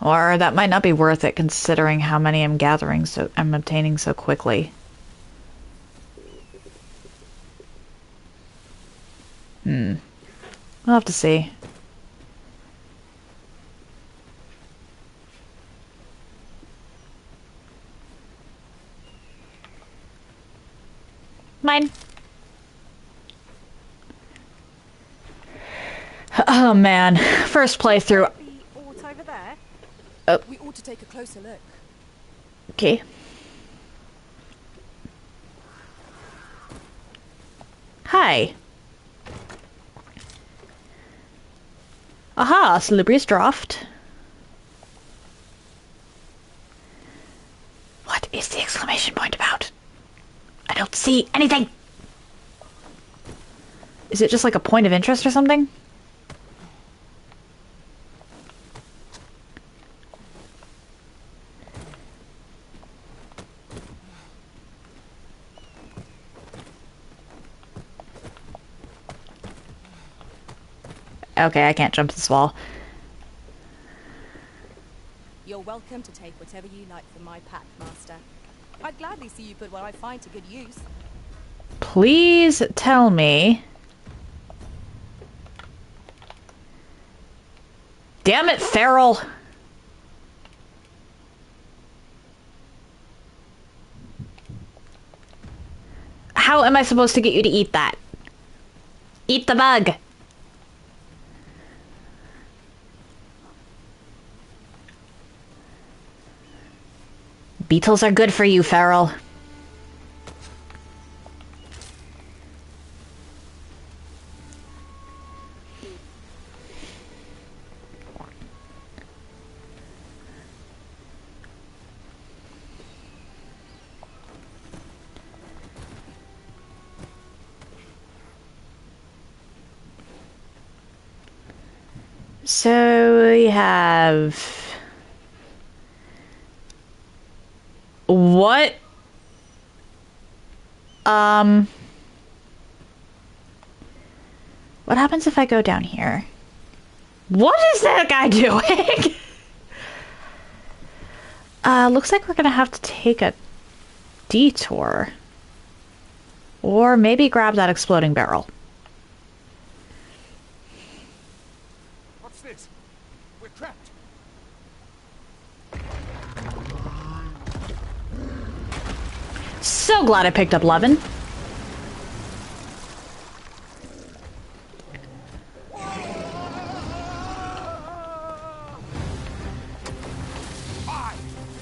Or that might not be worth it considering how many I'm obtaining so quickly. We'll have to see. Mine. Oh man, first playthrough. Over there. Oh. We ought to take a closer look. Okay. Hi. Aha, Salubrious Draught. What is the exclamation point about? I don't see anything. Is it just like a point of interest or something? Okay, I can't jump this wall. You're welcome to take whatever you like from my pack, Master. I'd gladly see you put what I find to good use. Please tell me. Damn it, Feral! How am I supposed to get you to eat that? Eat the bug! Beetles are good for you, Feral. So we have... What? What happens if I go down here? What is that guy doing? Looks like we're gonna have to take a detour. Or maybe grab that exploding barrel. What's this? We're trapped. So glad I picked up Levin.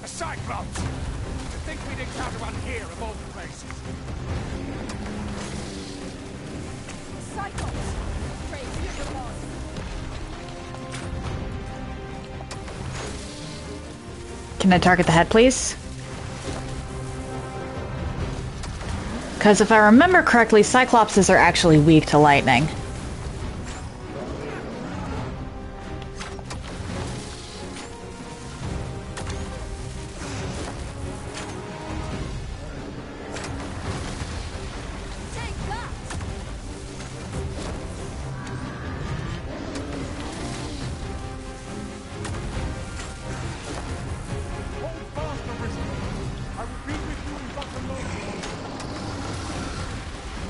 A Cyclops! To think we'd encounter one here of all places. Cyclops! Pray, hear the boss. Can I target the head, please? Because if I remember correctly, Cyclopses are actually weak to lightning.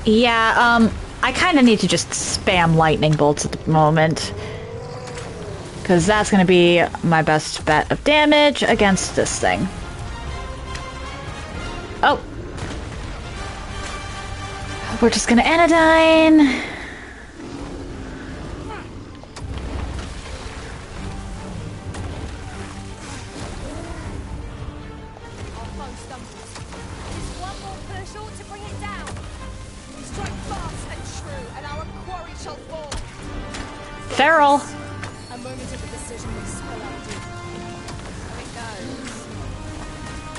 Yeah, I kind of need to just spam lightning bolts at the moment. Because that's going to be my best bet of damage against this thing. Oh! We're just going to anodyne. Feral. A moment of the decision will spell out deep. How it goes.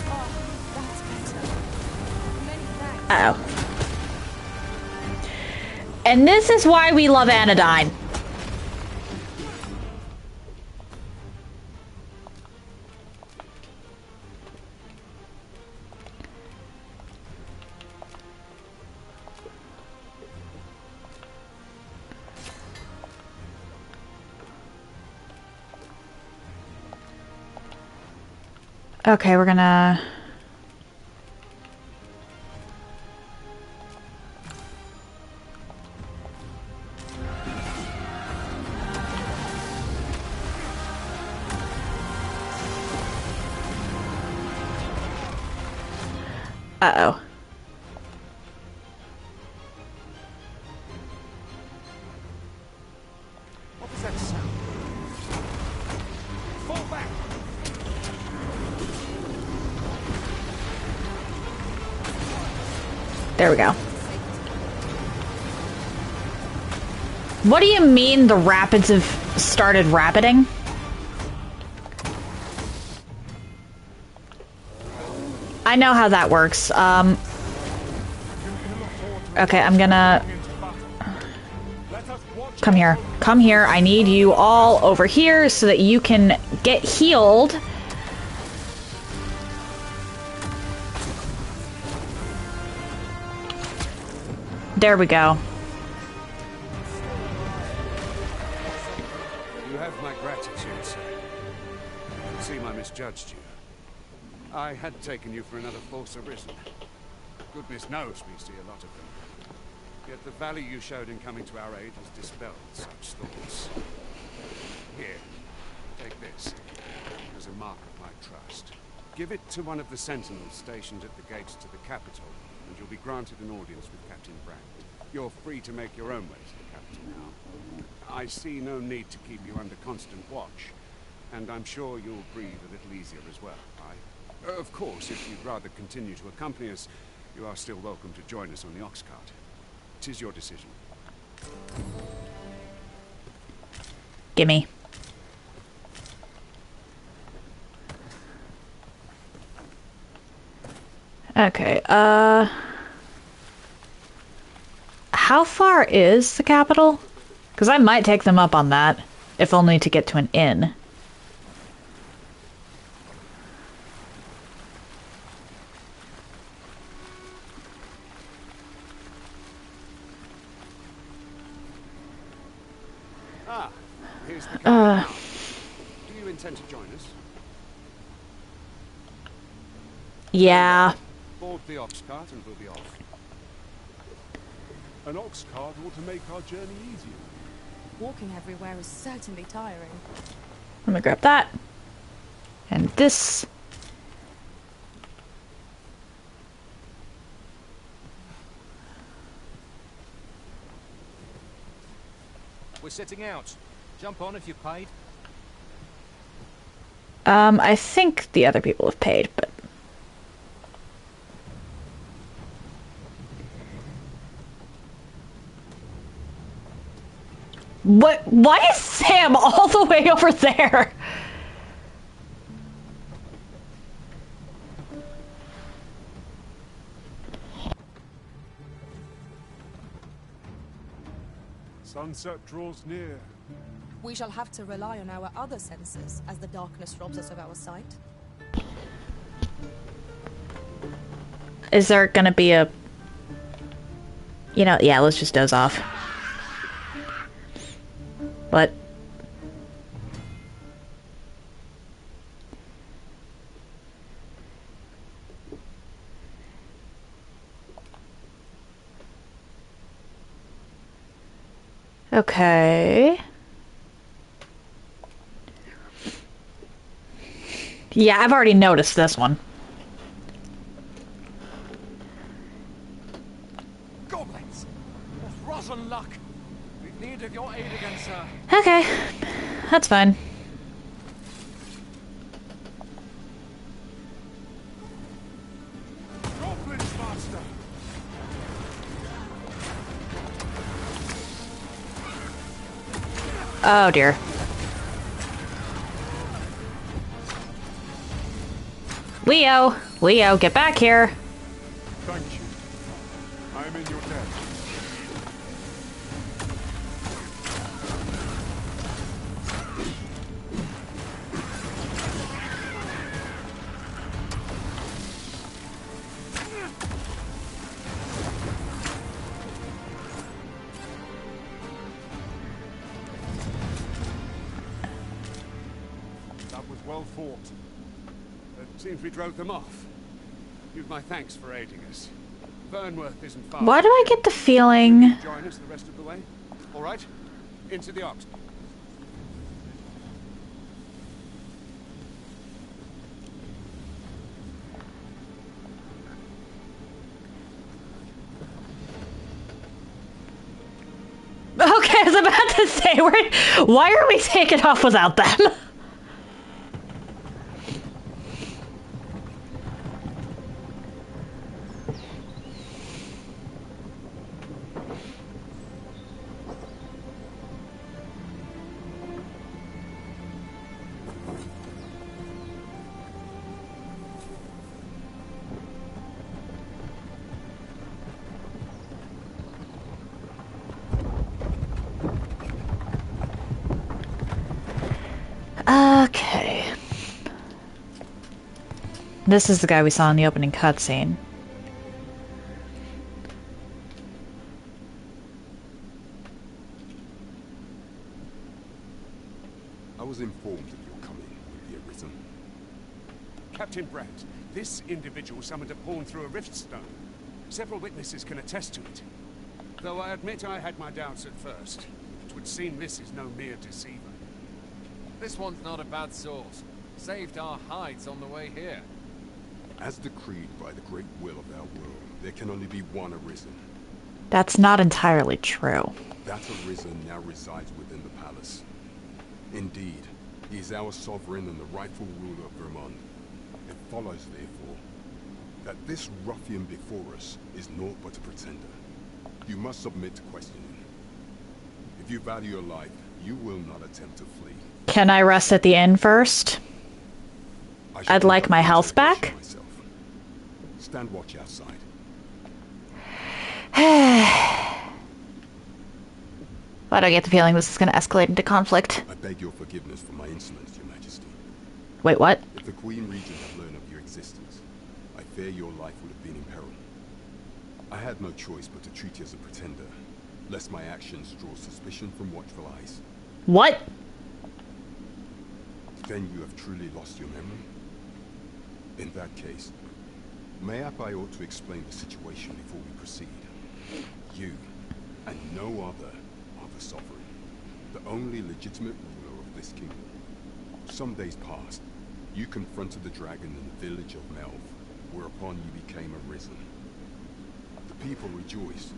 Oh, that's better. Many thanks. Uh-oh. And this is why we love anodyne. Okay, we're gonna... Uh-oh. What was that sound? Fall back! There we go. What do you mean the rapids have started rapiding? I know how that works. Okay, I'm gonna... Come here. Come here. I need you all over here so that you can get healed. There we go. have my gratitude, sir. You see, I misjudged you. I had taken you for another false arisen. Goodness knows we see a lot of them. Yet the value you showed in coming to our aid has dispelled such thoughts. Here, take this as a mark of my trust. Give it to one of the sentinels stationed at the gates to the capital, and you'll be granted an audience with Captain Brand. You're free to make your own way to the capital now. I see no need to keep you under constant watch, and I'm sure you'll breathe a little easier as well, aye? Of course, if you'd rather continue to accompany us, you are still welcome to join us on the ox cart. 'Tis your decision. Gimme. Okay, how far is the capital? Because I might take them up on that, if only to get to an inn. Ah, here's the capital. Do you intend to join us? Yeah. Board the ox cart and we'll be off. An ox cart ought to make our journey easier. Walking everywhere is certainly tiring. Let me grab that. And this. We're setting out. Jump on if you paid. I think the other people have paid, but... What? Why is Sam all the way over there? Sunset draws near. We shall have to rely on our other senses as the darkness robs us of our sight. Is there gonna be a... You know, yeah, let's just doze off. What? Okay. Yeah, I've already noticed this one. Goblins! What rotten luck! We've need of your aid again, sir. Okay, that's fine. Goblins, master! Oh dear. Leo, get back here. Thank you. I am in your debt. That was well fought. It seems we drove them off. You've my thanks for aiding us. Burnworth isn't far. Why do I get the feeling... Join us the rest of the way? All right. Into the ox. Okay, I was about to say, why are we taking off without them? Okay. This is the guy we saw in the opening cutscene. was informed of your coming with the Arisen. Captain Brett, this individual summoned a pawn through a rift stone. Several witnesses can attest to it. Though I admit I had my doubts at first. It would seem this is no mere deceiver. This one's not a bad sort. Saved our hides on the way here. As decreed by the great will of our world, there can only be one Arisen. That's not entirely true. That Arisen now resides within the palace. Indeed, he is our sovereign and the rightful ruler of Vermont. It follows, therefore, that this ruffian before us is naught but a pretender. You must submit to questioning. If you value your life, you will not attempt to flee. Can I rest at the inn first? I'd like my health back. Stand watch outside. Why do I get the feeling this is going to escalate into conflict? I beg your forgiveness for my insolence, Your Majesty. Wait, what? If the Queen Regent had learned of your existence, I fear your life would have been in peril. I had no choice but to treat you as a pretender, lest my actions draw suspicion from watchful eyes. What? Then you have truly lost your memory? In that case, mayhap I ought to explain the situation before we proceed. You, and no other, are the sovereign, the only legitimate ruler of this kingdom. Some days past, you confronted the dragon in the village of Melv, whereupon you became Arisen. The people rejoiced,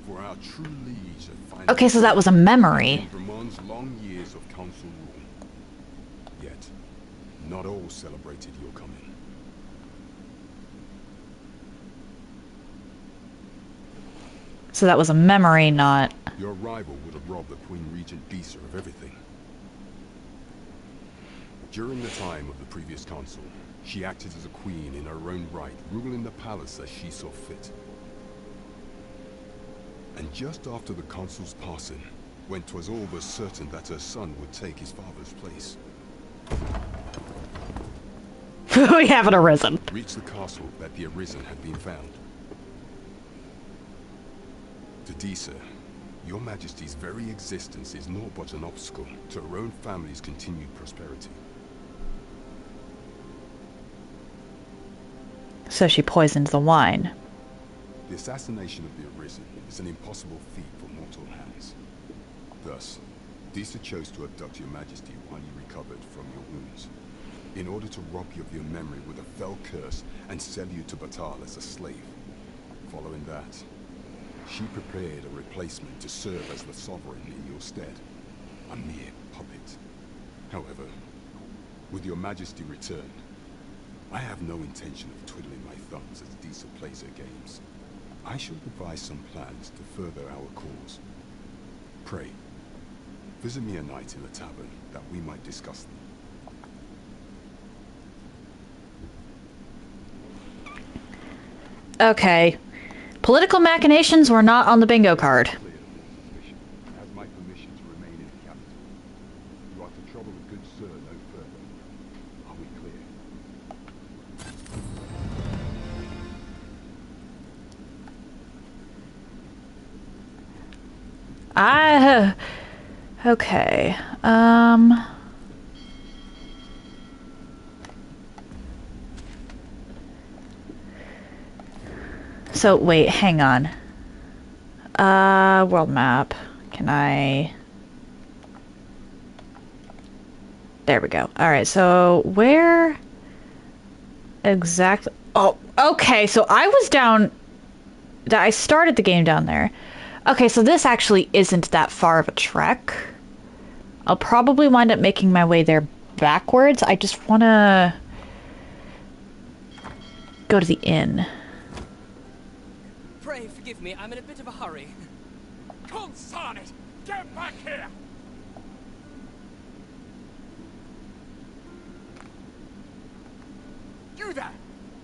for our true liege had finally... Okay, so that was a memory. In Vermont's long years of council rule. Yet, not all celebrated your coming. So that was a memory, not... Your rival would have robbed the Queen Regent Disa of everything. During the time of the previous council, she acted as a queen in her own right, ruling the palace as she saw fit. And just after the consul's passing, when 'twas all but certain that her son would take his father's place. We haven't arisen. Reached the castle that the Arisen had been found. To Disa, your Majesty's very existence is naught but an obstacle to her own family's continued prosperity. So she poisoned the wine. The assassination of the Arisen is an impossible feat for mortal hands. Thus, Disa chose to abduct your Majesty while you recovered from your wounds, in order to rob you of your memory with a fell curse and sell you to Batal as a slave. Following that, she prepared a replacement to serve as the sovereign in your stead, a mere puppet. However, with your Majesty returned, I have no intention of twiddling my thumbs as Disa plays her games. I shall devise some plans to further our cause. Pray, visit me a night in the tavern that we might discuss them. Okay. Political machinations were not on the bingo card. Has my permission to remain in the capital. You are to trouble the good sir no further. Are we clear? Okay. So, wait, hang on. World map. Can I... There we go. Alright, so where exactly... Oh, okay, so I was down... I started the game down there. Okay, so this actually isn't that far of a trek. I'll probably wind up making my way there backwards. I just want to go to the inn. Pray forgive me, I'm in a bit of a hurry. Consarn it! Get back here! You there!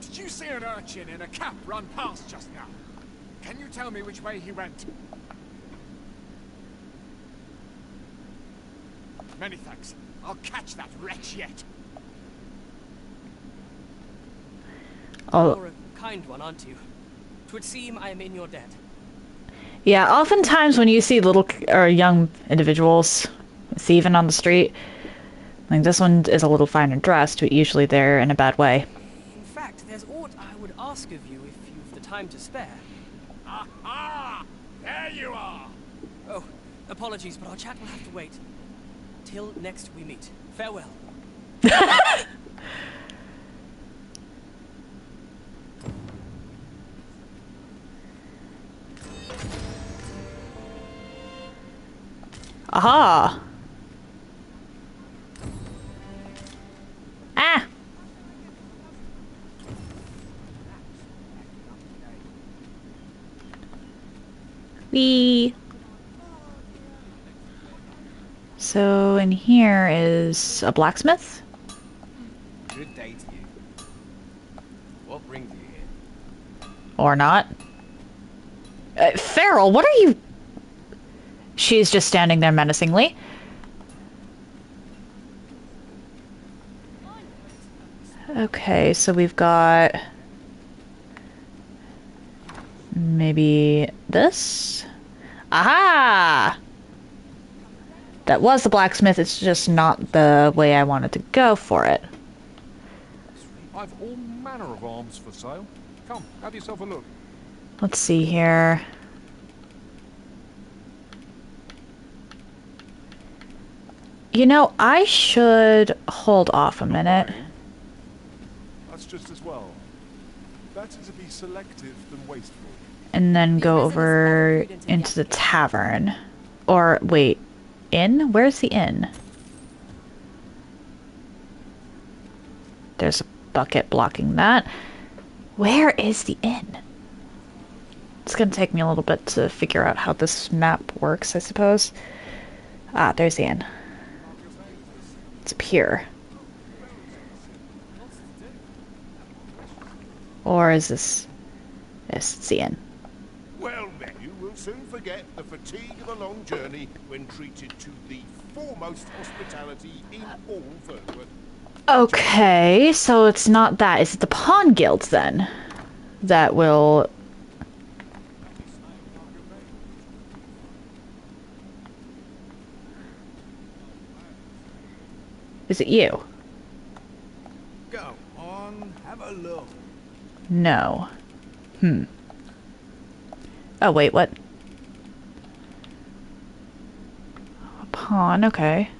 Did you see an urchin in a cap run past just now? Can you tell me which way he went? Many thanks. I'll catch that wretch yet. Oh. You're a kind one, aren't you? 'Twould seem I am in your debt. Yeah, oftentimes when you see little or young individuals thieving on the street, Like, this one is a little finer dressed, but usually they're in a bad way. In fact, there's aught I would ask of you if you've the time to spare. Aha! There you are! Oh, apologies, but our chat will have to wait. Till next we meet. Farewell. Aha! Ah! Wee! So in here is a blacksmith? Good day to you. What brings you here? Or not. Farrell, what are you... She's just standing there menacingly. Okay, so we've got... maybe this? Aha! That was the blacksmith, it's just not the way I wanted to go for it. I've all manner of arms for sale. Come, have yourself a look. Let's see here. You know, I should hold off a minute. That's just as well. Better to be selective than wasteful. And then go over into the tavern. Or, wait, inn? Where's the inn? There's a bucket blocking that. Where is the inn? It's gonna take me a little bit to figure out how this map works, I suppose. Ah, there's the inn. It's up here. Or is this... Yes, it's the inn. Well, then, you will soon forget the fatigue of a long journey when treated to the foremost hospitality in all Thurs. Okay, so it's not that. Is it the pawn guilds, then? That will... Is it you? Go on, have a look. No. Oh, wait, what? A pawn, okay.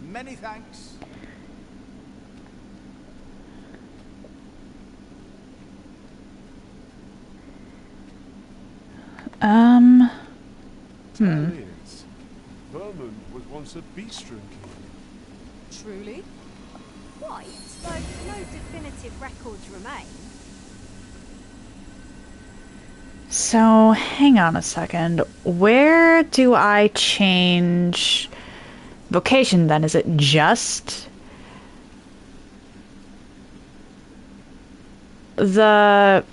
Many thanks. Vermund was once a beast drinking. Truly? Quite, though no definitive records remain. So, hang on a second. Where do I change vocation then? Is it just the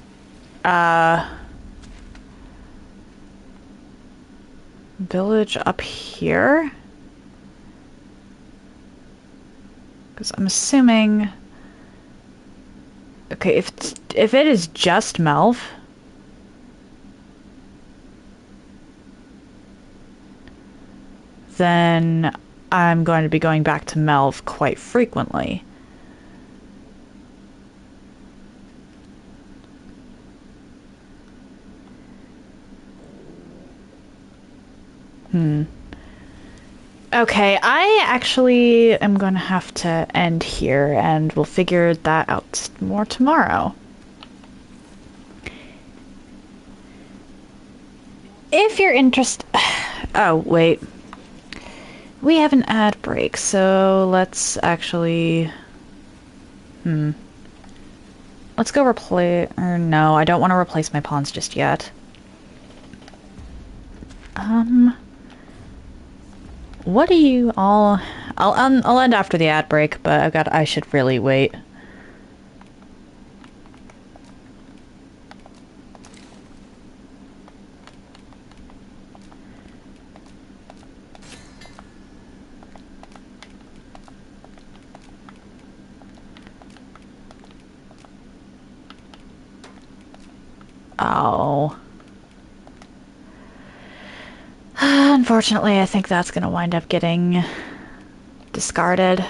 village up here? Because I'm assuming... Okay, if it is just Melv, then I'm going to be going back to Melv quite frequently. Okay, I actually am going to have to end here, and we'll figure that out more tomorrow. If you're interested... Oh, wait. We have an ad break, so let's actually... Let's go replace... Or no, I don't want to replace my pawns just yet. What do you all... I'll end after the ad break, but I should really wait. Oh. Unfortunately, I think that's going to wind up getting discarded.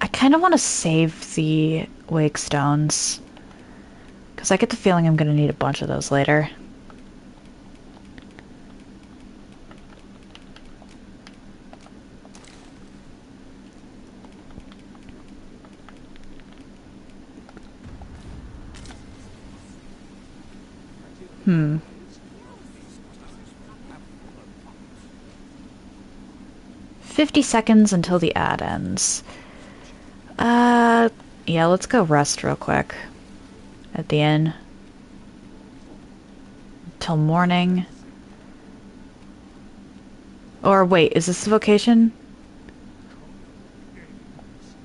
I kind of want to save the wake stones, because I get the feeling I'm going to need a bunch of those later. Hmm. 50 seconds until the ad ends. Yeah, let's go rest real quick at the inn. Till morning. Or wait, is this the vocation?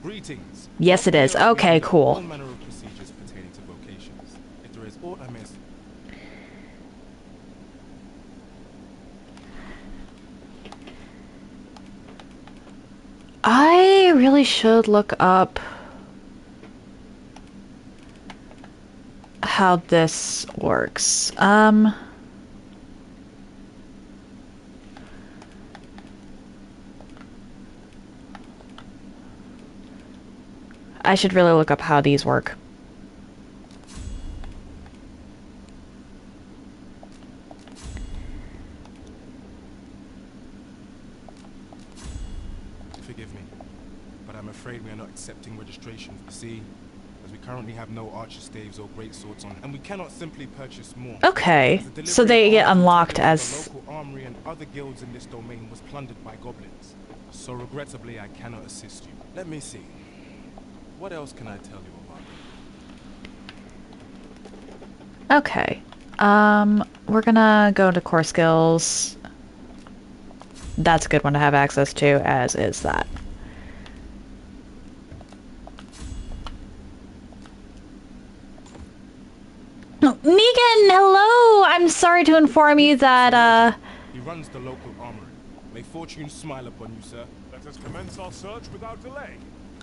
Greetings. Yes, it is. Okay, cool. All manner of procedures pertaining to vocations. If there is aught I miss. I really should look up how this works. I should really look up how these work. Forgive me, but I'm afraid we are not accepting registrations. See, as we currently have no archer staves or great swords on, and we cannot simply purchase more. Okay, so they get unlocked as... The local armory and other guilds in this domain was plundered by goblins. So regrettably, I cannot assist you. Let me see. What else can I tell you about? Okay. We're gonna go to core skills. That's a good one to have access to, as is that. Oh, Negan, hello! I'm sorry to inform you that, He runs the local armory. May fortune smile upon you, sir. Let us commence our search without delay.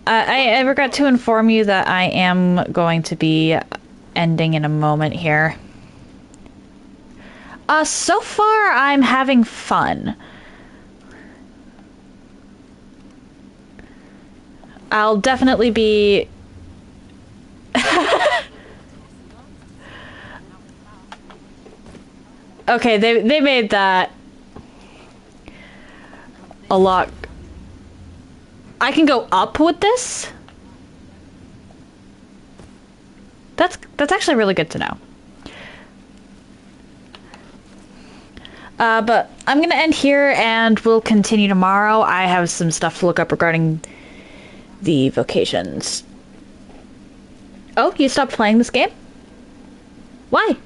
I regret to inform you that I am going to be ending in a moment here. So far, I'm having fun. I'll definitely be... Okay, they made that a lot... I can go up with this? That's actually really good to know. But I'm gonna end here and we'll continue tomorrow. I have some stuff to look up regarding the vocations. Oh, you stopped playing this game? Why?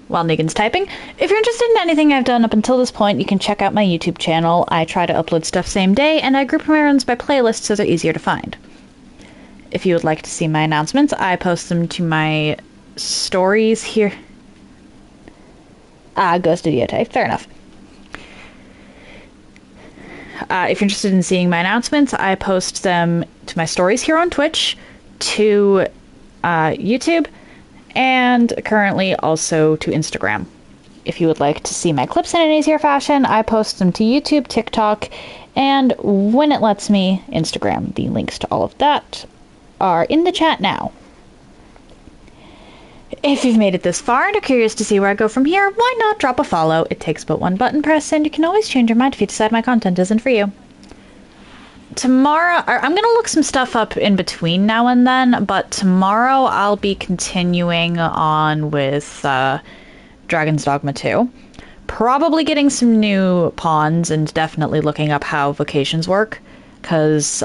While Negan's typing. If you're interested in anything I've done up until this point, you can check out my YouTube channel. I try to upload stuff same day, and I group my runs by playlists so they're easier to find. If you would like to see my announcements, I post them to my stories here. Ghost Video type. Fair enough. If you're interested in seeing my announcements, I post them to my stories here on Twitch, to YouTube, and currently also to Instagram. If you would like to see my clips in an easier fashion, I post them to YouTube, TikTok, and when it lets me, Instagram. The links to all of that are in the chat now. If you've made it this far and are curious to see where I go from here, why not drop a follow? It takes but one button press, and you can always change your mind if you decide my content isn't for you. Tomorrow, I'm going to look some stuff up in between now and then, but tomorrow I'll be continuing on with Dragon's Dogma 2. Probably getting some new pawns and definitely looking up how vocations work, because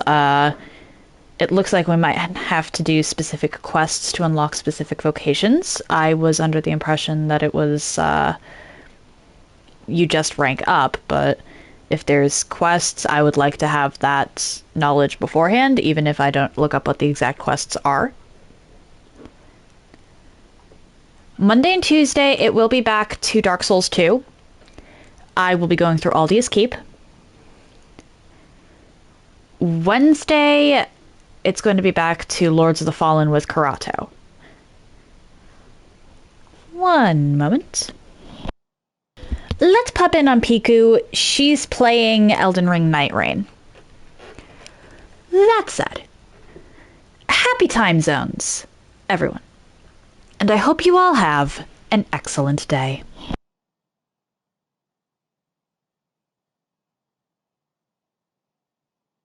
it looks like we might have to do specific quests to unlock specific vocations. I was under the impression that it was you just rank up, but if there's quests, I would like to have that knowledge beforehand, even if I don't look up what the exact quests are. Monday and Tuesday, it will be back to Dark Souls 2. I will be going through Aldia's Keep. Wednesday, it's going to be back to Lords of the Fallen with Karato. One moment. Let's pop in on Piku. She's playing Elden Ring Night Rain. That said, happy time zones, everyone. And I hope you all have an excellent day.